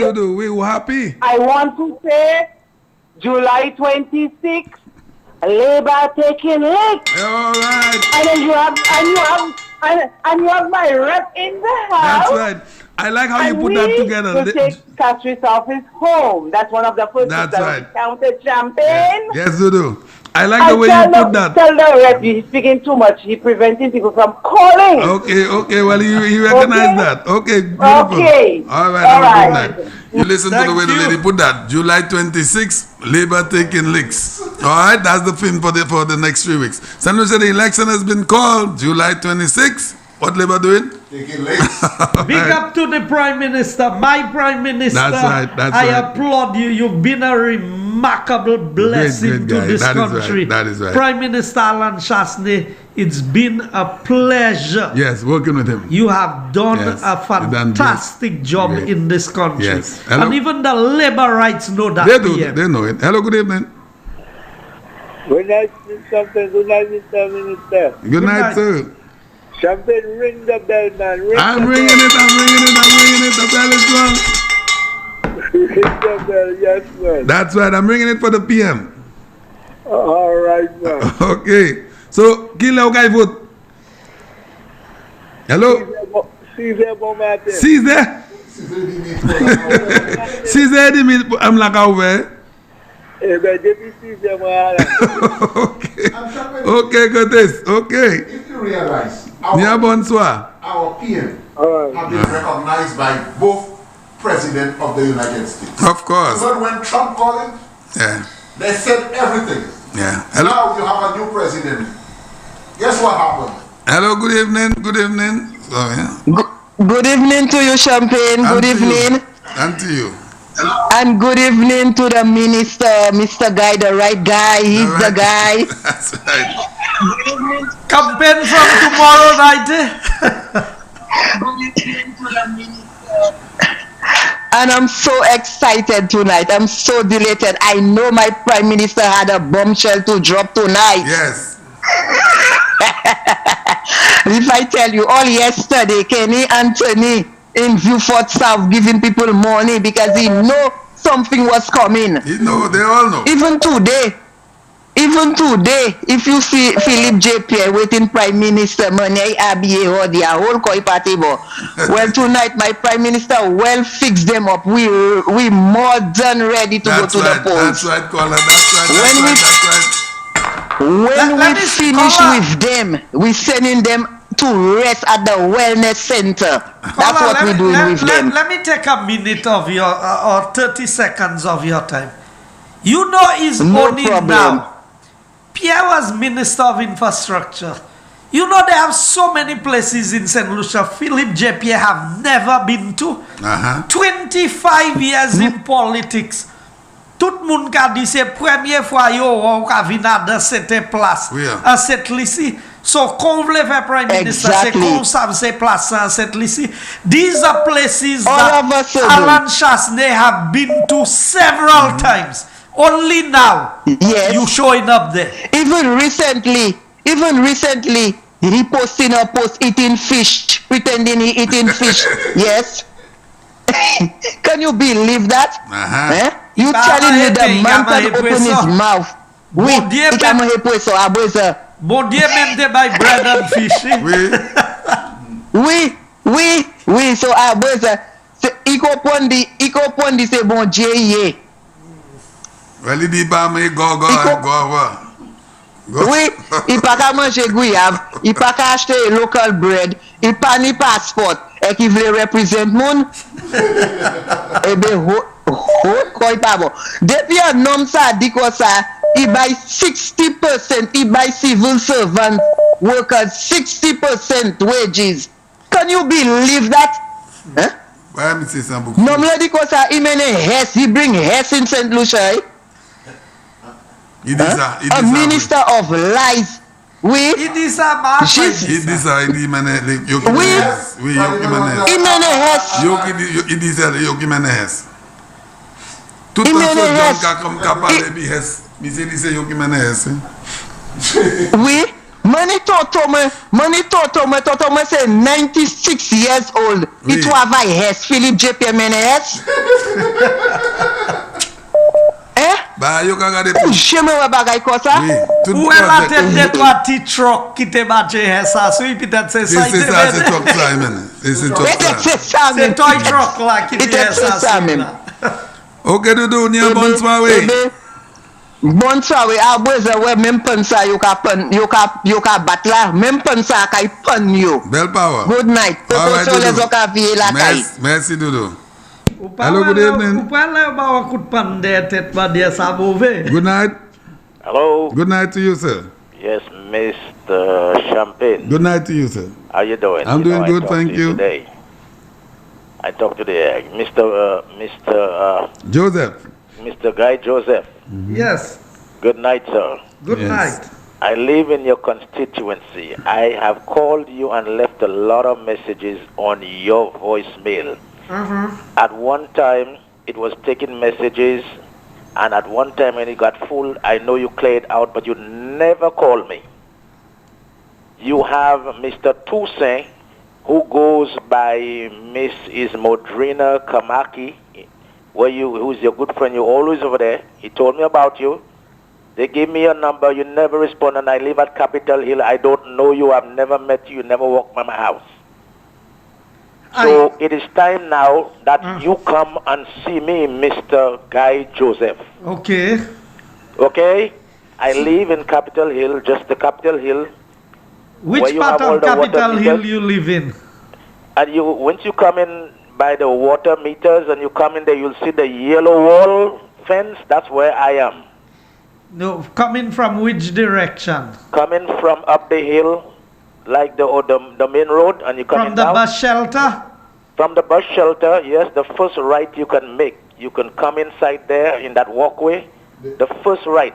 happy. I want to say July 26th, Labour taking it. All right. And then you have my rep in the house. That's right. I like how you put that together. We'll take Castries office home. That's one of the first things that we counted Champagne. Yes, you do. I like the way you put that. Tell the rep he's speaking too much. He's preventing people from calling. Okay. Well, you recognize that. Okay, beautiful. Okay. All right. Have a good night. You listen to the way the lady put that. July 26th, Labour taking licks. All right, that's the film for the next 3 weeks. St. Lucia, the election has been called July 26th. What Labour doing? Taking legs. Big up to the Prime Minister, my Prime Minister. That's right, that's I right. applaud you. You've been a remarkable blessing great to guy. this That is country. right, that is right. Prime Minister Alan Chasney, it's been a pleasure. Yes, working with him. You have done Yes, a you've done fantastic job great. in this country. Yes. Hello. And even the labor rights know that. They do, PM. they know it. Hello, good evening. Good night, Champagne. Good night, Mr. Minister. Good night, sir. Champagne, ring the bell, man. I'm ringing it. The bell is rung. Ring the bell, yes, man. That's right, I'm ringing it for the PM. All right, man. Okay. So, Kila Ukai vote. Hello? Caesar Bomate. Caesar? Caesar, I'm like over. Okay, got this. Okay. If you realize, Bonsoir. our PM have been recognized by both President of the United States. Of course. But when Trump called him, Yeah. they said everything. Yeah. Now you have a new president. Guess what happened? Hello, good evening. Good evening. So, yeah. Good evening to you, Champagne. Good evening. And to you. And good evening to the minister, Mr. Guy, the right guy. He's the guy. That's right. Campaign from tomorrow night. And I'm so excited tonight. I'm so delighted. I know my Prime Minister had a bombshell to drop tonight. Yes. If I tell you, all yesterday, Kenny Anthony in Viewfort South giving people money because he know something was coming. You know, they all know. Even today, if you see Philip J. Pierre waiting Prime Minister money, ABA or the whole Koi party, well, tonight my Prime Minister well fixed them up. We more than ready to go to the polls. That's right, caller. That's right. When we finish with them, we sending them to rest at the wellness center. That's what we're doing with them. Let me take a minute of your, or 30 seconds of your time. You know it's only now. Pierre was Minister of Infrastructure. You know they have so many places in St. Lucia Philip J. Pierre have never been to. 25 years in politics. Tout moun ka di se première fois yo ou ka vina dans cette place. À cette lycée. So qu'on vle faire Prime Minister, c'est qu'on savent ces places à cette lycée. These are places that Alan Chasney have been to several times. Only now you showing up there. Even recently, he posting a post eating fish, pretending he eating fish. Yes. Can you believe that? You telling me the man can open his mouth. Oui, il can make so aboisa. Bon Dieu même te buy bread and fish. Oui, so aboisa. Iko pondi c'est bon Dieu yé. Well, il dit pas mais go. Oui, il pas qu'à manger guayave, il pas qu'à acheter local bread, il pas ni passeport, et qui veut représenter moun. Eh ben, quoi pas bon. Depuis un homme ça dit quoi ça, il buy 60%, il buy civil servant workers 60% wages. Can you believe that? Huh? Ouais, mais c'est ça beaucoup. Non, mais dit quoi ça, il mène Hess, il bring Hess in St. Lucia. Il dit ça. A minister of lies. Oui. Il dit ça, ma il dit ça, il dit il dit ça, tout le temps, mais c'est yo qui mène Hess. Oui. Money toto c'est 96 years old. Il travaille Hess, Philippe J. Pierre mène Hess. Bah, yo ka regarder tout. J'aime un bagay comme ça. Où est la tête de toi, petit truck qui te battait ça? Peut-être c'est ça. C'est ça, c'est truck ça, man. C'est truck ça. C'est toy truck là qui te ça. Ok, Doudou, ni a bonne soirée. Bonne soirée. Ah, ouais, même pas ça, yo ka battre là. Même pas ça, ka pan yo. Belle power. Good night. Merci, Doudou. Hello, good evening. Good night. Hello. Good night to you, sir. Yes, Mr. Champagne. Good night to you, sir. How you doing? I'm doing good, thank you. Today. I talked to the Joseph. Mr. Guy Joseph. Yes. Good night, sir. Good night. I live in your constituency. I have called you and left a lot of messages on your voicemail. At one time, it was taking messages, and at one time when it got full, I know you cleared out, but you never called me. You have Mr. Toussaint, who goes by Mrs. Modrina Kamaki, who's your good friend. You're always over there. He told me about you. They gave me your number. You never respond, and I live at Capitol Hill. I don't know you. I've never met you. You never walked by my house. So it is time now that you come and see me, Mr. Guy Joseph. Okay. Okay? I live in Capitol Hill, just the Capitol Hill. Which part of Capitol Hill you live in? And once you come in by the water meters and you come in there, you'll see the yellow wall fence. That's where I am. No, coming from which direction? Coming from up the hill, like the main road, and you come from the down. Bus shelter? From the bus shelter, yes, the first right you can make. You can come inside there in that walkway. The first right.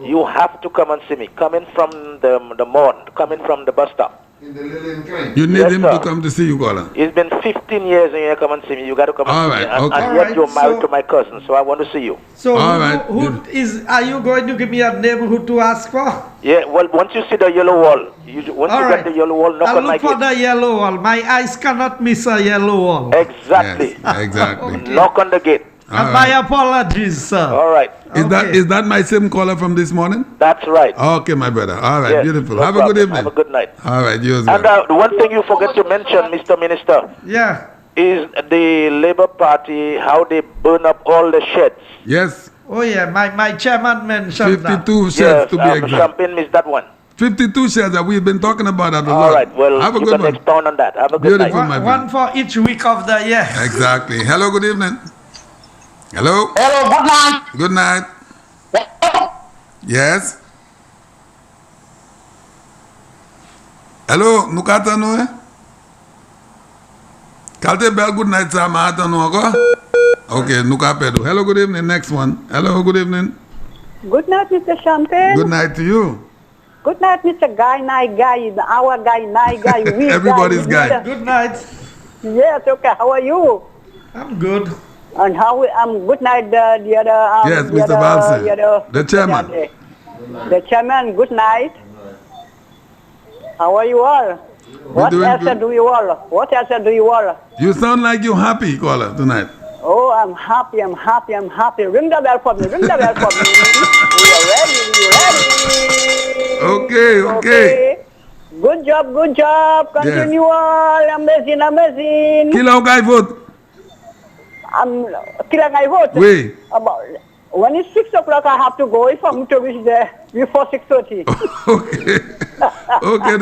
You have to come and see me. Coming from the mall, coming from the bus stop. You need him to come to see you, Kola. It's been 15 years and you come and see me. You got to come and see me. Okay. And yet you're married to my cousin, so I want to see you. So are you going to give me a neighborhood to ask for? Yeah, well, once you see the yellow wall, once you get the yellow wall, knock I'll on my look for gate. the yellow wall. My eyes cannot miss a yellow wall. Exactly. Yes, exactly. Knock on the gate. All My apologies, sir. All right. Is that my same caller from this morning? That's right. Okay, my brother. All right, Yes, beautiful. no Have a problem. good evening. Have a good night. All right, you as well. And the one thing you forget to mention, Mr. Minister, yeah, is the Labour Party, how they burn up all the sheds. Yes. Oh yeah, my chairman mentioned 52 sheds Yes, to be exact. Champagne missed that one. 52 shares that we've been talking about at a lot. All right, well, have a you good can one. expound on that. Have a good Beautiful, night. my One for each week of the year. Exactly. Hello, good evening. Hello. Hello, good night. Good night. Yes. Hello, Nukata no eh? Kalte bell good night, sir. Mahata no ako? Okay, Nukapedo. Hello, good evening. Next one. Hello, good evening. Good night, Mr. Champagne. Good night to you. Good night, Mr. Guy, night guy, our guy, night guy, we Everybody's guy. Good night. Yes, okay. How are you? I'm good. And good night, the other. Yes, Mr. Balse, the chairman. The chairman, good night. How are you all? What else do you all? What else do you all? You sound like you're happy, caller, tonight. Oh, I'm happy. Ring the bell for me. We are ready. Okay. Good job. Continue all. Amazing. Kilo guy vote. Kila I vote. Oui. When it's 6 o'clock, I have to go if I'm to reach there before 6:30. Okay,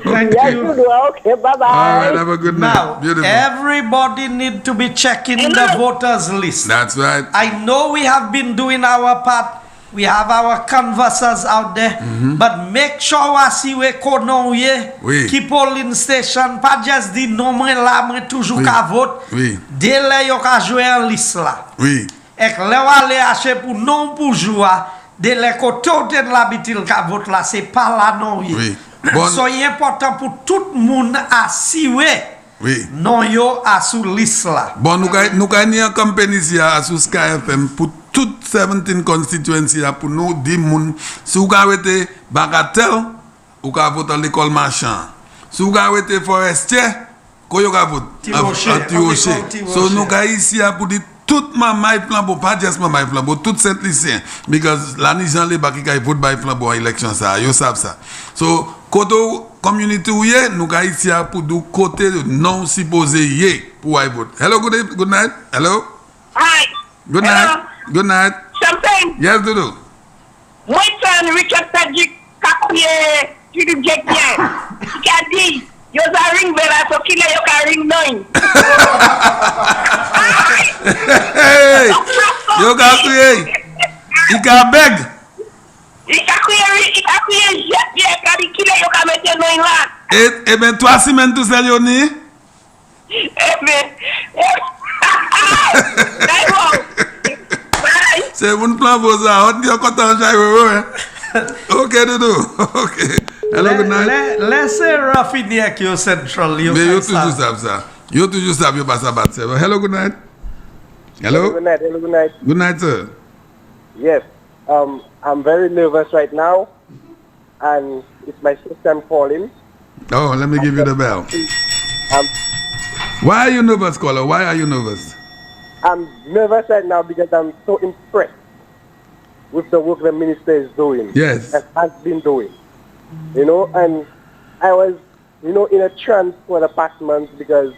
Thank you. Okay, bye-bye. All right, have a good night. Now, Beautiful. everybody need to be checking the voters list. That's right. I know we have been doing our part. We have our canvassers out there, but make sure si we konon ye, Oui. ki polling station, pas just di non mwen la mwen toujou ka vote. Oui. Dele yo ka jwe an list la. Oui. Ek le wale ache pou non pou joua, dele ko toten la bitil ka vote la, c'est pas la non ye. Oui. Bon. So y important pour tout moun asiwe. Oui. Non yo a sous list la. Bon, nous gagnons une campagne ici à sous Sky FM pour toutes 17 constituencies pour nous dire moun si vous avez Bagatelle ou ka vote à l'école marchand. Si vous avez Forestier, ko yo ka vote à Tirocher. So nous gagnons ici pour dire tout ma plan pour pas juste ma plan pour tout saint lycéen because la Nijan les baki ka vote by plan pour élection ça yo savent ça. So koto community ou ye nous ga ici pour du côté non supposé ye pour ay vote. Hello, good night. Hello. Hi. Good night. Good night. Champagne. Yes, Dodo. Moi, c'est Richard Tadjik, Kakouye, tu le dis bien. Qui a dit, yo za ring bella, so qu'il yo ka ring 9. Hey, yo ka kuye. Ika beg. Ika kuye kakuye jepye kadi kile yo ka mette no ila. E ben toi semaine tout sel yo ni? C'est un plan pour ça. On dit encore tant okay, Dudu. Okay. Hello, good night. Laissez raffiner qui est central. Mais you toujours savent ça. You toujours savent you passe à battre. Hello, good night. Hello. Good night. Hello, good night. Good night, sir. Yes. I'm very nervous right now, and it's my system calling. Oh, let me give you the bell. Why are you nervous, caller? Why are you nervous? I'm nervous right now because I'm so impressed with the work the minister is doing. Yes. And has been doing. You know, and I was, you know, in a trance for the past month because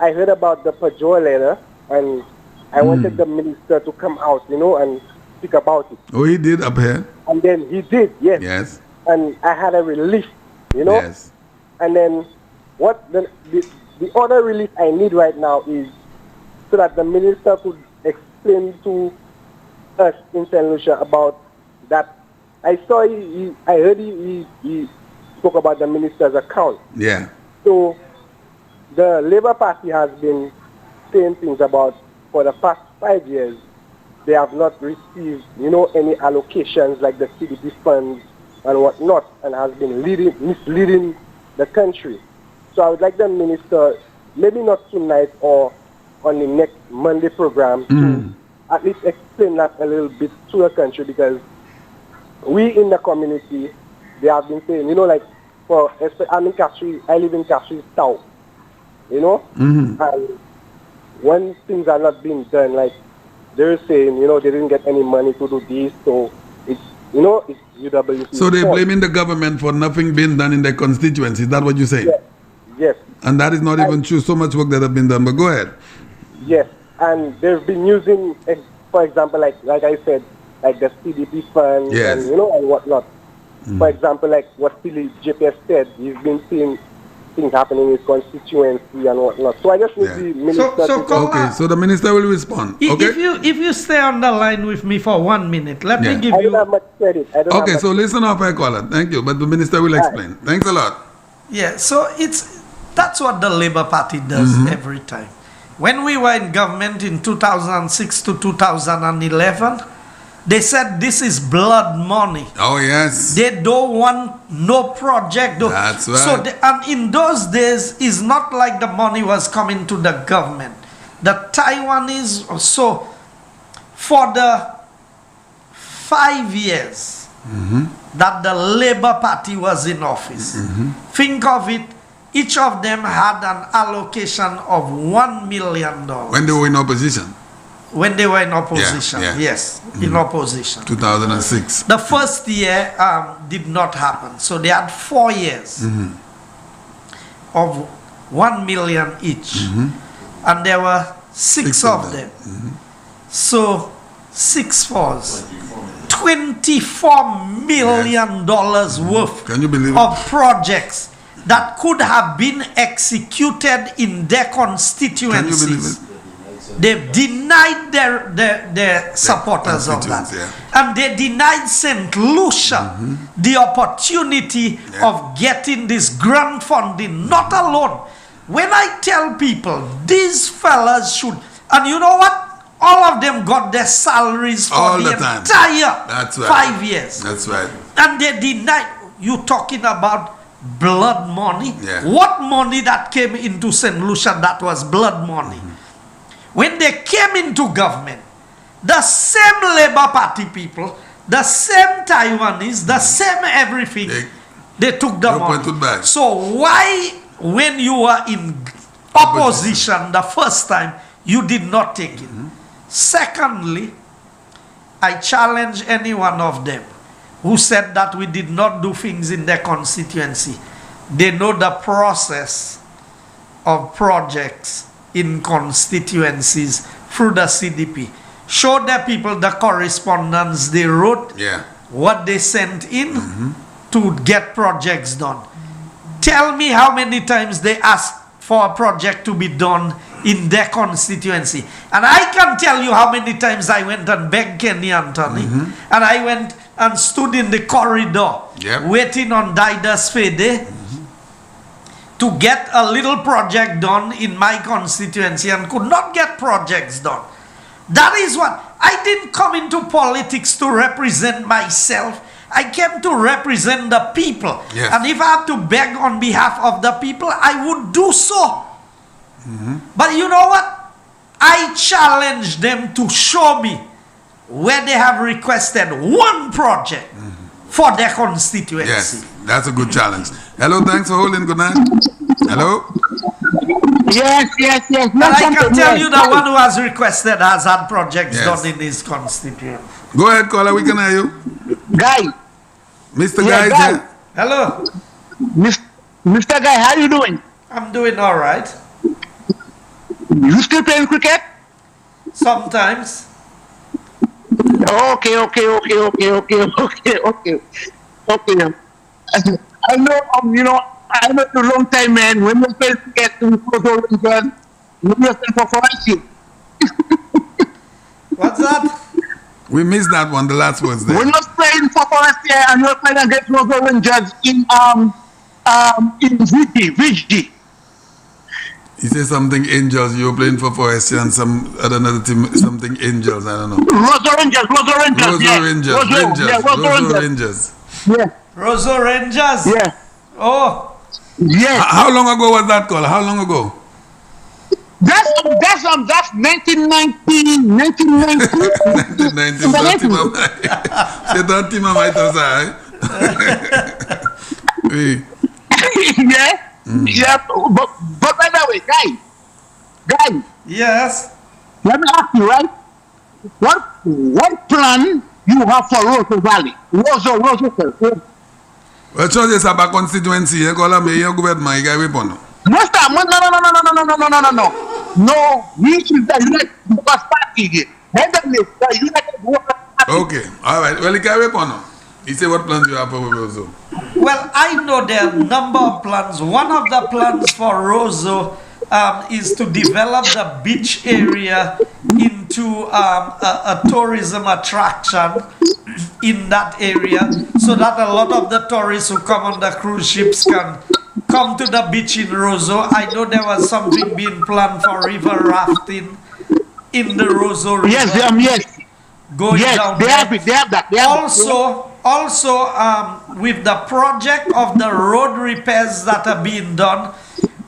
I heard about the Pajor letter and I wanted the minister to come out, you know, and speak about it. Oh, he did up here? And then he did, yes. Yes. And I had a relief, you know. Yes. And then what the other relief I need right now is so that the minister could explain to us in St. Lucia about that. I heard he spoke about the minister's account. Yeah. So the Labour Party has been saying things about for the past 5 years they have not received, you know, any allocations like the CDP funds and whatnot, and has been misleading the country. So I would like the minister, maybe not tonight or on the next Monday program, to at least explain that a little bit to the country, because we in the community, they have been saying, you know, like, I'm in Castries, I live in Castries South, you know, and when things are not being done, like, they're saying, you know, they didn't get any money to do this, so it's, you know, it's UWC. So they're blaming the government for nothing being done in their constituency. Is that what you're saying? Yes. Yes. And that is not even true. So much work that has been done. But go ahead. Yes. And they've been using, for example, like I said, like the CDP funds and, you know, and whatnot. For example, like what Philly JPS said, he's been seeing things happening in his constituency and whatnot. So I just need the minister Okay, so the minister will respond. Okay. If you stay on the line with me for 1 minute, let me give I you. don't have much credit. Okay, so listen up, I call it. Thank you. But the minister will explain. Thanks a lot. Yeah, so that's what the Labour Party does every time. When we were in government in 2006 to 2011, they said this is blood money. Oh, yes. They don't want no project. That's right. So and in those days, it's not like the money was coming to the government. The Taiwanese, so for the 5 years that the Labour Party was in office, think of it, each of them had an allocation of $1 million. When they were in opposition? When they were in opposition, yes, in opposition. 2006. The first year did not happen. So they had 4 years of 1 million each. And there were six of them. So 6 fours. $24 million worth of projects that could have been executed in their constituencies. They've denied their supporters of that. And they denied St. Lucia the opportunity of getting this grant funding. Not alone. When I tell people, these fellas should, and you know what? All of them got their salaries for the entire 5 years. That's right. And they denied. You talking about blood money? What money that came into St. Lucia that was blood money? When they came into government, the same Labour Party people, the same Taiwanese, the same everything, they took the money. So why, when you were in opposition the first time, you did not take it? Secondly, I challenge any one of them who said that we did not do things in their constituency. They know the process of projects in constituencies through the CDP. Show the people the correspondence they wrote, what they sent in to get projects done. Tell me how many times they asked for a project to be done in their constituency. And I can tell you how many times I went and begged Kenny Anthony, and I went and stood in the corridor waiting on Didas Fede to get a little project done in my constituency and could not get projects done. That is what, I didn't come into politics to represent myself. I came to represent the people. Yes. And if I have to beg on behalf of the people, I would do so. But you know what? I challenge them to show me where they have requested one project for their constituency. Yes, that's a good challenge. Hello, thanks for holding. Good night. Hello? Yes. And I can tell you the one who has requested has had projects done in his constituency. Go ahead, caller. We can hear you. Guy. Mr. Guy is here. Hello. Mr. Guy, how you doing? I'm doing all right. You still playing cricket? Sometimes. Okay. I know, I know you a long time, man. When you play cricket, you go to for forestry. What's that? We missed that one, the last words there. When you're playing for forestry and you're playing against Rosa Rangers in VG. He said something Angels. You were playing for Forestry and some another team, something Angels. I don't know. Rosa Rangers. Yeah. Rosa Rangers. Yeah. Oh. Yeah. How long ago was that call? How long ago? That's 1990. 1990. C'est un team à Maïta ça, hein? Oui. Yeah. Yeah, but by the way, guy. Yes. Let me ask you, right? What plan you have for Roseau Valley? Roseau. Well, so this about constituency. You call a mayor government. You got weapon. No. No, we should the United Workers Party. Okay, all right. Well, you got weapon. He said, what plans you have for Roseau? Well, I know there are a number of plans. One of the plans for Roseau is to develop the beach area into a tourism attraction in that area so that a lot of the tourists who come on the cruise ships can come to the beach in Roseau. I know there was something being planned for river rafting in the Roseau River. Yes. Going down they have that. Also, with the project of the road repairs that are being done,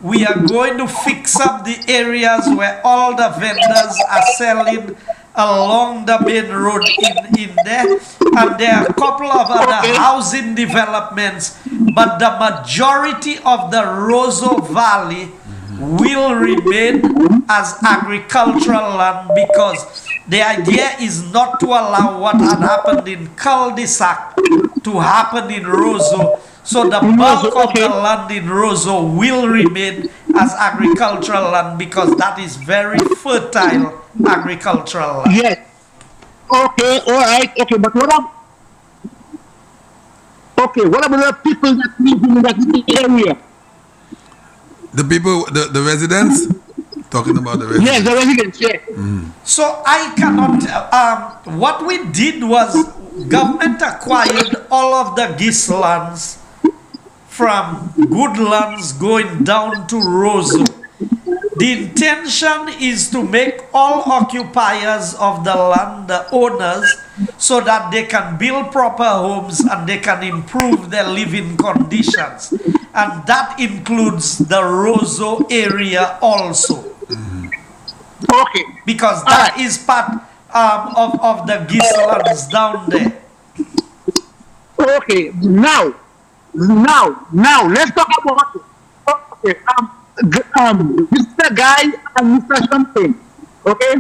we are going to fix up the areas where all the vendors are selling along the main road in there. And there are a couple of other housing developments, but the majority of the Roseau Valley will remain as agricultural land because the idea is not to allow what had happened in cul-de-sac to happen in Roseau. So the bulk of the land in Roseau will remain as agricultural land because that is very fertile agricultural land. Yes. Okay, all right. Okay, but what about the people that live in that area? The people, the residents? Talking about the residents. Yes, the residents, yeah. So I cannot, what we did was government acquired all of the geese lands from Goodlands going down to Roseau. The intention is to make all occupiers of the land the owners so that they can build proper homes and they can improve their living conditions. And that includes the Roseau area also. Okay. Because that is part of the geese lands down there. Okay, now, let's talk about Mr. Guy and Mr. Champagne. Okay?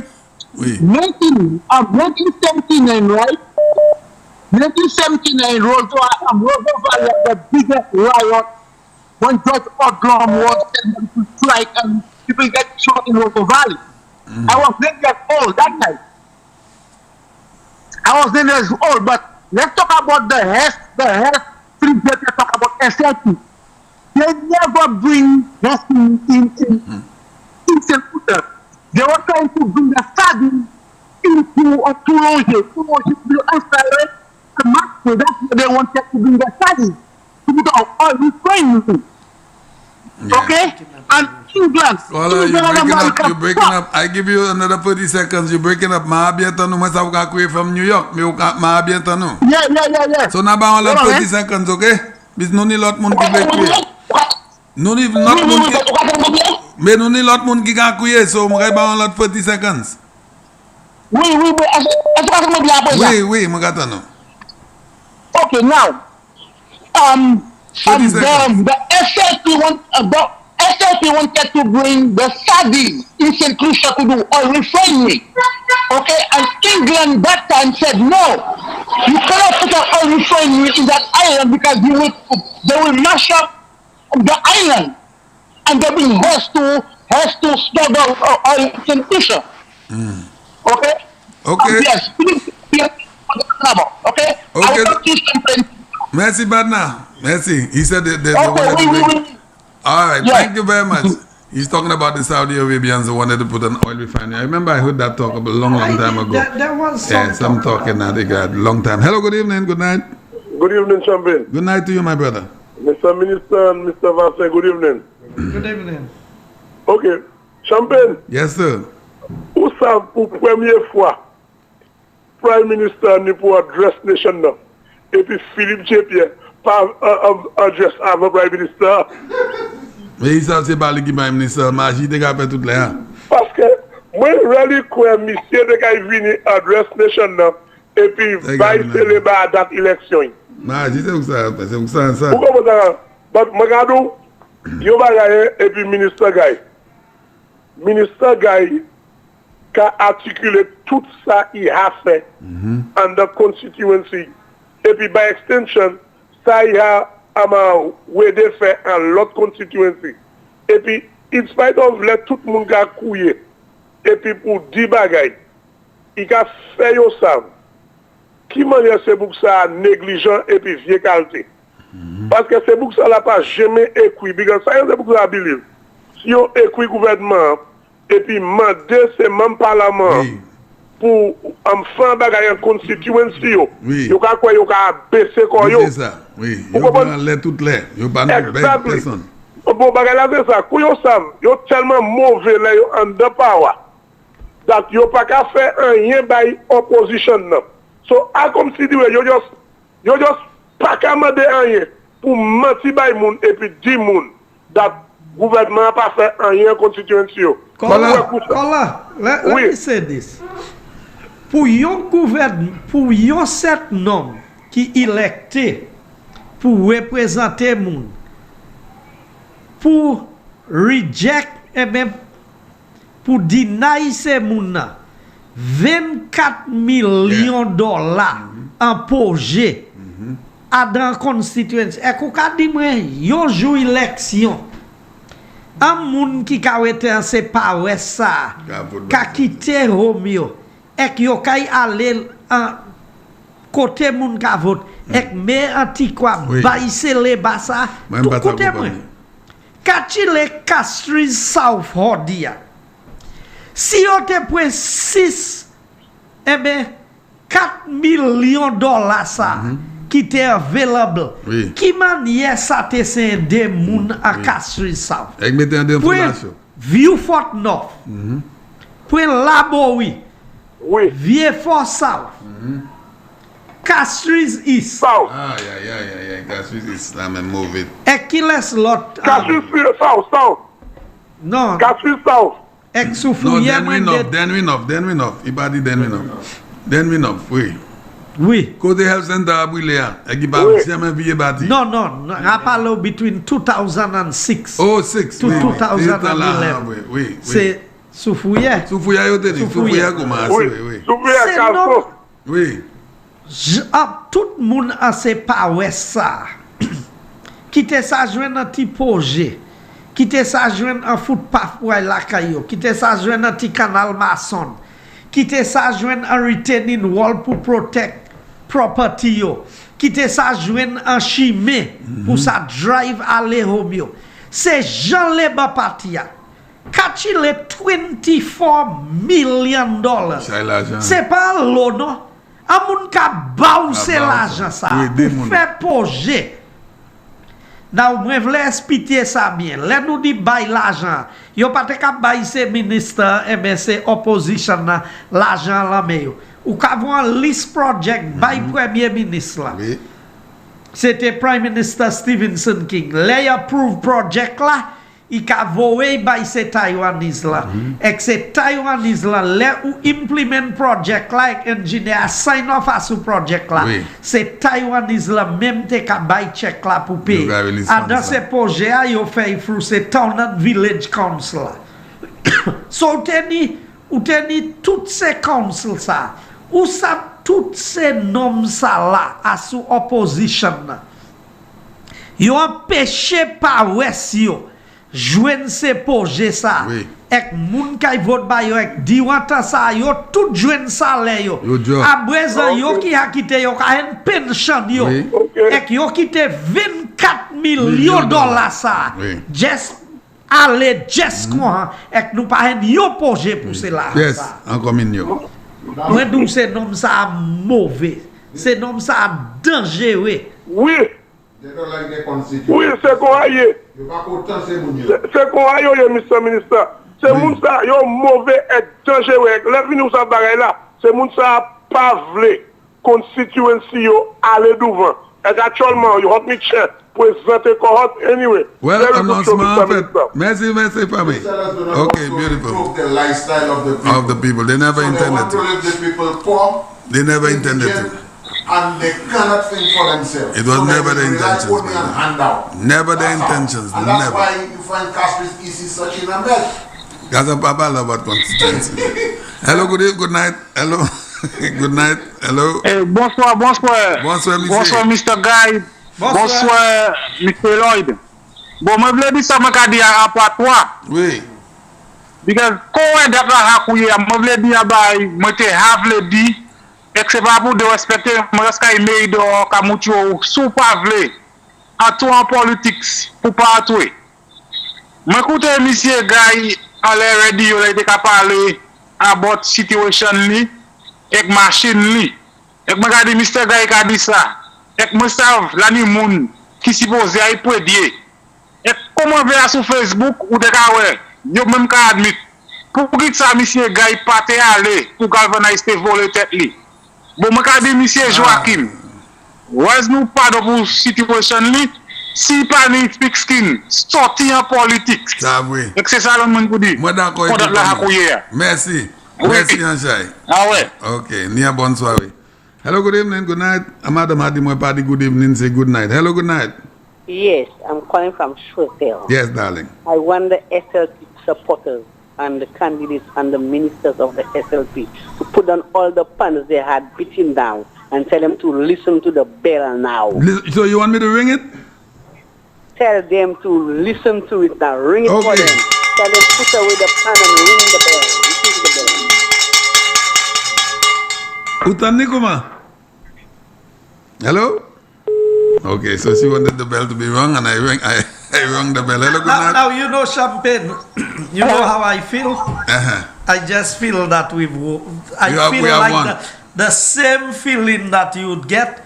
Oui. 1979, right? 1979, Roseau Valley, the biggest riot when George Odlum was sent to strike and people get shot in Roseau Valley. I was 9 years old that time. But let's talk about the health things that they talk about SLP. They never bring health in St. Peter. They were trying to bring the study into a Toulon. Toulon will install a mass So that's what they wanted to bring the studies to put out oil refinery. Okay? And England. Well, you're breaking up. I give you another 30 seconds. You're breaking up. Maabientano, moi ça vous from New York. Mais maabientano. Yeah. So now ba on 30 seconds, okay? Bis nous ni l'autre monde qui veut courir. Nous ni l'autre monde qui mais nous ni l'autre monde qui va courir. So moi ba on 30 seconds. Oui. Oui, moi attends. Okay, now. The SLP wanted to bring the Saudis in St. Lucia to do oil refinery. Okay, and England that time said no, you cannot put an oil refinery in that island because they will mash up the island and they will have to store the oil in St. Lucia. Okay? Yes. Okay? Merci, Badna. Merci. He said that they wanted to bring... All right, thank you very much. He's talking about the Saudi Arabians who wanted to put an oil refinery. I remember I heard that talk a long time ago. There was some talking that they got a long time. Hello, good evening, good night. Good evening, Champagne. Good night to you, my brother. Mr. Minister and Mr. Vassar, good evening. Good evening. Okay, Champagne. Yes, sir. Où ça pour première fois, Prime Minister n'est pour address nation now. Et puis Philippe J.P. pas address avant Prime Minister. Mais il s'est pas le Prime Minister, mais il a fait tout là. Parce que moi, really quoi, monsieur de quand il vient address nation now, et puis va célébrer la date élection. Mais c'est ça. Pourquoi vous avez? Mais regardez, il va gagner et puis Ministre Guy qui a articulé tout ça il a fait under Constituency. Et puis, by extension, ça y a fait en l'autre constituency. Et puis, in spite of let tout le monde a couillé. Et puis, pour 10 bagailles, il a fait ça. Qui manière c'est pour ça négligent et puis vieux qualité. Parce que c'est pour ça n'a pas jamais écrit. Parce que ça c'est pour ça believe. Si on écrit gouvernement, et puis demander c'est même parlement. Pour faire bagaille en constituency yo ka quoi yo ka baisser quoi yo c'est ça yo pas les toutes les yo pas personne bon bagaille là c'est ça yo sam yo tellement mauvais là yo under power that yo pas ka faire rien by opposition non so a comme si yo just pas ka demander rien pour mentir by moun et puis di moun that gouvernement pas fait rien constituency yo let me say this. Pour yon gouvernement, pour yon set nom qui électé pour représenter moun, pour reject et même pour deny ces moun na 24 millions de dollars en projet à dans constituency. Et qu'on ka di mwen yon jou élection. Un moun qui ka wete en se pa wè ça, ka kite Romeo. Ek yo kay aller en côté moun ka vote ek me antikwa baisse le basa tout côté moi kati le Castries South Hordia si yo te point 6 eh ben 4 millions dollars ça qui était available qui manière ça te c'est des moun à Castries South ek mette en information Vieux-Fort North point Laboui Vieux Fort South. Castries East. South. Yeah. Castries East. I'm a move it. Et qui laisse l'autre? Castries South. Non. Castries South. Et soufouye. Then we know. Ibadi then we know. Oui. Côté Health Center à Bouléa. Et qui va jamais vieux bâti. Non. On parle between 2006. Oh, 6. To 2011. Oui. C'est Soufouye yo te dit. Soufouye commence. Oui. Soufouye Calfo. Oui. Tout le monde a se pas ouais ça. Qui te ça joindre un petit projet. Qui te ça joindre un footpath pour la caillou. Qui te ça joindre un petit canal maçon. Qui te ça joindre un retaining wall pour protect property yo. Qui te ça joindre un chimé pour ça drive aller Romeo. C'est Jean Leba Patia. Quand il est $24 million. C'est pas l'eau, non? Un moun ka bounce l'argent ça. Pour faire projet. Now, moi vle expliquer ça bien. Là nous dit bail l'argent. Yo pas te ka bail ces ministres et ben c'est opposition l'argent là mais yo. Ou ka voir list project bail premier ministre là. C'était Prime Minister Stevenson King. Lay approve project là, il ka voé by ces Taiwanese là. Et ces Taiwanese là, les ou implement project là, engineer sign off à ce project là. C'est Taiwanese là même te ka bay check là pour payer. Et dans ces projets là, yo fait through ces town and village council là. So ou teni toutes ces councils ça. Ou ça toutes ces noms ça là à sous opposition yo empêché par ouest yo joindre ces projets ça ek moun kay vote ba yo ek diwata ça yo tout joindre salaire yo à présent yo qui a quitté yo ka une pension yo ek yo quitté 24 millions dollars ça just aller just quoi ek nous pas yo projet pour cela yes encore mignon. Moi, d'où ces noms ça mauvais, ces noms ça dangereux. Oui. Oui, c'est qu'on aille. C'est qu'on aille, Mr. Minister. C'est moun ça, yo mauvais et dangereux. Les nous ça bagaille là, c'est moun ça pas vle constituency yo aller devant. Et actuellement, you want me check. Présenter cohort anyway. Well, announcement en fait. Merci family. Okay, beautiful. The lifestyle of the people. They never intended to. The people poor. They never intended to. And they cannot think for themselves. It was never the intentions. Never the intentions. And that's why you find Castries easy such in a mess. That's a papa love about constituency. Hello, good evening, good night. Hello. Good night. Hello. Hey, bonsoir. Bonsoir, Mr. Guy. Bonsoir, Mr. Lloyd. Bon, je voulais dire ça, je vais dire à rapport à toi. Oui. Because quand on est d'accord, je voulais dire, je voulais dire, et que c'est pas pour de respecter, je reste email de Kamoucho, sous pas vle, à tout en politique, pour pas tout. Je écoute monsieur Guy, à la radio, il était parler about situation li, et machine li. Et je regarde Mr. Guy qui a dit ça. Et moi savent l'année moun qui suppose y prédier. Et comment ver sur Facebook ou de ouais, yo même ka admit. Pour que ça monsieur Guy pas te aller pour galvaniser te voler tête li. Bon moi ka dit monsieur Joachim. Was nous pas de situation li si pas ni speak skin sorti en politique. Ça oui. Et c'est ça le monde pour dire. Moi d'accord. Merci. Merci Anjay. Ah ouais. OK, ni a bonne soirée. Hello, good evening, good night. Madam Hadi Party, good evening, say good night. Hello, good night. Yes, I'm calling from Shrewsbury. Yes, darling. I want the SLP supporters and the candidates and the ministers of the SLP to put down all the puns they had beaten down and tell them to listen to the bell now. So you want me to ring it? Tell them to listen to it now. Ring it for them. Tell them put away the pan and ring the bell. Listen to the bell. Utanikuma. Hello? Okay, so she wanted the bell to be rung and I rung the bell. Hello, good night. Now you know Champagne. You know how I feel? I just feel that we feel like the same feeling that you would get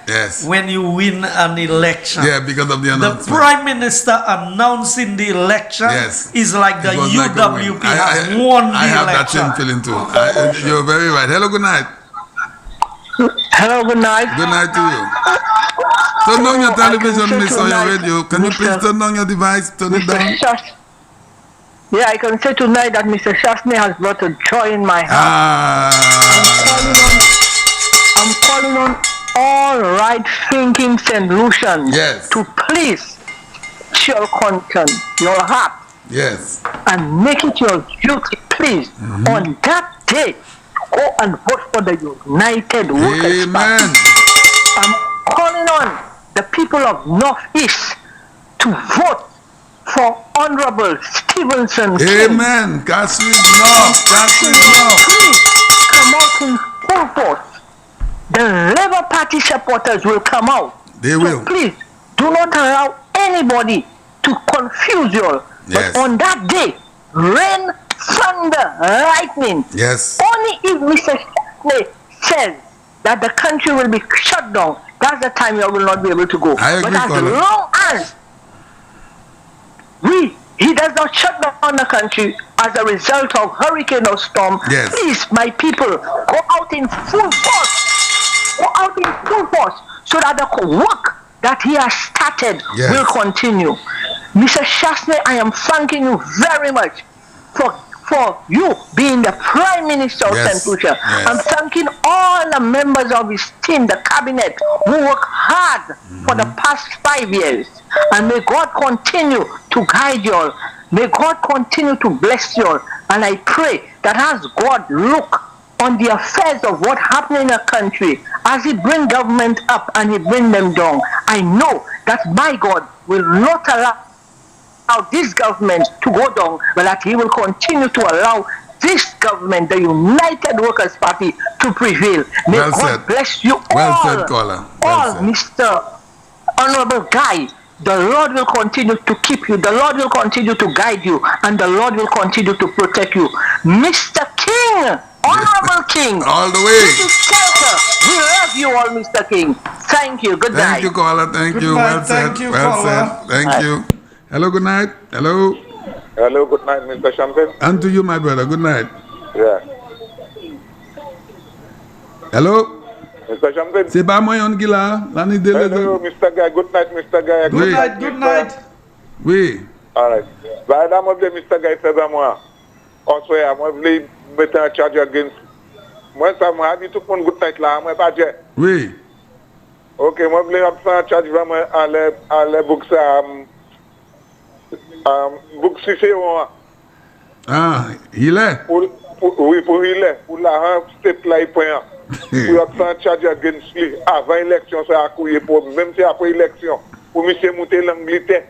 when you win an election. Yeah, because of the announcement. The Prime Minister announcing the election is like the UWP has won the election. I have that same feeling too. You're very right. Hello, good night. Hello, good night. Good night to you. Turn on your television, miss, or your radio. Can you please turn on your device? Turn it down. Yeah, I can say tonight that Mr. Shasney has brought a joy in my heart. I'm calling on all right-thinking St. Lucians to please your conscience, your heart, and make it your duty, please, on that day. Go and vote for the United Workers Party. I'm calling on the people of Northeast to vote for Honorable Stevenson. Amen. Castries North. Castries North. Please come out in full force. The Labour Party supporters will come out. They will. So please do not allow anybody to confuse you. But on that day, rain, thunder, lightning. Yes. Only if Mr. Shasney says that the country will be shut down, that's the time you will not be able to go. I agree, but as Colin. long as he does not shut down the country as a result of hurricane or storm, please, my people, go out in full force. Go out in full force so that the work that he has started will continue. Mr. Shasney, I am thanking you very much for you being the Prime Minister of St. Lucia. I'm thanking all the members of his team, the cabinet, who worked hard for the past 5 years. And may God continue to guide you all. May God continue to bless you all. And I pray that as God look on the affairs of what happened in the country, as he bring government up and he bring them down, I know that my God will not allow this government to go down, but that he will continue to allow this government, the United Workers' Party, to prevail. May God bless you all. Well said, caller. All, Mr. Honorable Guy. The Lord will continue to keep you. The Lord will continue to guide you. And the Lord will continue to protect you. Mr. King, Honorable King. All the way. This is Skelter. We love you all, Mr. King. Thank you. Good night. Thank you, caller. Thank you. Well said. Well said. Thank you. Hello, good night. Hello. Hello, good night, Mr. Champagne. And to you, my brother. Good night. Yeah. Hello. Mr. Champagne. C'est pas moi, on gila. Hello, Mr. Guy. Good night, Mr. Guy. Good night. Good night. Oui. All right. Bah, là, moi, Mr. Guy, c'est à moi. On soit, moi, je voulais mettre un charge against. Moi, ça m'a dit tout le monde good night là. Moi, pas dire. Oui. Ok, moi, je voulais faire un charge vraiment à la boxe à. Ah, il est? Oui, pour il est. Pour la state là, il prend. Pour faire charge against lui. Avant l'élection, ça a couru pour même si après l'élection. Pour monsieur monter l'Angleterre.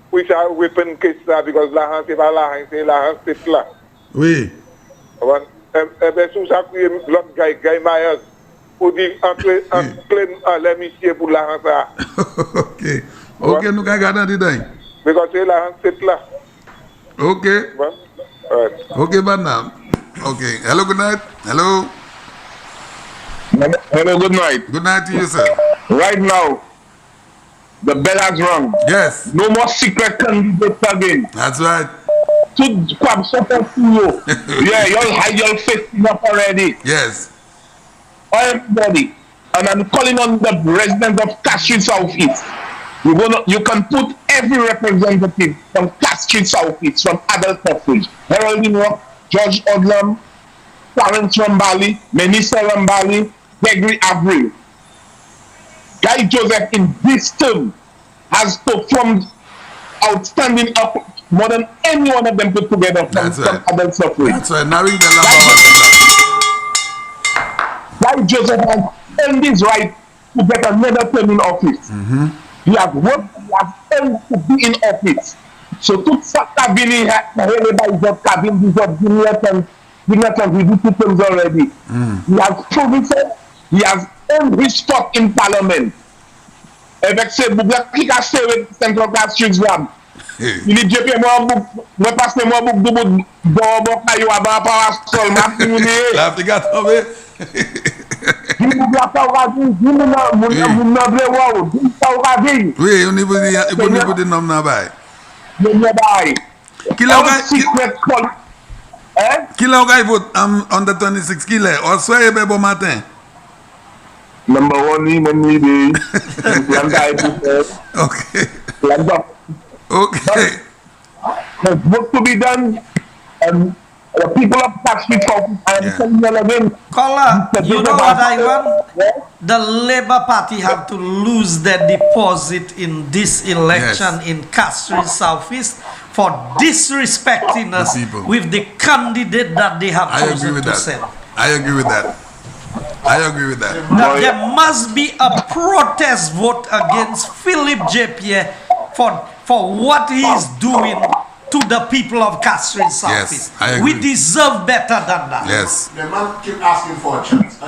Pour ça, weapon case ça, parce que la c'est pas la c'est la state là. Oui. Eh bien, sous ça, l'autre Guy Myers. Pour dire, entre les messieurs pour la ça. Ok. Ok, nous allons regarder dedans. Because c'est la state là. Ok. Right. Okay, but now. Okay. Hello, good night. Hello. Hello, good night. Good night to you, sir. Right now, the bell has rung. Yes. No more secret candidates again. That's right. To come support you. Yeah, y'all hide your face enough already. Yes. Everybody. And I'm calling on the residents of Castries Southeast. You can put every representative from Castries Southeast, from adult suffrage. Harold Rock, George Odlam, Clarence Rambali, Menisa Rambali, Gregory Avril. Guy Joseph in this term has performed outstanding up more than any one of them put together from adult suffrage. That's right. Now ring the Guy Joseph has earned his right to get another term in office. He has worked, he has earned to be in office. So tout ça cabine cabine we do two terms already. He has proven it, he has earned his spot in parliament. Avec ces boucles qui a serré Central Castries Lab. Il est déjà moi passer moi boucle de bon caillou avant parasol m'a fini. La figa tomber. Oui, au niveau de nom n'a pas. Qui l'a vote on the 26 qui l'a or soyez bon matin. Number one, okay. Okay. There's work to be done, and the people of Castries, I am telling you again. Caller, you know what I want? The Labour Party have to lose their deposit in this election in Castries Southeast for disrespecting us with the candidate that they have chosen to send. I agree with that. I agree with that. Now, there must be a protest vote against Philip J. Pierre for what he is doing to the people of Castries Southeast. Yes, I agree. We deserve better than that. Yes. The man keep asking for a chance to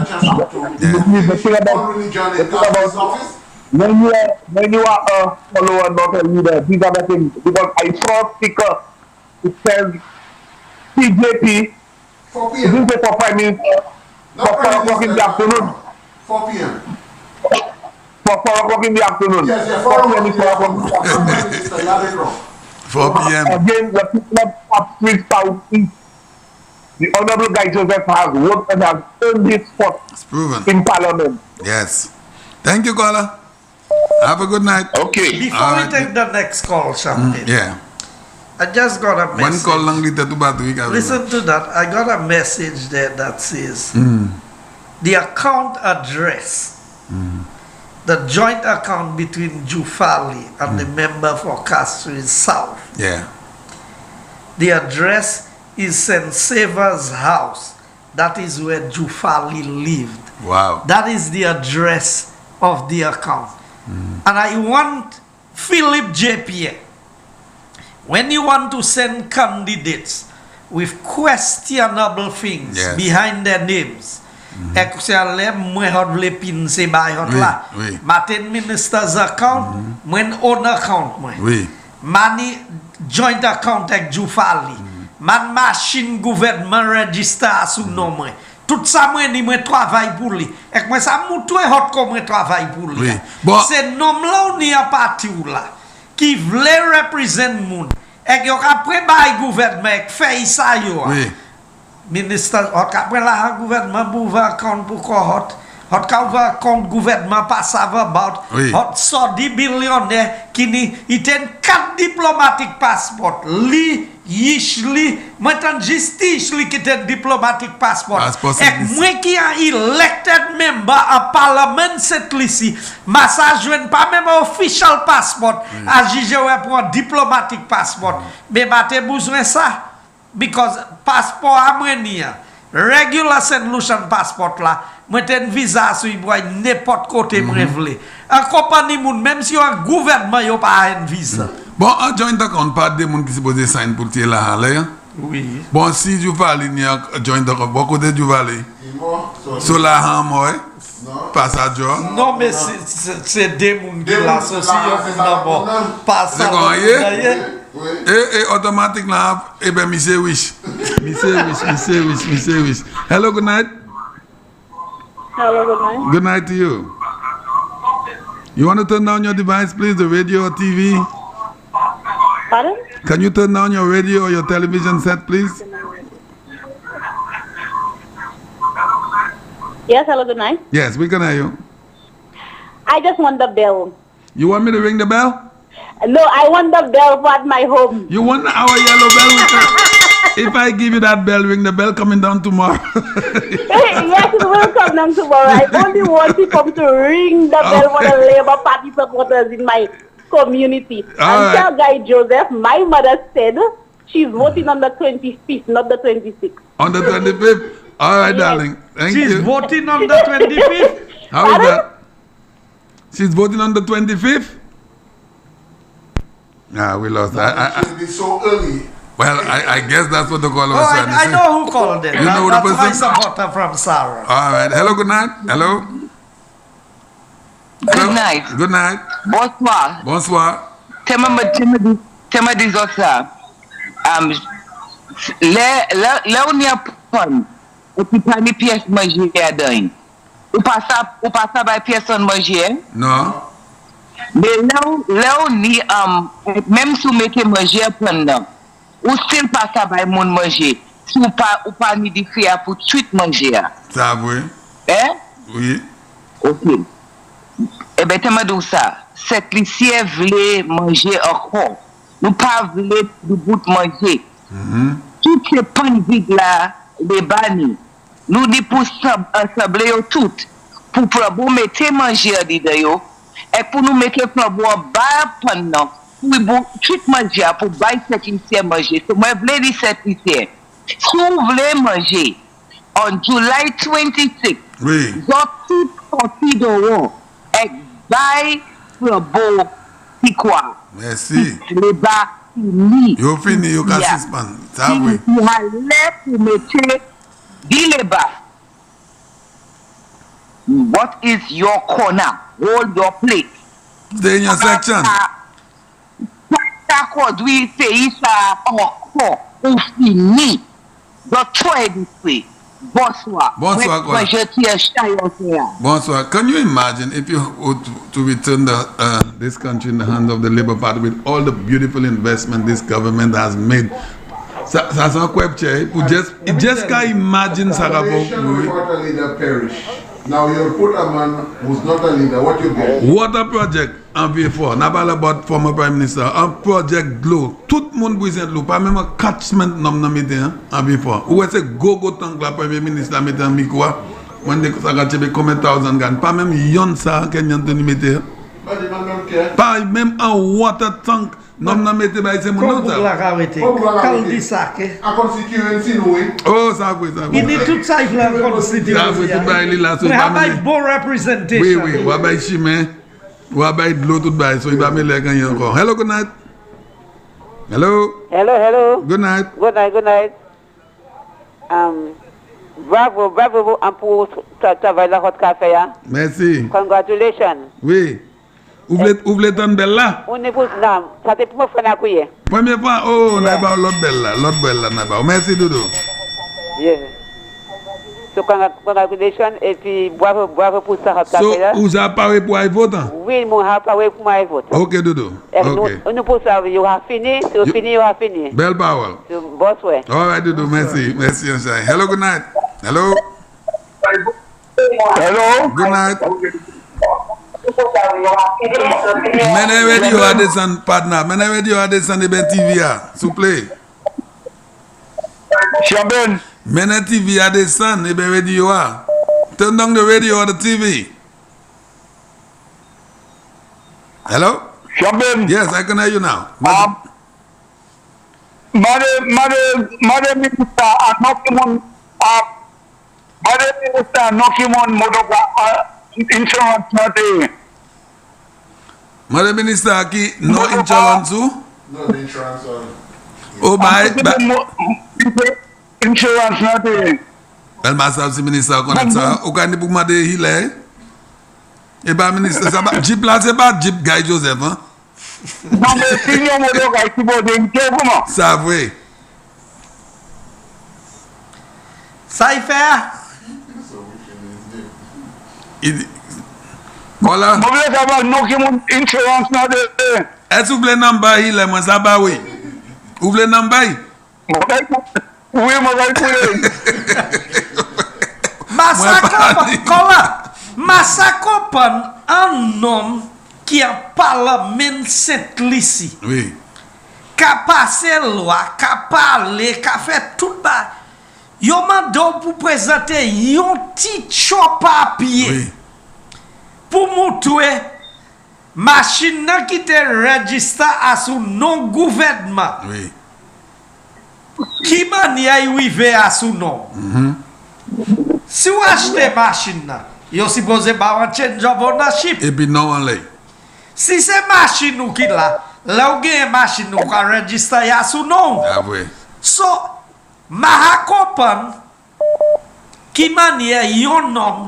when you are a follower, not a leader, these are the things. Because I saw a sticker, it says PJP, this is for Prime Minister, for 4 o'clock in the afternoon. 4 p.m. For 4 o'clock in the afternoon. Yes, yes, 4 p.m. in the afternoon. 4 p.m. Again, the people of Castries South East, the Honorable Guy Joseph has worked and has earned his spot in Parliament. Yes. Thank you, caller. Have a good night. Okay. Before we take the next call, Champagne. Yeah. I just got a message. One call lang dito to bad week. Listen to that. I got a message there that says the account address, the joint account between Jufali and the member for Castries South. Yeah. The address is St. Saver's house. That is where Jufali lived. Wow. That is the address of the account. And I want Philip JPA, when you want to send candidates with questionable things behind their names, Martin Minister's account, when own account, money joint account avec Jufali, man machine gouvernement register à son nom. Tout ça, moi, ni moi travaille pour lui. Et moi, ça, moi, tout est hot comme moi travaille pour lui. C'est nom là, on y a parti là, qui voulait représenter moun. Et yo après bail gouvernement fait ça yo. Ministre après la gouvernement pour compte pour quoi hot ka compte gouvernement pas savoir about hot so 10 billionnaire qui ni iten 4 diplomatic passport li yishli maintenant justice li qui était diplomatic passport et moi qui a elected member à parlement cette ici massa joine pas même official passport à juger pour un diplomatic passport mais baté besoin ça because passport amrenia regular St. Lucian passport là moi ten visa sur n'importe côté moi vle en compagnie moun même si un gouvernement yo pas un visa. Bon, un joint account pas des moun qui supposé sign pour tirer la halle. Oui. Bon, si tu vas aller joint account, beaucoup de tu vas aller. Sur la ham ouais. Passage. Non mais c'est des moun qui l'associent d'abord. Passage. Et automatique là, et ben monsieur wish. Monsieur wish. Hello, good night. Hello, good night. Good night to you. You want to turn down your device, please, the radio or TV? Pardon? Can you turn down your radio or your television set, please? Yes, hello, good night. Yes, we can hear you. I just want the bell. You want me to ring the bell? No, I want the bell at my home. You want our yellow bell? If I give you that bell, ring the bell coming down tomorrow. Yes, it will come down tomorrow. I only want to come to ring the bell for the Labour Party supporters in my community. And tell Guy Joseph, my mother said she's voting on the 25th, not the 26th. On the 25th? All right, darling. Thank you. She's voting on the 25th? How is that? She's voting on the 25th? Nah, we lost. She'll be so early. Well, I guess that's what the caller was trying to say. I know who called it. You know the person? That's my supporter from Sarah. All right. Hello, good night. Hello. Good night. Good night. Bonsoir. Bonsoir. Tema des autres. Là on y a pon. Ou puis pas ni pièce manger à dedans. Ou pas ça by personne manger. Non. Mais là on y même si vous mettez manger pendant ou still pas ça by moun manger. Si ou pas ni di faire pour tout manger. Ça oui. Hein? Oui. OK. Eh ben tema dou ça. Cette lycée voulait manger encore. Nous pas voulait du bout manger. Tout ces pan vide là, les bannis. Nous dit pour sabler tout. Pour mettre manger dedans. Et pour nous mettre pour bas pendant. Pour tout manger, pour bailler cette lycée manger. So moi voulais dire cette lycée. Si vous voulez manger, on July 26, oui. Tout sorti dehors. Et bailler pour beau, c'est quoi? Merci. Les bas fini. You fini, you can suspend. Ça oui. Tu allais pour mettre les bas. What is your corner? Hold your plate. Stay in your section. Ça conduit pays ça encore ou fini. Donc toi dit Bonsoir. Bonsoir, quoi. Moi, je tiens Chaillot. Bonsoir. Can you imagine if you were to return this country in the hands of the Labour Party with all the beautiful investment this government has made? Ça c'est un question. Just can't imagine ça without a leader perish. Now you put a man who's not a leader. What you get? Water project en V4. N'a pas about former prime minister. Un project glow. Tout le monde besoin de l'eau. Pas même un catchment nom mettez en V4. Où est-ce go tank la premier ministre la mettez en micro? Moi je ça gâte combien de thousand gan. Pas même yon ça qu'en Anthony mettez. Pas même un water tank. Non, mettez pas c'est mon nom ça. Quand dit ça que a constituency nous. Oh ça oui ça. Il dit tout ça il a constituency. Ça oui tout bail là so pas mais bon représentation. Oui oui, on va chemin. On va bail de l'eau tout bail so il va me les gagner encore. Hello good night. Hello. Hello. Good night. Good night. Bravo pour travail la votre café. Merci. Congratulations. Oui. Ouvrez ton belle là. On est pour non, ça t'est pour me faire accueillir. Première fois, oh, on a pas l'autre belle là, n'a pas. Merci Dodo. Yes. So congratulations et puis bravo pour ça votre café là. So, vous avez parlé pour voter? Oui, moi j'ai parlé pour my vote. OK Dodo. OK. On pour ça, you have fini, so fini, you have fini. Belle parole. So boss way. All right Dodo, merci. Merci Anshai. Hello, good night. Hello. Hello. Good night. Mene radio a descend partner. Mene radio a descend ben TV a. S'il vous plaît. Chaben. Mene TV a descend ben radio a. Turn down the radio or the TV. Hello? Chaben. Yes, I can hear you now. Madam Minister, Nokimon Modoka insurance nothing. Madam Minister, ki no insurance? No insurance. Oh, my. Insurance nothing. Well, Master Minister, au can pour m'a de hile. Et ba ministre, ça va Jeep là, c'est pas Jeep Guy Joseph, hein? Non, mais sinon, Modoka, qui va dire comment? Ça vrai. Ça y fait. Voilà. Moi, je veux savoir, non, qui mon insurance n'a de. Est-ce que vous voulez number il moi ça va oui. Vous voulez number? Oui, moi je voulais. Massacre un homme qui a parlé Saint-Lucie. Oui. Qui a passé loi, qui a parlé, qui a fait tout bas. Yo mando pour présenter yon petit chop papier. Oui. Pour montrer machine qui te registré à son nom gouvernement. Oui. Qui manière arrivé à son nom. Si vous achetez machine, vous supposez pas un change of ownership. Et puis non en lay. Si c'est machine ou qui là vous avez une machine ou qui registré à son nom. Ah oui. So, ma comprendre qui manière yon homme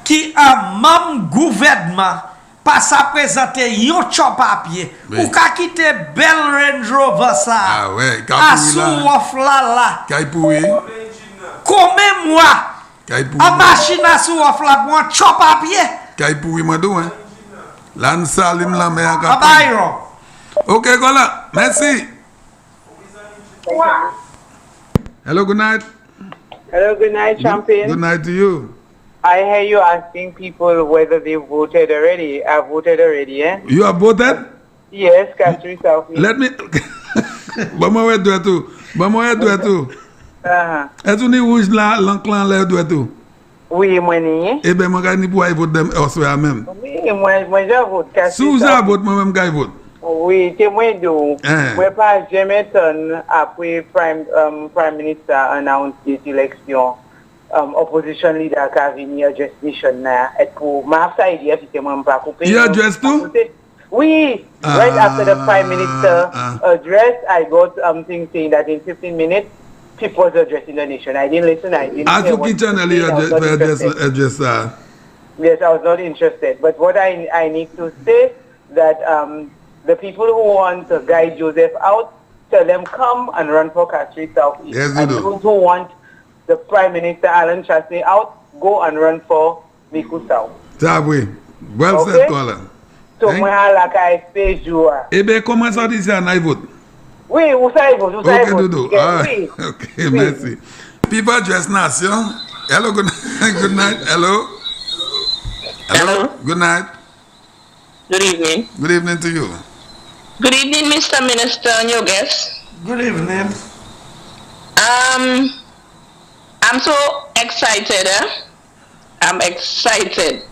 qui a même gouvernement pas à présenter yon chop papier ou ka quitter bel Range Rover ça. Ah ouais, à sous off là. Kaipoui. Combien moi? Kaipoui. A machine à sous off là pour un chop papier. Kaipoui madou hein. Lan salim la mer ka. Bayron. OK voilà. Merci. Hello, good night. Hello, good night, Champion. Good night to you. I hear you asking people whether they voted already. I voted already, eh? You have voted? Yes, Castries South. Let me... Vamos a ver tú. Vamos a ver tú. Est-ce que vous avez là l'enclan là de tout? Oui, moi ni. Eh ben moi gagner pour voter dem elsewhere même. Oui, moi je vote Castries. Si vous avez voté moi même gagner vote. Oui, c'est moi do. Moi pas jamais ton après Prime Minister annonce this election. Opposition leader qui a venu address nation na et pour ma idea puis moi pas couper. You address too? Oui, right after the Prime Minister address, I got something saying that in 15 minutes, people was addressing the nation. I didn't listen. I didn't hear what channel you address that? Yes, I was not interested. But what I need to say that the people who want to guide Joseph out, tell them come and run for Castries South East. Yes, and those who want the Prime Minister Alan Chastney out, go and run for Miku South. Tabwe. Well Okay. said, caller. So moi la ka espèce joie. Eh bien, comment ça dit ça, Naïvot? Oui, vous savez, vous savez. Okay, Doudou. Oui. Okay, merci. People dress nice, yeah? Hello, good night. Good night. Hello. Hello. Good night. Good evening. Good evening to you. Good evening, Mr. Minister and your guests. Good evening. I'm so excited. I'm excited.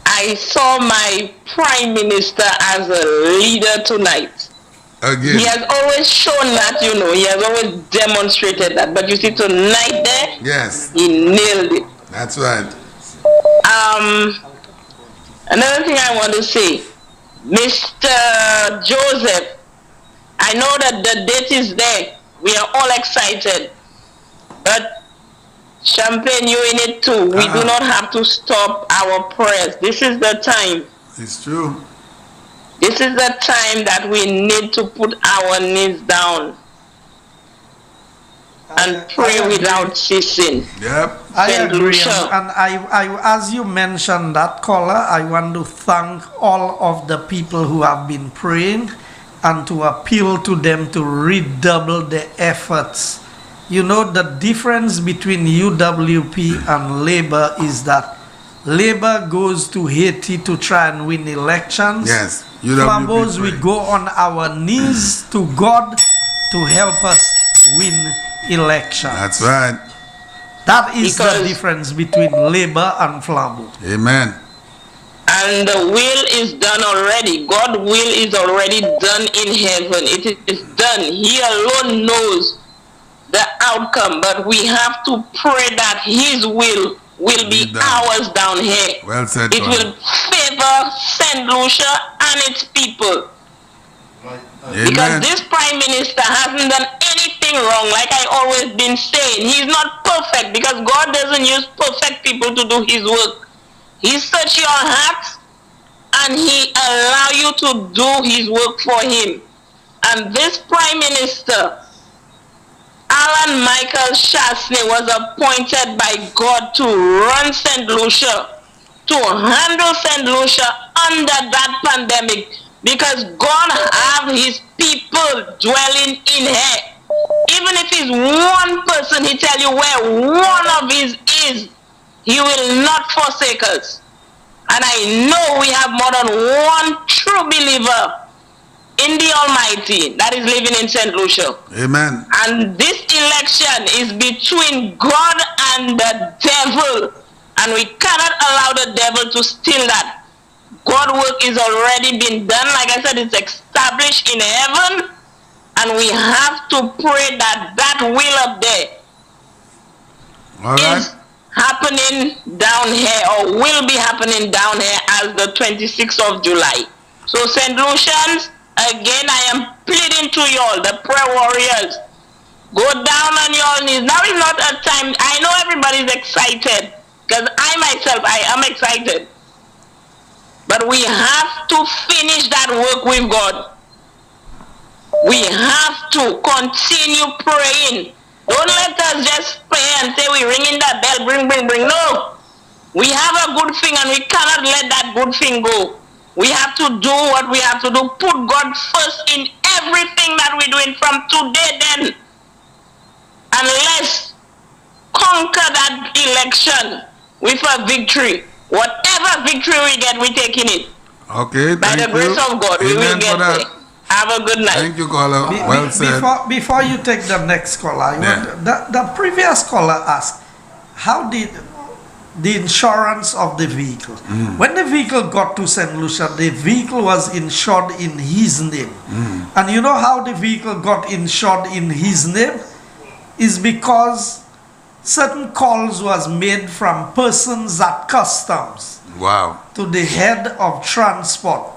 I saw my Prime Minister as a leader tonight. Again. He has always shown that, you know, he has always demonstrated that. But you see, tonight there, yes, he nailed it. That's right. Another thing I want to say, Mr. Joseph, I know that the date is there. We are all excited. But Champagne, you're in it too. We do not have to stop our prayers. This is the time. It's true. This is the time that we need to put our knees down and pray without ceasing. Yep. I agree. And I, as you mentioned that, caller, I want to thank all of the people who have been praying and to appeal to them to redouble their efforts. You know, the difference between UWP and Labour is that Labour goes to Haiti to try and win elections. Yes. Flambos, we go on our knees to God to help us win elections. That's right. That is the difference between Labour and Flambeau. Amen. And the will is done already. God's will is already done in heaven. It is done. He alone knows the outcome, but we have to pray that His will be ours down here. Well said. It will favor St. Lucia and its people. Amen. Because this Prime Minister hasn't done anything wrong, like I always been saying. He's not perfect because God doesn't use perfect people to do His work. He search your heart and He allow you to do His work for Him. And this Prime Minister, Alan Michael Chastney, was appointed by God to run St. Lucia, to handle St. Lucia under that pandemic, because God have His people dwelling in here. Even if it's one person, He tell you where one of His is, He will not forsake us. And I know we have more than one true believer in the Almighty that is living in St. Lucia. Amen. And this election is between God and the devil. And we cannot allow the devil to steal that. God's work is already been done. Like I said, it's established in heaven. And we have to pray that that will up there is happening down here, or will be happening down here as the 26th of July. So St. Lucians, again, I am pleading to you all, the prayer warriors, go down on your knees. Now is not a time. I know everybody's excited, because I myself, I am excited. But we have to finish that work with God. We have to continue praying. Don't let us just pray and say we're ringing that bell, bring. No. We have a good thing and we cannot let that good thing go. We have to do what we have to do. Put God first in everything that we're doing from today then. And let's conquer that election with a victory. Whatever victory we get, we're taking it. Okay, by the grace of God, we will get there. Have a good night. Thank you, caller. Well said. Before you take the next caller, the previous caller asked, how did the insurance of the vehicle? When the vehicle got to St. Lucia, the vehicle was insured in his name. And you know how the vehicle got insured in his name? Is because certain calls was made from persons at customs to the head of transport.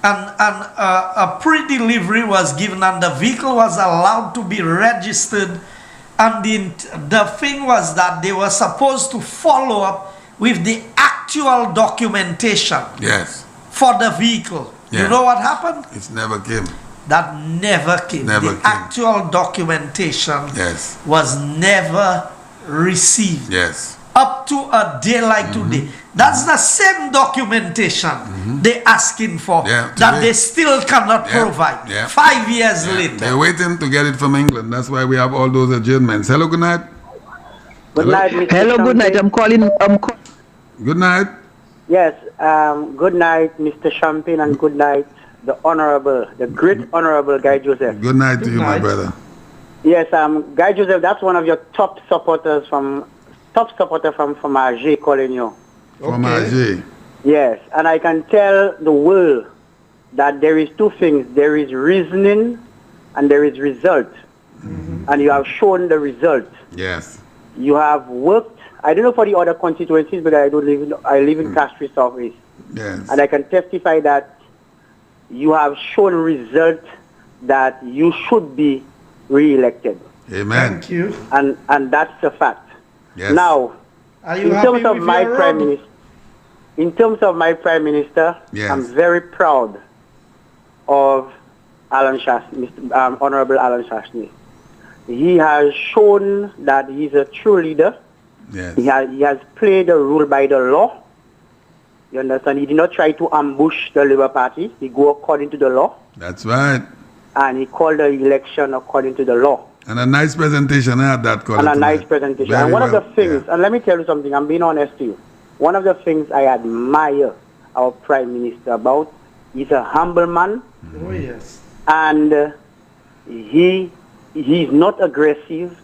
And a pre-delivery was given and the vehicle was allowed to be registered, and the thing was that they were supposed to follow up with the actual documentation for the vehicle. You know what happened? It never came. that never came. Never the came. actual documentation Yes. was never received. Yes. Up to a day like today. That's the same documentation they're asking for that today. they still cannot provide. Yeah. 5 years later. They're waiting to get it from England. That's why we have all those adjournments. Hello, good night. Good night, Mr. Hello, good night. I'm calling. Good night. Yes, good night, Mr. Champagne, and good night, the great honorable Guy Joseph. Good night to you, my brother. Yes, Guy Joseph, that's one of your top supporters from Alger calling you. From Alger. Yes, and I can tell the world that there is two things. There is reasoning and there is result. And you have shown the result. Yes. You have worked, I don't know for the other constituencies, but I live in Castries Southeast. Yes. And I can testify that you have shown result that you should be re-elected. Amen. Thank you. And that's a fact. Yes. Now, Are you in happy terms of with my your prime road? minister, in terms of my prime minister, Yes. I'm very proud of Honorable Alan Shashney. He has shown that he's a true leader. Yes. He has played the rule by the law. You understand? He did not try to ambush the Labour Party. He go according to the law. That's right. And he called the election according to the law. And a nice presentation. I had that call. And a nice presentation. Very and one of well. the things, and let me tell you something, I'm being honest to you. One of the things I admire our Prime Minister about, he's a humble man. Oh, yes. And he's not aggressive,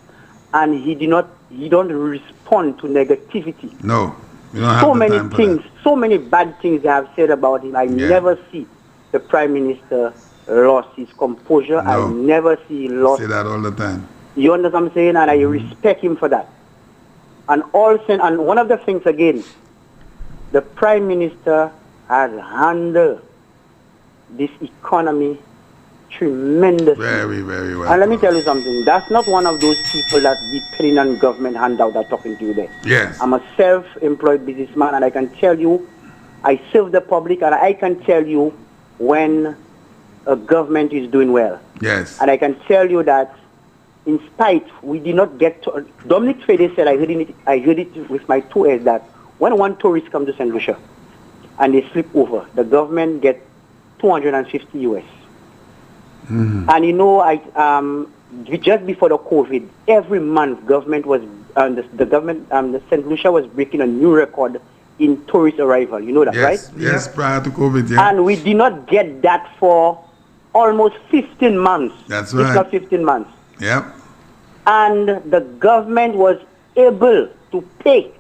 and he don't respond to negativity. No. We don't have So the many time for things, so many bad things they have said about him. I never see the Prime Minister lost his composure. No. I never see he lost. Say that all the time. You understand what I'm saying? And I respect him for that. And one of the things again, the Prime Minister has handled this economy tremendously. Very, very well. And let me tell you something. That's not one of those people that depending on government handout that talking to you there. Yes. I'm a self-employed businessman, and I can tell you, I serve the public, and I can tell you when a government is doing well. Yes. And I can tell you that in spite, we did not get to... Dominic Fede said, I heard it with my 2 ears, that when one tourist comes to St. Lucia and they slip over, the government get $250 US. And you know, just before the COVID, every month government was the St. Lucia was breaking a new record in tourist arrival. You know that, right? Yes, prior to COVID, yeah. And we did not get that for almost 15 months. That's If right. not 15 months. Yep. And the government was able to pay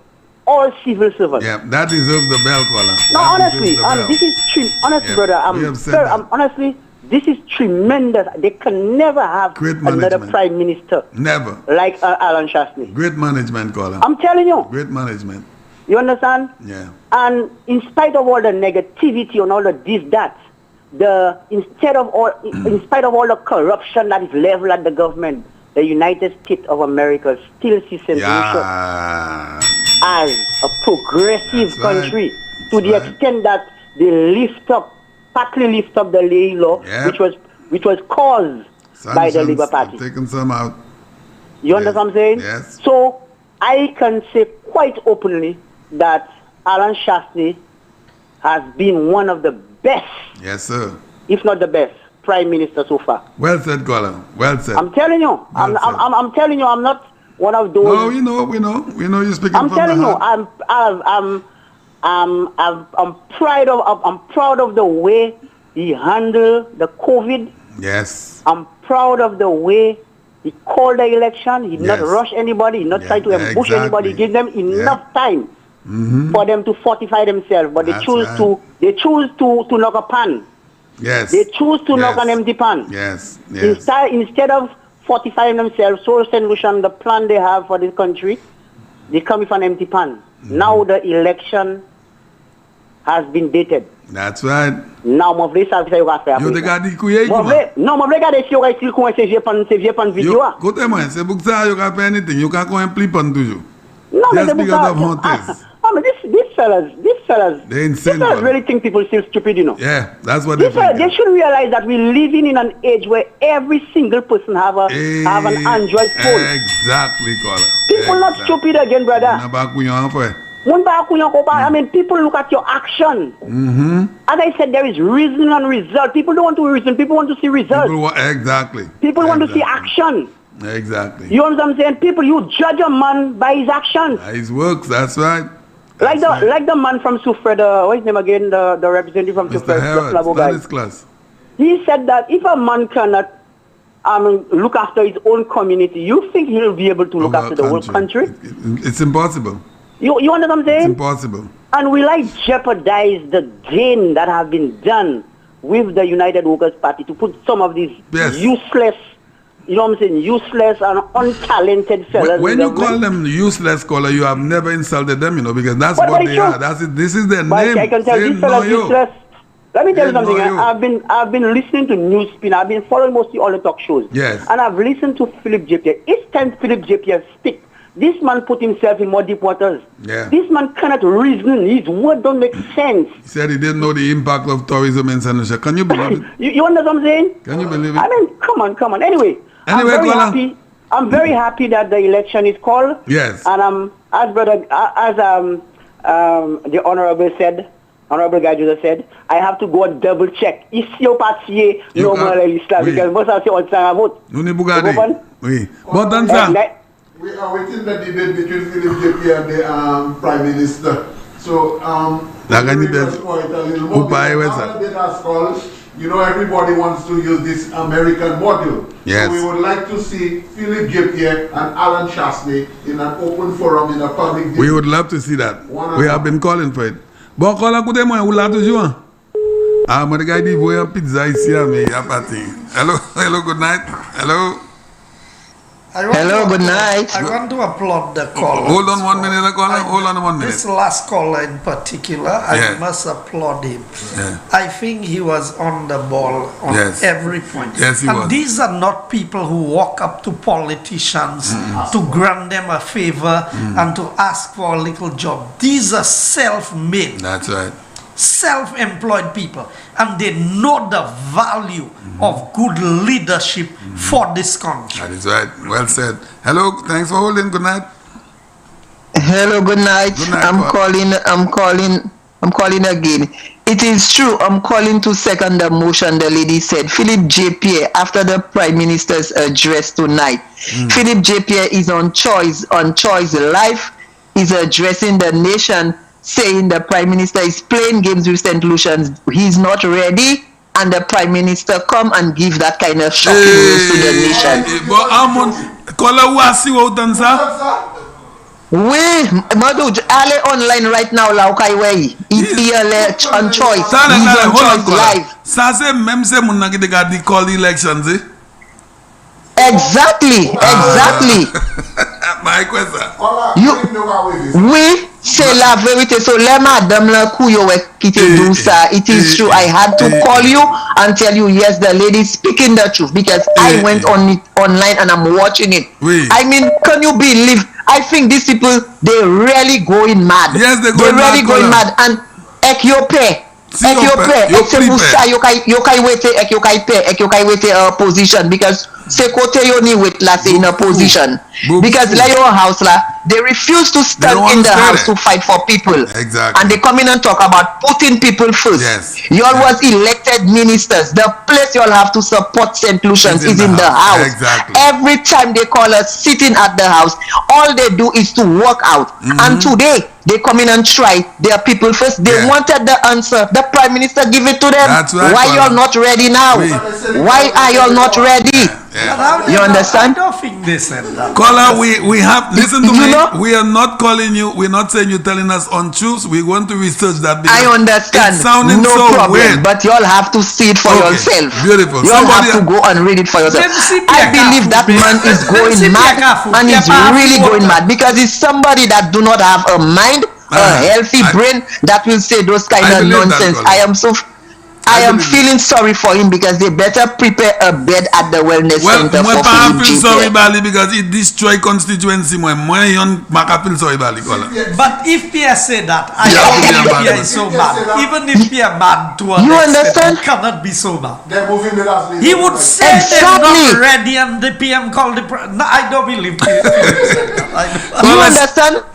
all civil servants. Yeah, that deserves the bell, caller. No, That honestly, deserves the bell. this is honestly, Yeah, brother. we have said that. Honestly, this is tremendous. They can never have Great another management. prime minister Never. like Alan Shashney. Great management, caller. I'm telling you. Great management. You understand? Yeah. And in spite of all the negativity and all the this, that, in spite of all the corruption that is leveled at the government, the United States of America still sees St. Lucia as a progressive country to the extent that they partly lift up the lay law, which was caused by the Labour Party. Taking some out. You understand what I'm saying? Yes. So I can say quite openly that Alan Shashney has been one of the best, Yes, sir. if not the best, prime minister so far. Well said, caller. Well said. I'm telling you. I'm telling you. I'm not one of those. No, we know you're speaking I'm from telling the you. heart. I'm proud of the way he handled the COVID. Yes. I'm proud of the way he called the election. He did not rush anybody. He did not try to ambush anybody. He gave them enough time for them to fortify themselves. But they choose to knock a pan. Yes. They choose to knock an empty pan. Yes. Instead of fortifying themselves, so solution, the plan they have for this country, they come with an empty pan. Now the election has been dated. That's right. Now, mon frère, ça veut faire après. Yo te gade kouye Mon frère, non, mon frère, regardez si on va essayer de se vieux pan vidéo. Kote moi, c'est pour ça yo ka fait anything. You can go and play pan toujours. Non, mais Just c'est pour because ça. of hunters. I mean, these fellas, They're insane. these fellas really think people still stupid, you know. Yeah, that's what These fellas, they should realize that we're living in an age where every single person have an Android phone. Exactly, caller. People not stupid again, brother. I mean, people look at your action. As I said, there is reason and result. People don't want to reason. People want to see results. People want to see action. Exactly. You know what I'm saying? People, you judge a man by his actions. His works, that's right. Like the man from Sufred, what's his name again? The representative from Sufred, the Flavo guy. He said that if a man cannot look after his own community, you think he'll be able to look after the whole country? It's impossible. You understand what I'm saying? It's impossible. And will I jeopardize the gain that have been done with the United Workers' Party to put some of these useless, you know what I'm saying, useless and untalented fellas? When you call them useless, caller, you have never insulted them, you know, because that's what they are. That's it. This is their name. I can tell these fellas useless. Let me tell you something. I've been listening to Newspin. I've been following mostly all the talk shows. Yes. And I've listened to Philip J. Pierre. Each time Philip J. Pierre speaks, this man put himself in more deep waters. Yeah. This man cannot reason. His word don't make sense. He said he didn't know the impact of tourism in St. Lucia. Can you believe it? You understand what I'm saying? Can you believe it? I mean, come on. Anyway, I'm very happy that the election is called. Yes. And as the Honorable Guy Joseph said, I have to go and double check. Ici au parti normal l'islam because most of us are vote. Nous ne bougons. Oui. But then we are waiting the debate between Philip J. and the Prime Minister. So, you know, everybody wants to use this American model. Yes. So we would like to see Philip J. and Alan Chasney in an open forum, in a public debate. We would love to see that. We have been calling for it. Bon, quand la coûte moi, ou là toujours. Ah, moi, le gars dit, voyez un pizza ici, mais il n'y a pas de thing. Hello, good night. Hello. Good night. I want to applaud the caller. Hold on 1 minute, caller. Hold on 1 minute. This last caller in particular, I must applaud him. Yeah. I think he was on the ball on every point. Yes, he was. These are not people who walk up to politicians to grant them a favor and to ask for a little job. These are self-made. That's right. Self-employed people, and they know the value of good leadership for this country. That is right. Well said. Hello, thanks for holding. Good night. Hello, good night. Good night, I'm calling again. It is true. I'm calling to second the motion the lady said. Philip J. Pierre, after the Prime Minister's address tonight, Philip J. Pierre is on choice life. Is addressing the nation, saying the Prime Minister is playing games with St. Lucians. He's not ready, and the Prime Minister come and give that kind of shocking news to the nation. But Oui, Madu, allez online right now, là, il est on choice. He's on choice live. Ça c'est même si mon n'a qui call elections, eh? Exactly. My question. Oui, c'est la vérité. So, les madame la couille qui te do ça. It is true. I had to call you and tell you, yes, the lady is speaking the truth because I went on it online and I'm watching it. I mean, can you believe? I think these people, they really going mad. Yes, they're really going mad. And position because c'est côté yo ni wait la say in a position because like your house la they refuse to stand in the house to fight for people. Exactly. And they come in and talk about putting people first. Yes. Y'all was elected ministers. The place y'all have to support St. Lucians is in the house. Exactly. Every time they call us sitting at the house, all they do is to work out. And today they come in and try their people first. They wanted the answer. The Prime Minister give it to them. That's right, why y'all not ready now? Why are y'all not ready? You understand? I don't think they said that. Caller, we have, listen to me, we are not calling you, we're not saying you're telling us untruths, we're going to research that. I understand. It's sounding no so problem, weird. but y'all have to see it for yourself. Beautiful. Y'all have to go and read it for yourself. I believe that man is going mad and he's really going mad because he's somebody that do not have a mind, a healthy brain that will say those kind of nonsense. I am feeling sorry for him because they better prepare a bed at the wellness center for Philip. Philip. Feel sorry Bali because it destroy constituency. Maka feel sorry Bali. But if Pierre said that, I don't think Pierre is so bad. Even if Pierre bad to an extent, he cannot be so bad. He would say they're not ready and the PM called the no, I don't believe Pierre said that. You understand?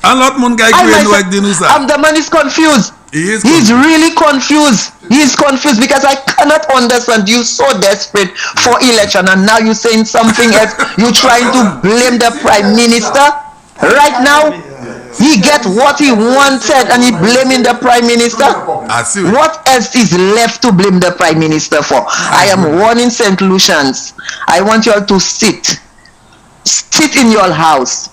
The man is confused. He's really confused. He's confused because I cannot understand. You so desperate for election and now you're saying something else. You're trying to blame the prime minister. Right now, he get what he wanted and he blaming the prime minister. What else is left to blame the prime minister for? I am warning St. Lucians. I want you all to sit in your house.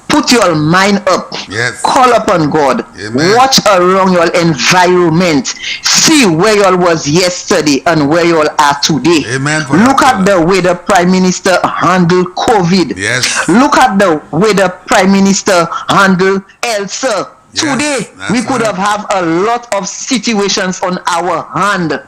Put your mind up. Yes. Call upon God. Amen. Watch around your environment. See where you all was yesterday and where you all are today. Amen. Look at the way the Prime Minister handled COVID. Yes. Look at the way the Prime Minister handled Elsa. Yes, today, we could have a lot of situations on our hand.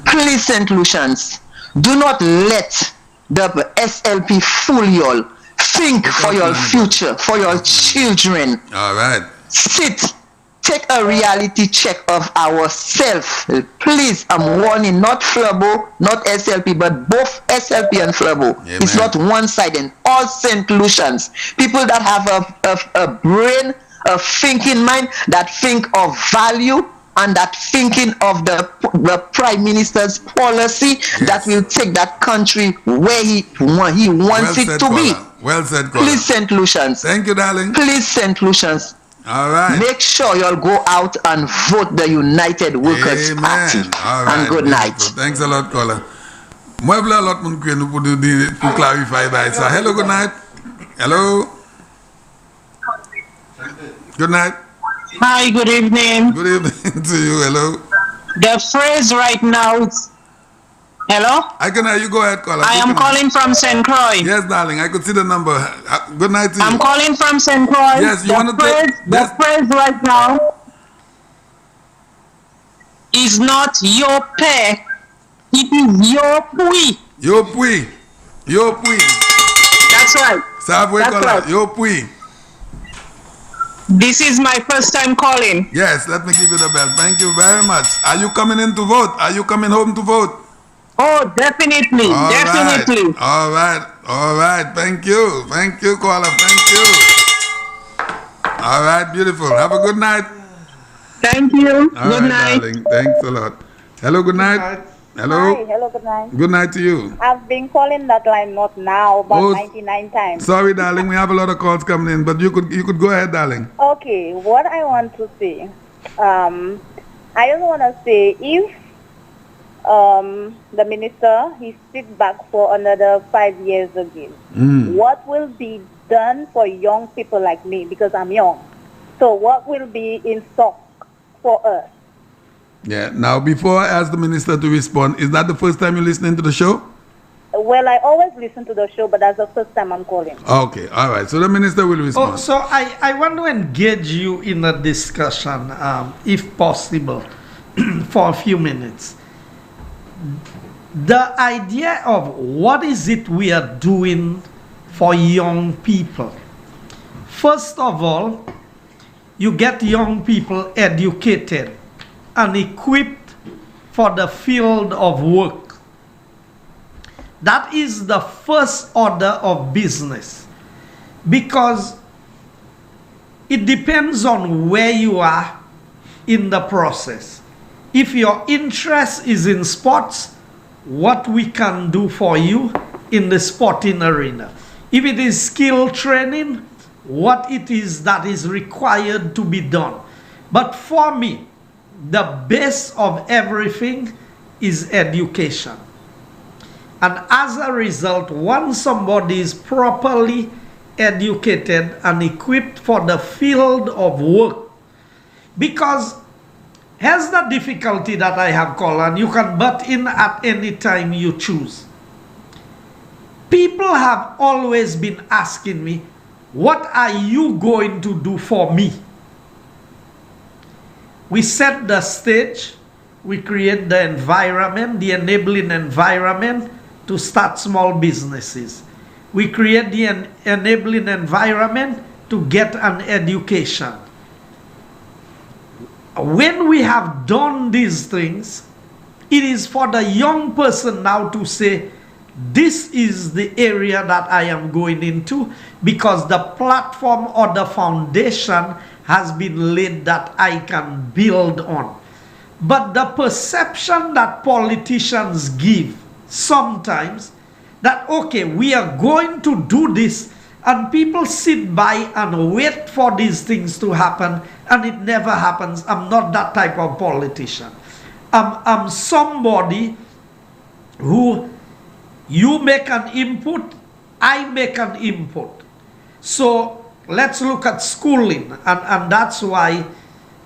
Please, St. Lucians, do not let the SLP fool you all. Think for your future, for your children. All right. Sit. Take a reality check of ourselves. Please, I'm warning, not Flabo, not SLP, but both SLP and Flabo. It's not one-sided. All St. Lucians, people that have a brain, a thinking mind, that think of value, and that thinking of the Prime Minister's policy that will take that country where he wants it to be. Well said, Please, St. Lucians. Thank you, darling. Please, St. Lucians. All right. Make sure you'll go out and vote the United Workers Party. All right. And good night. Thanks a lot, caller. Moi, a lot mon pour clarify that. So, hello, good night. Hello. Good night. Hi, good evening. Good evening to you. Hello. The phrase right now is... Hello? I can hear you. Go ahead, caller. I am calling from St. Croix. Yes, darling. I could see the number. Good night to you. I'm calling from St. Croix. Yes, you want to take... The phrase right now is not your pay. It is your pui. Your pui. Your pui. That's right. That's right. Your pui. This is my first time calling. Yes, let me give you the bell. Thank you very much. Are you coming in to vote? Are you coming home to vote? Oh, definitely. All definitely. Right. All right. All right. Thank you. Thank you, caller. Thank you. All right. Beautiful. Have a good night. Thank you. Good night. Darling. Thanks a lot. Hello. Good night. Hello. Hi. Hello. Good night. Good night to you. I've been calling that line not now, but 99 times. Sorry, darling. We have a lot of calls coming in, but you could go ahead, darling. Okay. What I want to say, I just want to say if the minister, he sit back for another 5 years again. What will be done for young people like me, because I'm young? So what will be in stock for us? Yeah. Now, before I ask the minister to respond, is that the first time you're listening to the show? Well, I always listen to the show, but that's the first time I'm calling. Okay. All right. So the minister will respond. Oh, so I want to engage you in a discussion, if possible, for a few minutes. The idea of what is it we are doing for young people. First of all, you get young people educated and equipped for the field of work. That is the first order of business, because it depends on where you are in the process. If your interest is in sports, what we can do for you in the sporting arena. If it is skill training, what it is that is required to be done. But for me, the base of everything is education. And as a result, once somebody is properly educated and equipped for the field of work, because here's the difficulty that I have, Colin. You can butt in at any time you choose. People have always been asking me, what are you going to do for me? We set the stage, we create the environment, the enabling environment to start small businesses. We create the enabling environment to get an education. When we have done these things, it is for the young person now to say, this is the area that I am going into, because the platform or the foundation has been laid that I can build on. But the perception that politicians give sometimes, that okay, we are going to do this, and people sit by and wait for these things to happen, and it never happens. I'm not that type of politician. I'm somebody who, you make an input, I make an input. So let's look at schooling, and that's why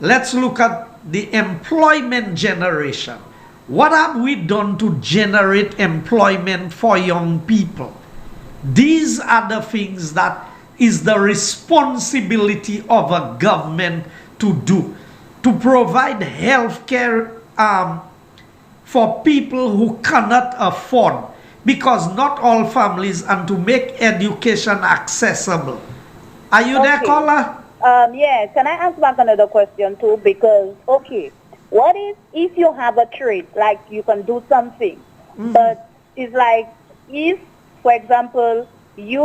let's look at the employment generation. What have we done to generate employment for young people? These are the things that is the responsibility of a government to do. To provide health care for people who cannot afford, because not all families, and to make education accessible. Are you there, caller? Yeah, can I ask back another question too? Because, okay, what if you have a trade, like you can do something, but it's like if, for example, you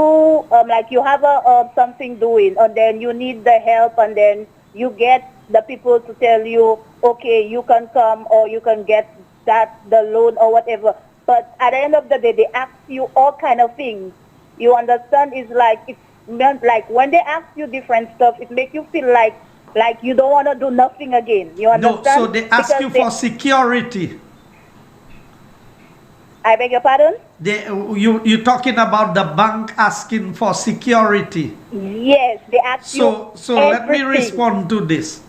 like you have a something doing, and then you need the help, and then you get the people to tell you, okay, you can come or you can get the loan or whatever. But at the end of the day, they ask you all kind of things. You understand? It's like like when they ask you different stuff, it makes you feel like you don't want to do nothing again. You understand? No, so they ask you for security. I beg your pardon? You're talking about the bank asking for security. Yes, they ask you. So let me respond to this.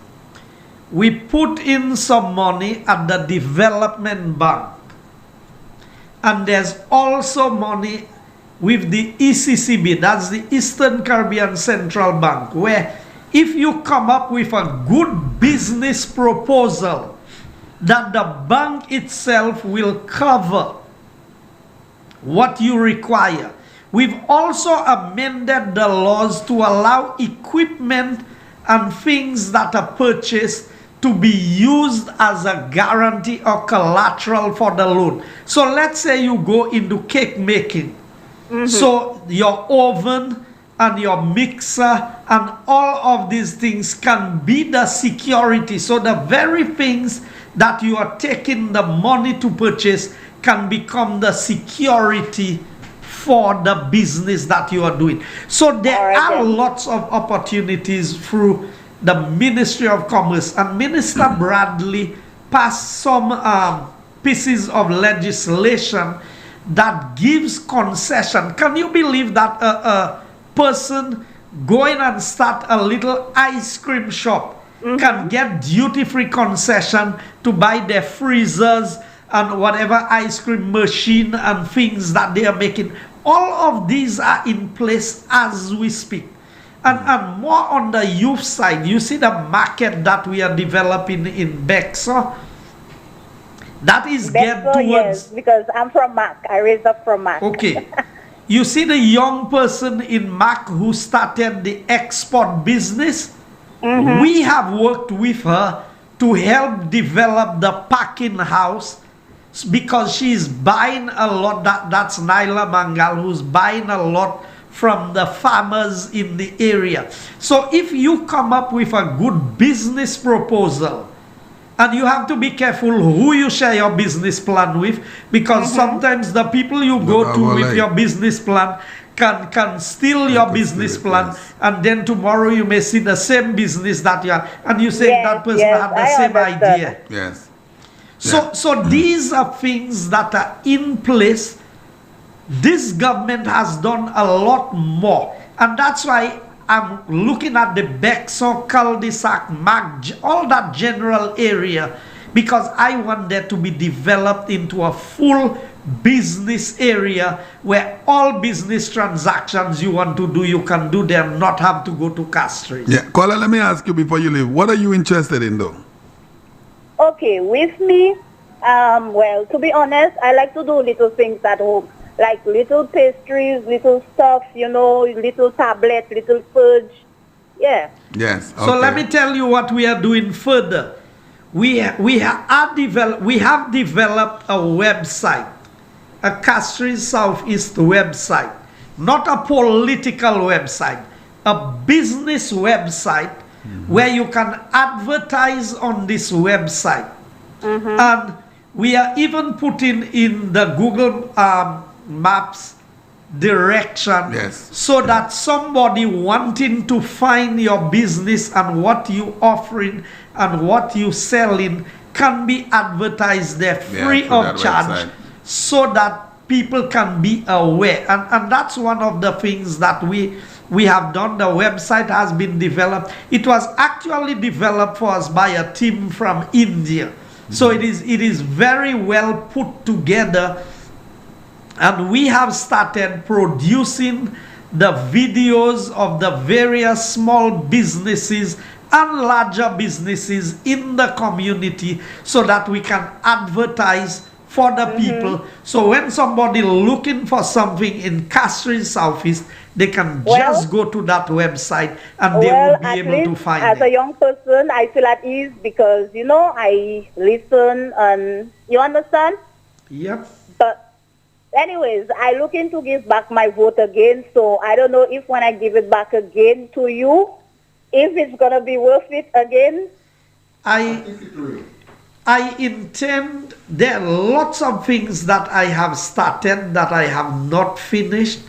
We put in some money at the development bank, and there's also money with the ECCB, that's the Eastern Caribbean Central Bank, where if you come up with a good business proposal, that the bank itself will cover what you require. We've also amended the laws to allow equipment and things that are purchased to be used as a guarantee or collateral for the loan. So let's say you go into cake making. So your oven and your mixer and all of these things can be the security. So the very things that you are taking the money to purchase can become the security for the business that you are doing. So there are lots of opportunities through the Ministry of Commerce, and Minister Bradley passed some pieces of legislation that gives concession. Can you believe that a person going and start a little ice cream shop can get duty-free concession to buy their freezers and whatever ice cream machine and things that they are making? All of these are in place as we speak. And more on the youth side, you see the market that we are developing in Bexar. That is geared towards... Yes, because I'm from Mac. I raised up from Mac. Okay. You see the young person in Mac who started the export business? We have worked with her to help develop the packing house, because she's buying a lot. That's Naila Mangal, who's buying a lot from the farmers in the area. So if you come up with a good business proposal, and you have to be careful who you share your business plan with, because sometimes the people you go to with your business plan can steal your business plan, and then tomorrow you may see the same business that you have, and you say that person had the same idea. Yes. So these are things that are in place. This government has done a lot more, and that's why I'm looking at the Bexar, Cul-de-sac, Mac, all that general area, because I want that to be developed into a full business area where all business transactions you want to do, you can do them, not have to go to Castries. Yeah, Kola, let me ask you before you leave, what are you interested in though? Okay, with me, well, to be honest, I like to do little things at home, like little pastries, little stuff, you know, little tablet, little fudge. Yeah. Yes. So let me tell you what we are doing further. We have developed a website, a Castries Southeast website, not a political website, a business website where you can advertise on this website. And we are even putting in the Google Maps direction so that somebody wanting to find your business and what you offering and what you selling can be advertised there free of charge so that people can be aware. And that's one of the things that we have done. The website has been developed. It was actually developed for us by a team from India. So it is very well put together, and we have started producing the videos of the various small businesses and larger businesses in the community so that we can advertise for the people. So when somebody looking for something in Castries Southeast, they can just go to that website and they will be able to find as it. a young person, I feel at ease because, you know, I listen and you understand? Yep. But anyways, I looking to give back my vote again. So I don't know if when I give it back again to you, if it's going to be worth it again. I intend, there are lots of things that I have started that I have not finished.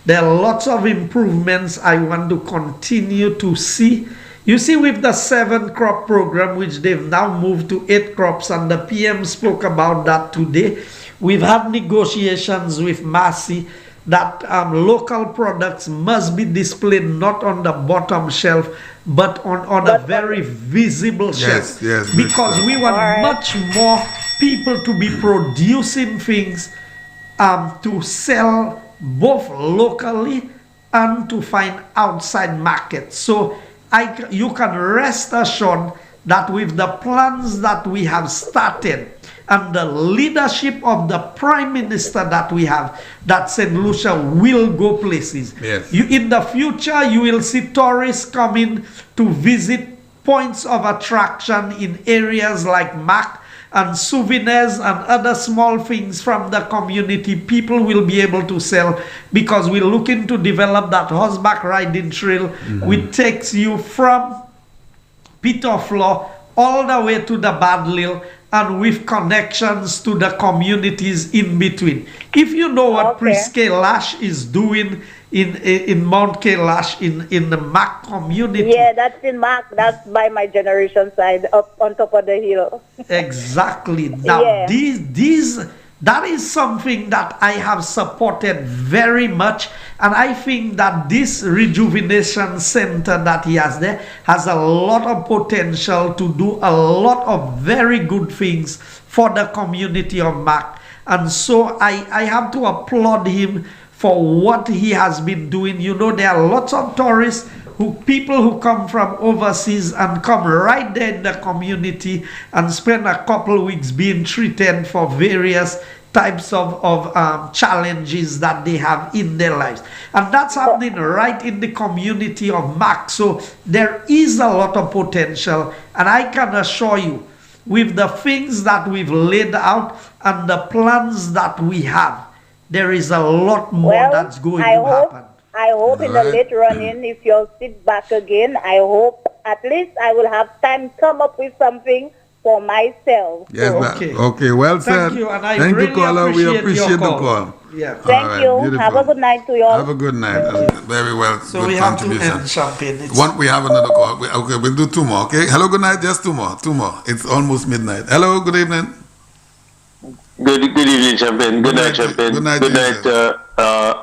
There are lots of improvements I want to continue to see. You see, with the 7-crop program, which they've now moved to 8 crops, and the PM spoke about that today, we've had negotiations with Massey that local products must be displayed not on the bottom shelf, but on a very visible shelf. Yes, because we want much more people to be producing things to sell both locally and to find outside markets. So you can rest assured that with the plans that we have started and the leadership of the Prime Minister that we have, that St. Lucia will go places. Yes. In the future, you will see tourists coming to visit points of attraction in areas like MAC, and souvenirs and other small things from the community. People will be able to sell because we're looking to develop that horseback riding trail, which takes you from Peterflow all the way to the Badlil, and with connections to the communities in between. If you know what Prince Kailash is doing in Mount Kailash in the Mac community. Yeah, that's in Mac. That's by my generation side, up on top of the hill. Exactly. Now, that is something that I have supported very much, and I think that this rejuvenation center that he has there has a lot of potential to do a lot of very good things for the community of Mac. And so I have to applaud him for what he has been doing. You know, there are lots of tourists, people who come from overseas and come right there in the community and spend a couple weeks being treated for various types of challenges that they have in their lives. And that's happening right in the community of Mac. So there is a lot of potential, and I can assure you, with the things that we've laid out and the plans that we have, there is a lot more that's going to happen. I hope in the late running, if you'll sit back again, I hope at least I will have time to come up with something for myself. Yes, okay, well said. Thank you, and I Thank really you, caller. We appreciate appreciate your the call. Yeah. Thank you. Beautiful. Have a good night to you all. Have a good night. Very well. So good we have to contribution. end champagne. We have another call. Okay, we'll do 2 more. Okay. Hello, good night. Just 2 more. 2 more. It's almost midnight. Hello, good evening. Good evening, Champagne. Good night, Champagne. Good night,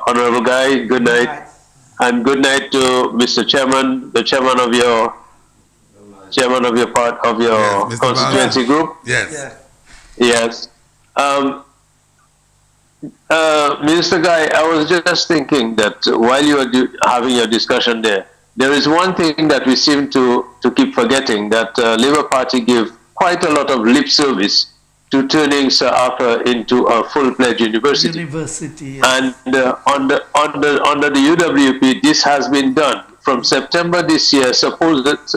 Honorable Guy. Good night. And good night to Mr. Chairman, the chairman of your part of your constituency group. Yes. Yes. Minister Guy, I was just thinking that while you are having your discussion there is one thing that we seem to keep forgetting, that Labour Party give quite a lot of lip service to turning Sir Arthur into a full-fledged university. Yes. And under the UWP, this has been done. From September this year, suppose that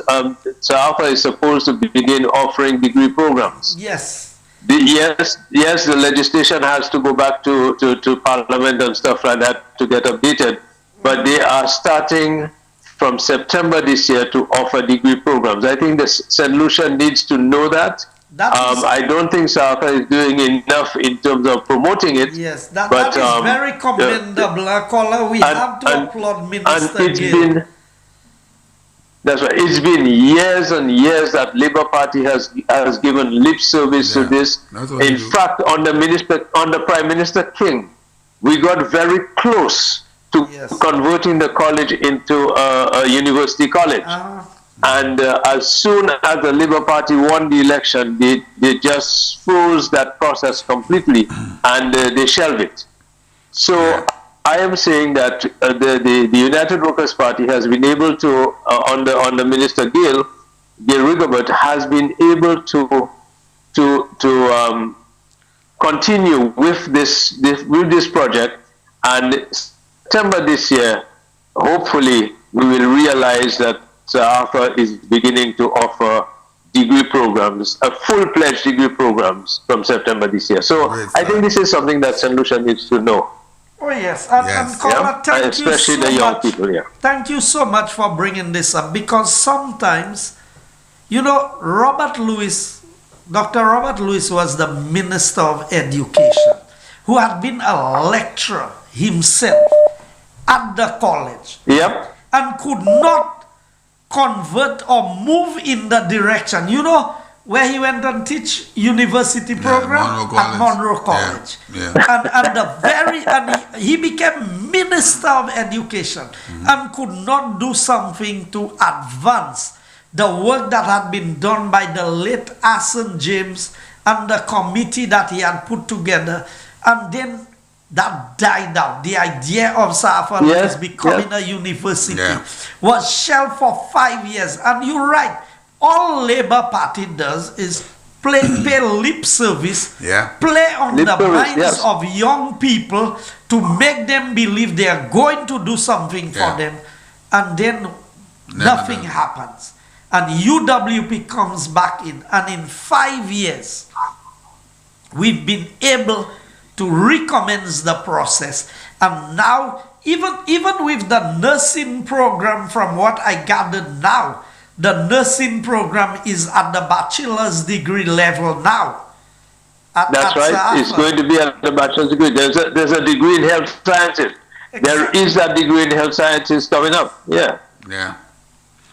Sir Arthur is supposed to begin offering degree programs. Yes. Yes, the legislation has to go back to Parliament and stuff like that to get updated. But they are starting from September this year to offer degree programs. I think the St. Lucia needs to know that. I don't think Sir Arthur is doing enough in terms of promoting it. Yes, that is very commendable, caller. We have to applaud Minister Gill. That's right. It's been years and years that Labour Party has given lip service to this. In fact, under Prime Minister King, we got very close to converting the college into a university college. And as soon as the Labour Party won the election, they just froze that process completely and they shelved it. So I am saying that the United Workers' Party has been able to, under Minister Gill Rigobert, has been able to continue with this project, and September this year, hopefully, we will realize that Sir Arthur is beginning to offer degree programs, full-fledged degree programs from September this year. So I think this is something that St. Lucia needs to know. Oh yes, and caller, thank you especially so the young much. people. Yeah. Thank you so much for bringing this up, because sometimes, you know, Dr. Robert Lewis was the Minister of Education, who had been a lecturer himself at the college, and could not convert or move in the direction, you know, where he went and teach university program at Monroe College. And he became Minister of Education and could not do something to advance the work that had been done by the late Asen James and the committee that he had put together. And then that died out. The idea of Safa is becoming a university was shelved for 5 years. And you're right, all Labour Party does is pay lip service, play on the minds of young people to make them believe they are going to do something for them, and then nothing happens. And UWP comes back in, and in 5 years, we've been able to recommence the process. And now, even with the nursing program, from what I gathered now, the nursing program is at the bachelor's degree level now. That's right. It's going to be at the bachelor's degree. There's a degree in health sciences. There is that degree in health sciences coming up. Yeah.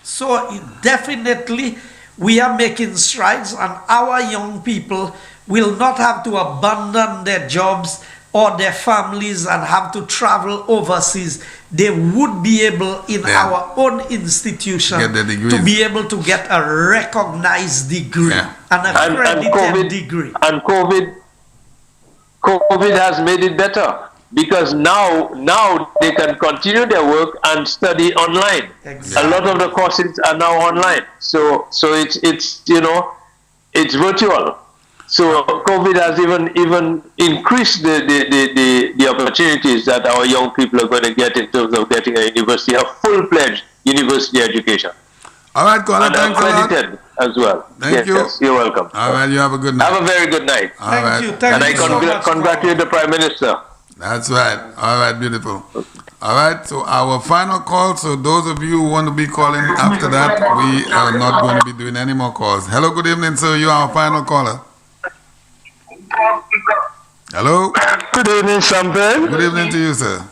So definitely we are making strides, and our young people will not have to abandon their jobs or their families and have to travel overseas. They would be able, in our own institution, to be able to get a recognized degree, an accredited degree. And COVID has made it better, because now they can continue their work and study online. A lot of the courses are now online, so it's you know, it's virtual. So COVID has even increased the opportunities that our young people are going to get in terms of getting a university, a full-fledged university education. All right, Colin, thanks a lot. Accredited as well. Thank you. Yes, you're welcome. All right, you have a good night. Have a very good night. Thank you. And I congratulate the Prime Minister. That's right. All right, beautiful. All right, so our final call. So those of you who want to be calling after that, we are not going to be doing any more calls. Hello, good evening, sir. You are our final caller. Hello. Good evening, Champagne. Good evening to you, sir.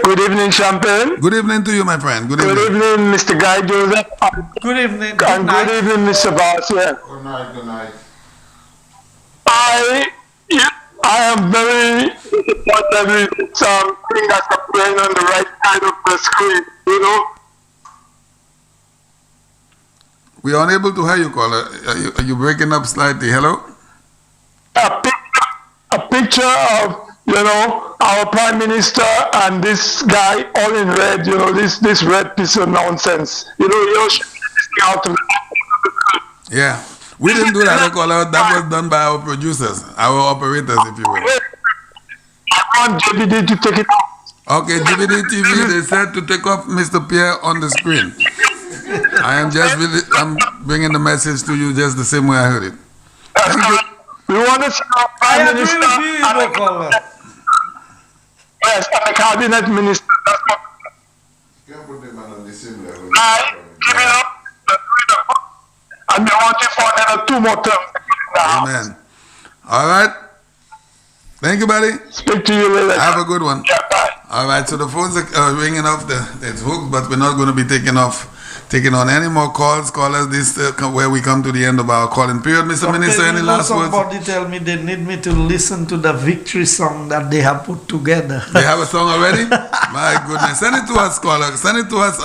Good evening, Champagne. Good evening to you, my friend. Good evening. Good evening, Mr. Guy Joseph. Good evening. And good evening, Mr. Barcia. Good night, good night. I am very disappointed with something that's appearing on the right side of the screen, you know. We are unable to hear you, caller. Are you breaking up slightly? Hello? A picture of, you know, our Prime Minister and this guy all in red, you know, this red piece of nonsense. You know, you're out of Yeah. We didn't do that, caller. That was done by our producers, our operators, if you will. I want JBD to take it off. Okay, JBD TV, they said to take off Mr. Pierre on the screen. I'm bringing the message to you just the same way I heard it. Thank you. We want to see our Prime Minister and the Cabinet Minister. That's what. You can put them on the same level. Giving up the freedom. And they want you for another 2 more terms. Amen. All right. Thank you, buddy. Speak to you later. Have a good one. Yeah, bye. All right. So the phones are ringing off. It's hooked, but we're not going to be taking on any more calls. Callers, this where we come to the end of our calling period. Mr. Minister, any last words? Somebody tell me they need me to listen to the victory song that they have put together. They have a song already? My goodness. Send it to us, caller. Send it to us.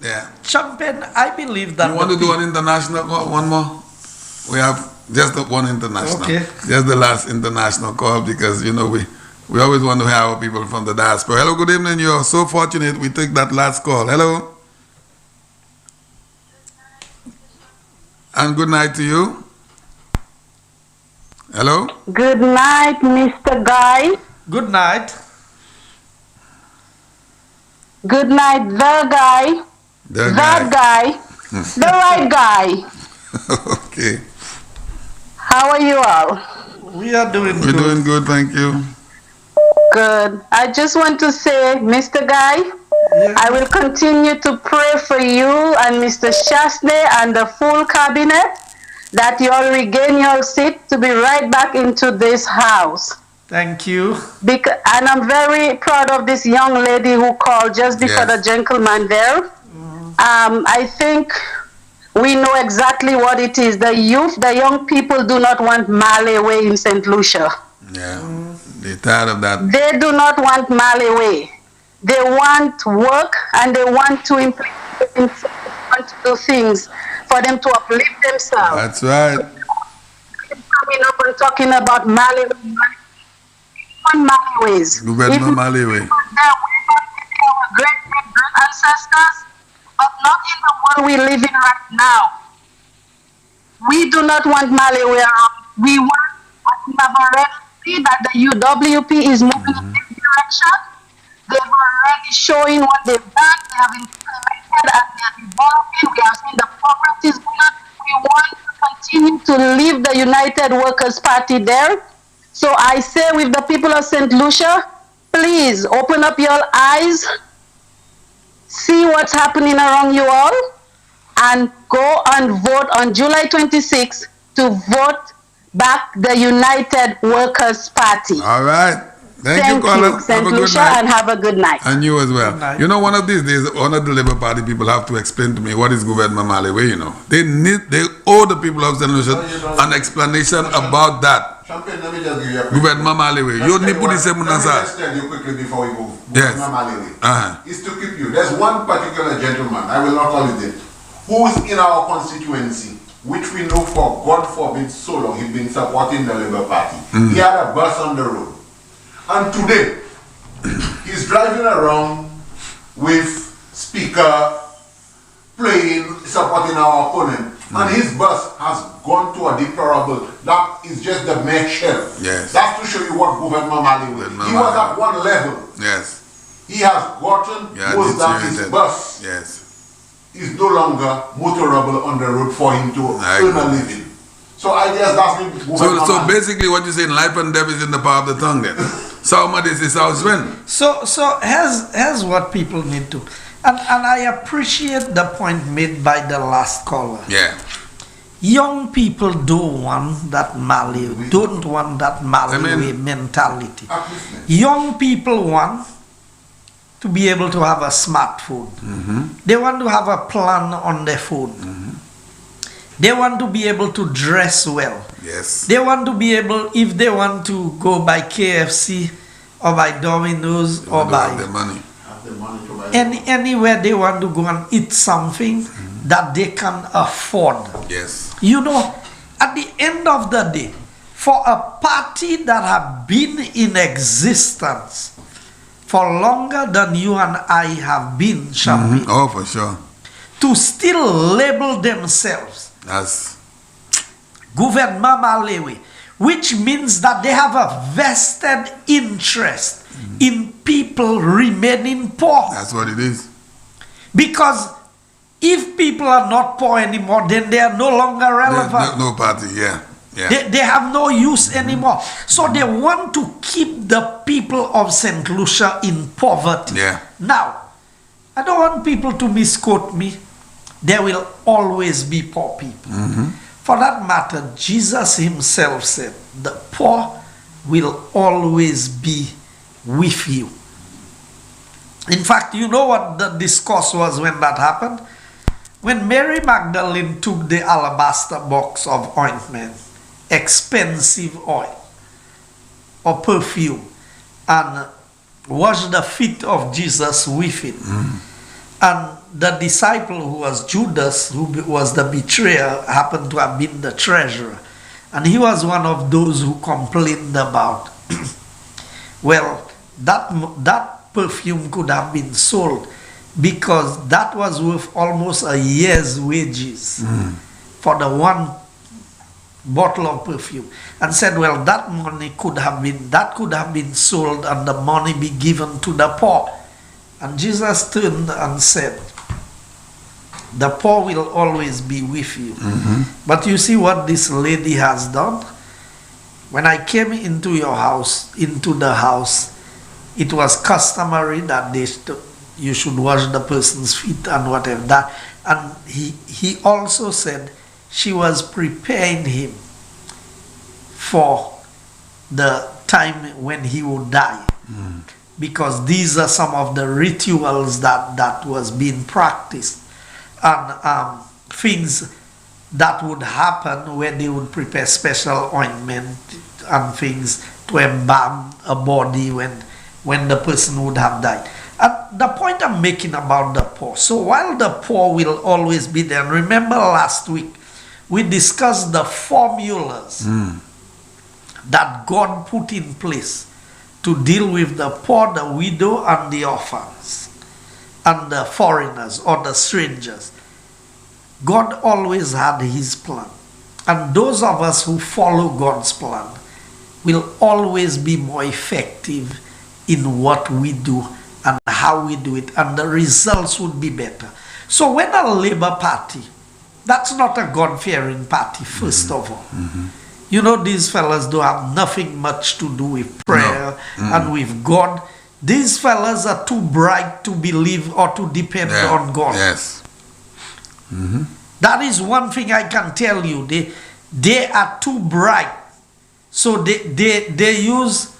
Yeah. Champagne, I believe that. You want to do an international call? One more? We have just one international. Okay. Just the last international call because, you know, we always want to have our people from the diaspora. Hello, good evening. You're so fortunate. We take that last call. Hello. And good night to you. Hello. Good night, Mr. Guy. Good night. Good night, the guy. The guy. The right guy. Okay. How are you all? We are doing good. We're doing good, thank you. Good. I just want to say, Mr. Guy, I will continue to pray for you and Mr. Chasney and the full cabinet that you all regain your seat to be right back into this house. Thank you. And I'm very proud of this young lady who called just before the gentleman there. I think we know exactly what it is. The youth, the young people do not want Mali way in St. Lucia. Yeah, they're tired of that. They do not want Mali way. They want work and they want to do things for them to uplift themselves. That's right. Coming up and talking about Mali ways. Government Mali way. Our great ancestors, but not in the world we live in right now. We do not want Mali way around. We want, we have already seen that the UWP is moving in this direction. They've already showing what they've done. They have implemented and they are developing. We have seen the progress is good. We want to continue to leave the United Workers' Party there. So I say with the people of St. Lucia, please open up your eyes, see what's happening around you all, and go and vote on July 26th to vote back the United Workers' Party. All right. Thank you, caller. St. Lucia, and have a good night. And you as well. You know, one of these days, one of the Labour Party people have to explain to me what is Government Mali way, you know. They owe the people of St. Lucia an explanation about that. Champagne, let me just give you a quick Government Mali way. You need to put this in. Let me just tell you quickly before we move. Yes. Government Mali way. It's to keep you. There's one particular gentleman, I will not call his name, who is in our constituency, which we know for God forbid so long, he's been supporting the Labour Party. He had a bus on the road. And today, he's driving around with speaker, playing, supporting our opponent. And his bus has gone to a deplorable, that is just the mere shell. Yes. That's to show you what Government Mali was. He was at one level. Yes. He has gotten was that his bus is no longer motorable on the road for him to earn a living. So I guess that's the so basically what you're saying, life and death is in the power of the tongue then. Somebody is South Wind. So here's what people need to, and I appreciate the point made by the last caller. Yeah. Young people don't want that Mali way mentality. Young people want to be able to have a smartphone. They want to have a plan on their phone. They want to be able to dress well. Yes. They want to be able, if they want to go by KFC or by Domino's or by anywhere they want to go and eat something that they can afford. Yes. You know, at the end of the day, for a party that have been in existence for longer than you and I have been, Champagne, oh, for sure, to still label themselves gouvernement malewe, which means that they have a vested interest in people remaining poor. That's what it is. Because if people are not poor anymore, then they are no longer relevant. No party, yeah. They have no use anymore. So they want to keep the people of St. Lucia in poverty. Yeah. Now, I don't want people to misquote me. There will always be poor people. For that matter, Jesus himself said, the poor will always be with you. In fact, you know what the discourse was when that happened? When Mary Magdalene took the alabaster box of ointment, expensive oil or perfume, and washed the feet of Jesus with it. And the disciple who was Judas, who was the betrayer, happened to have been the treasurer. And he was one of those who complained about, well, that perfume could have been sold because that was worth almost a year's wages for the one bottle of perfume, and said, well, that money could have been sold and the money be given to the poor. And Jesus turned and said, the poor will always be with you. But you see what this lady has done? When I came into your house, into the house, it was customary that you should wash the person's feet and whatever that. And he also said she was preparing him for the time when he would die. Because these are some of the rituals that was being practiced. And things that would happen when they would prepare special ointment and things to embalm a body when the person would have died. And the point I'm making about the poor, so while the poor will always be there, and remember last week we discussed the formulas that God put in place to deal with the poor, the widow, and the orphans, and the foreigners or the strangers. God always had his plan. And those of us who follow God's plan will always be more effective in what we do and how we do it, and the results would be better. So when a Labour Party, that's not a God-fearing party, first of all. You know, these fellas do have nothing much to do with prayer and with God. These fellas are too bright to believe or to depend on God. Yes. That is one thing I can tell you. They are too bright. So they use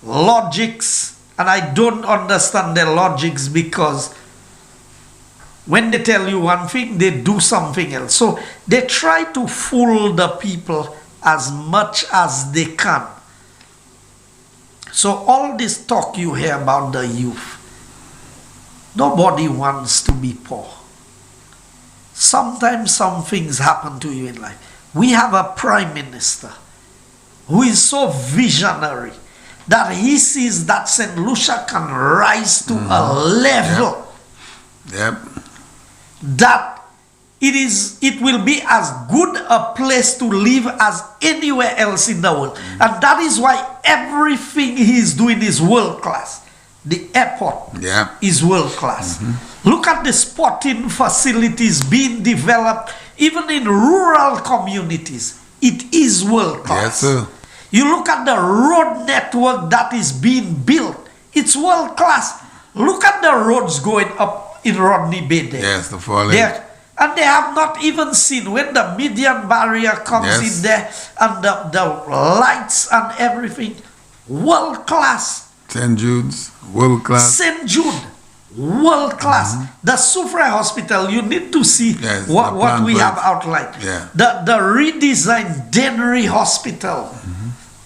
logics, and I don't understand their logics, because when they tell you one thing, they do something else. So they try to fool the people as much as they can. So all this talk you hear about the youth, nobody wants to be poor. Sometimes some things happen to you in life. We have a prime minister who is so visionary that he sees that St. Lucia can rise to a level that it will be as good a place to live as anywhere else in the world. And that is why everything he is doing is world class. The airport is world class. Look at the sporting facilities being developed even in rural communities. It is world class. Yes, sir. You look at the road network that is being built. It's world class. Look at the roads going up in Rodney Bay there. Yes, the falling. And they have not even seen when the median barrier comes in there, and the lights and everything. World class. St. Jude's, world class. St. Jude, world class. The Soufrière Hospital, you need to see what we have outlined. The redesigned Dennery Hospital.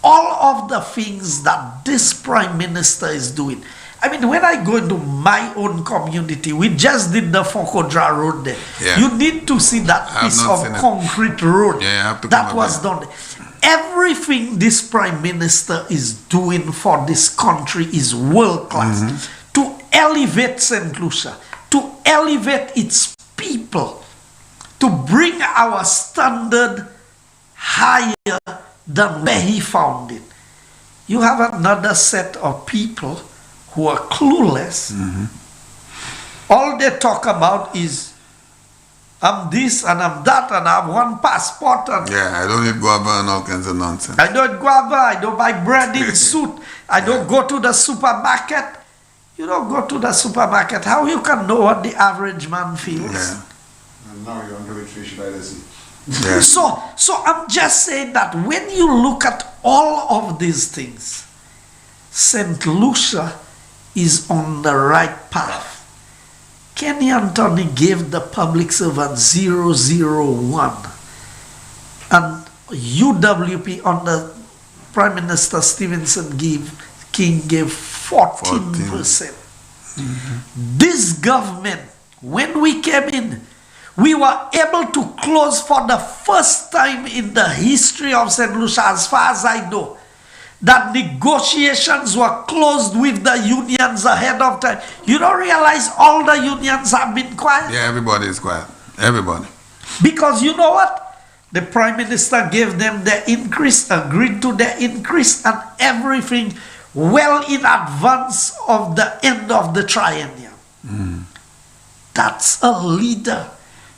All of the things that this Prime Minister is doing. I mean, when I go into my own community, we just did the Fokodra Road there. You need to see that piece of concrete road that was done there. Everything this Prime Minister is doing for this country is world class. To elevate St. Lucia, to elevate its people, to bring our standard higher than where he found it. You have another set of people who are clueless. All they talk about is, I'm this and I'm that and I have one passport. And yeah, I don't need guava and all kinds of nonsense. I don't guava, I don't buy bread in suit, I don't go to the supermarket. You don't go to the supermarket. How you can know what the average man feels? Yeah. And now you're on the fish by the sea. Yeah. So I'm just saying that when you look at all of these things, St. Lucia is on the right path. Kenny Anthony gave the public servant 001 and UWP under Prime Minister Stevenson King gave 14%. This government, when we came in, we were able to close for the first time in the history of St. Lucia, as far as I know, that negotiations were closed with the unions ahead of time. You don't realize all the unions have been quiet? Yeah, everybody is quiet. Everybody. Because you know what? The Prime Minister gave them their increase, agreed to their increase and everything well in advance of the end of the triennium. That's a leader.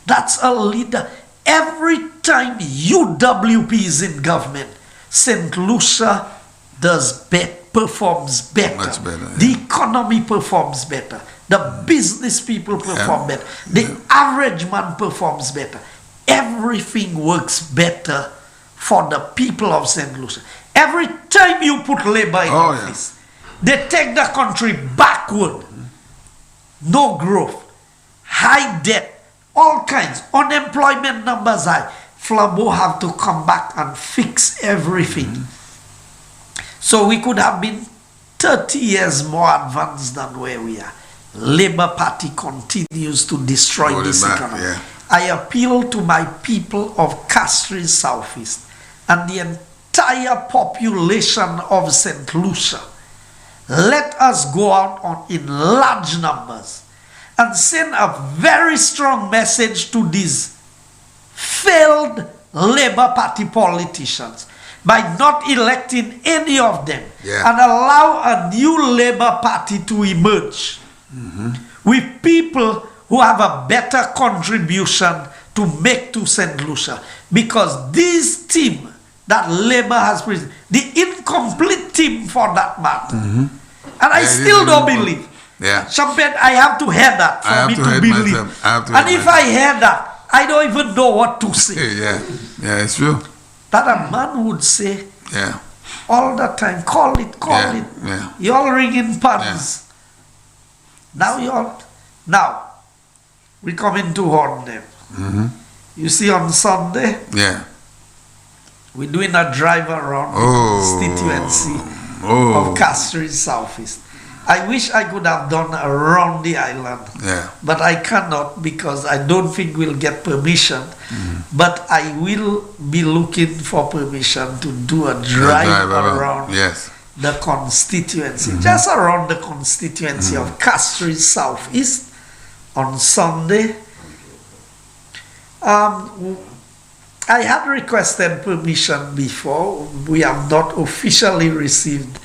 That's a leader. Every time UWP is in government, St. Lucia performs better. Much better. Yeah. The economy performs better. The business people perform better. The average man performs better. Everything works better for the people of St. Lucia. Every time you put labor in office, they take the country backward. No growth, high debt, all kinds, unemployment numbers high. Flambeau have to come back and fix everything. So we could have been 30 years more advanced than where we are. Labour Party continues to destroy this economy. Yeah. I appeal to my people of Castries Southeast and the entire population of St. Lucia. Let us go out in large numbers and send a very strong message to these failed Labour Party politicians by not electing any of them and allow a new Labour Party to emerge with people who have a better contribution to make to St. Lucia. Because this team that Labour has presented, the incomplete team for that matter, and I still don't believe. Champagne, I have to hear that for me to believe. And if I hear that, I don't even know what to say. Yeah, it's true. That a man would say all the time, call it. You all ringing puns. Now we come into Horndale. You see on Sunday, we're doing a drive around the constituency of Castries Southeast. I wish I could have done around the island, but I cannot because I don't think we'll get permission. But I will be looking for permission to do a drive around the constituency, just around the constituency of Castries Southeast on Sunday. I had requested permission before. We have not officially received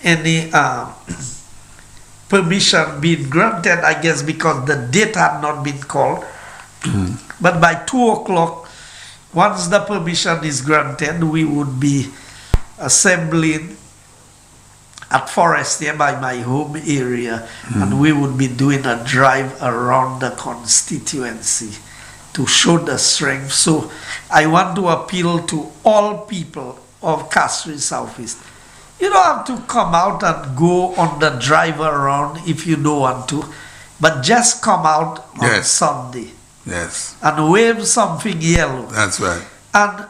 any permission being granted, I guess, because the date had not been called. But by 2 o'clock, once the permission is granted, we would be assembling at Forest here by my home area, and we would be doing a drive around the constituency to show the strength. So I want to appeal to all people of Castries Southeast. You don't have to come out and go on the drive around if you don't want to, but just come out on Sunday and wave something yellow. That's right. And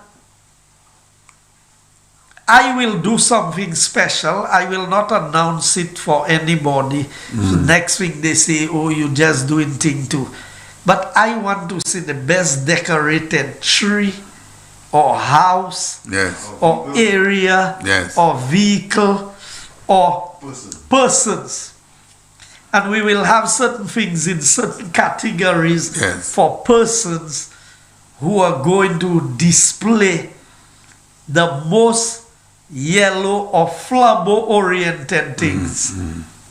I will do something special. I will not announce it for anybody. So next week they say, oh, you're just doing thing too. But I want to see the best decorated tree or house or area or vehicle or persons. And we will have certain things in certain categories for persons who are going to display the most yellow or flamboyant-oriented things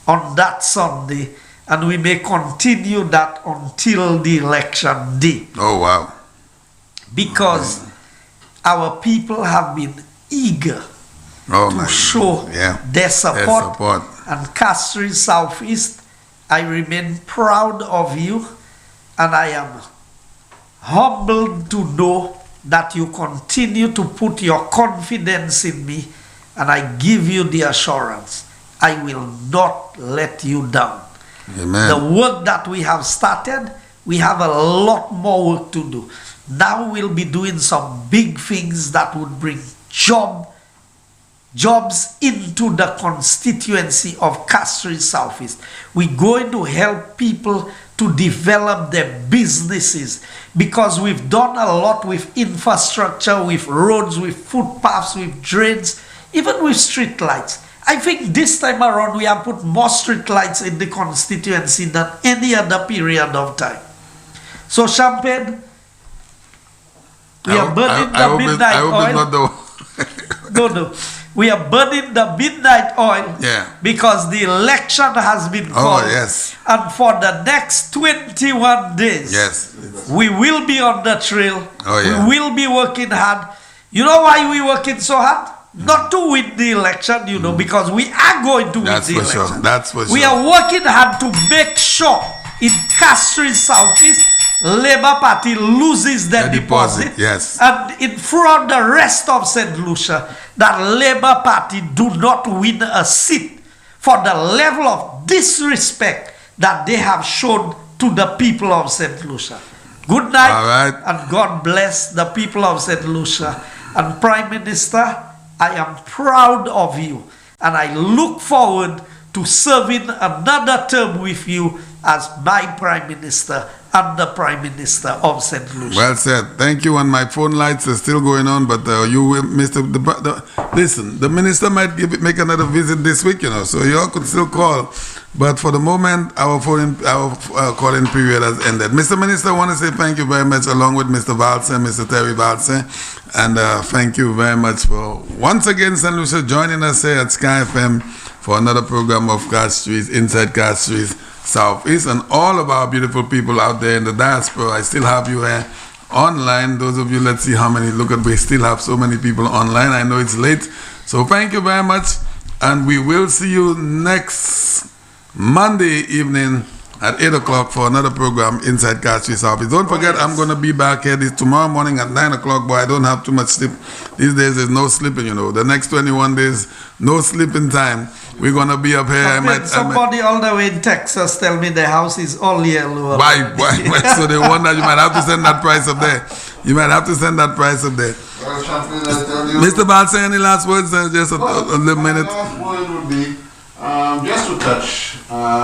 on that Sunday, and we may continue that until the election day. Oh, wow. Because our people have been eager to show their support. And Castries Southeast, I remain proud of you, and I am humbled to know that you continue to put your confidence in me, and I give you the assurance I will not let you down. Amen. The work that we have started, we have a lot more work to do. Now we'll be doing some big things that would bring jobs into the constituency of Castries Southeast. We're going to help people to develop their businesses, because we've done a lot with infrastructure, with roads, with footpaths, with drains, even with street lights. I think this time around we have put more street lights in the constituency than any other period of time. So Champagne, we are burning the midnight oil. No. We are burning the midnight oil because the election has been called. Oh, yes. And for the next 21 days, we will be on the trail. Oh, yeah. We will be working hard. You know why we're working so hard? Not to win the election, you know, because we are going to win the election. Sure. That's for sure. We are working hard to make sure in Castries Southeast, Labour Party loses their deposit. Yes. And in front the rest of St. Lucia, that Labour Party do not win a seat for the level of disrespect that they have shown to the people of St. Lucia. Good night, and God bless the people of St. Lucia. And Prime Minister, I am proud of you, and I look forward to serving another term with you as my Prime Minister and the Prime Minister of St. Lucia. Well said. Thank you. And my phone lights are still going on, but you will, listen, the minister might make another visit this week, you know, so you all could still call. But for the moment, our calling period has ended. Mr. Minister, I want to say thank you very much, along with Mr. Valse, Mr. Terry Valse, and thank you very much for once again, St. Lucia, joining us here at Sky FM for another program of Castries, Inside Castries Southeast, and all of our beautiful people out there in the diaspora. I still have you here online. Those of you, let's see how many. Look at, we still have so many people online. I know it's late, so thank you very much, and we will see you next Monday evening at 8 o'clock for another program, Inside Castries Southeast. Don't forget, I'm going to be back here tomorrow morning at 9 o'clock, but I don't have too much sleep. These days, there's no sleeping, you know. The next 21 days, no sleeping time. We're going to be up here. Somebody all the way in Texas tell me the house is all yellow. Why? So they wonder, you might have to send that price up there. You might have to send that price up there. Mr. Balse, any last words? Just a little minute. The last word would be, just to touch,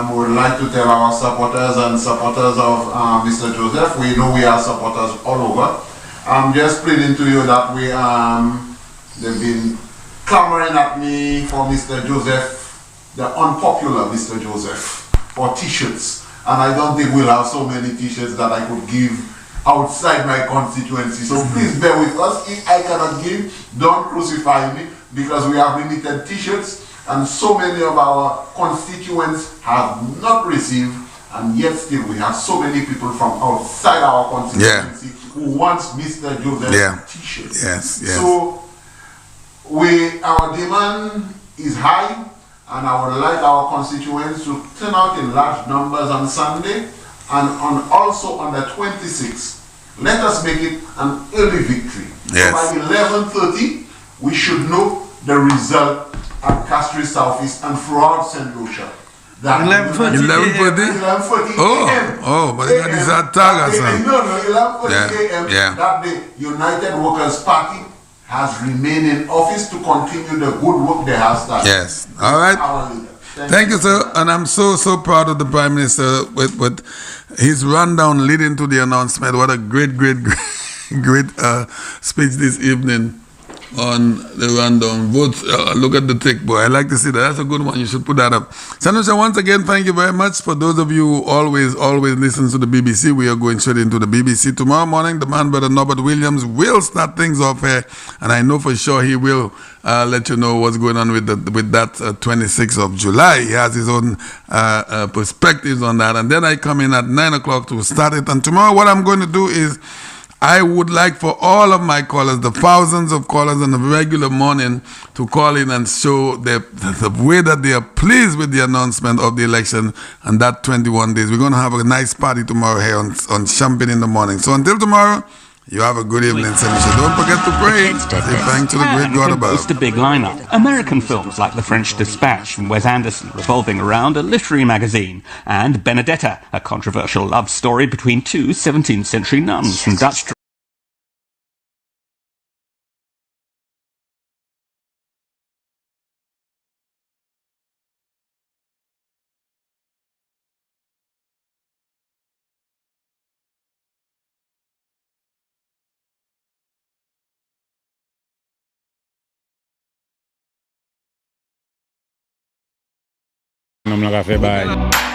we would like to tell our supporters and supporters of Mr. Joseph, we know we are supporters all over. I'm just pleading to you that they've been clamoring at me for Mr. Joseph, the unpopular Mr. Joseph, for t-shirts. And I don't think we'll have so many t-shirts that I could give outside my constituency. So please bear with us. If I cannot give, don't crucify me, because we have limited t-shirts. And so many of our constituents have not received, and yet still we have so many people from outside our constituency who wants Mr. Joseph t-shirts. Yes. So our demand is high, and I would like our constituents to turn out in large numbers on Sunday, and also on the 26th. Let us make it an early victory. Yes. So by 11:30, we should know the result at Castries Southeast and throughout St. Lucia. 11:30? Oh, but these are targets. 11:30 a.m. that the United Workers' Party has remained in office to continue the good work they have started. Yes. All right. Thank you, sir. And I'm so proud of the Prime Minister with his rundown leading to the announcement. What a great speech this evening. on the rundown. Vote, look at the tick, boy. I like to see that. That's a good one. You should put that up. Sanusha, once again, thank you very much. For those of you who always listen to the BBC, we are going straight into the BBC. Tomorrow morning, the man, Brother Norbert Williams, will start things off here, and I know for sure he will let you know what's going on with that 26th of July. He has his own perspectives on that. And then I come in at 9 o'clock to start it. And tomorrow, what I'm going to do is, I would like for all of my callers, the thousands of callers on a regular morning, to call in and show the way that they are pleased with the announcement of the election and that 21 days. We're going to have a nice party tomorrow here on Champagne in the morning. So until tomorrow, you have a good evening, Senator. Don't forget to pray. Say thanks to the great God above. It's a big lineup. American films like The French Dispatch from Wes Anderson revolving around a literary magazine, and Benedetta, a controversial love story between two 17th century nuns from Dutch I'm not gonna say bye.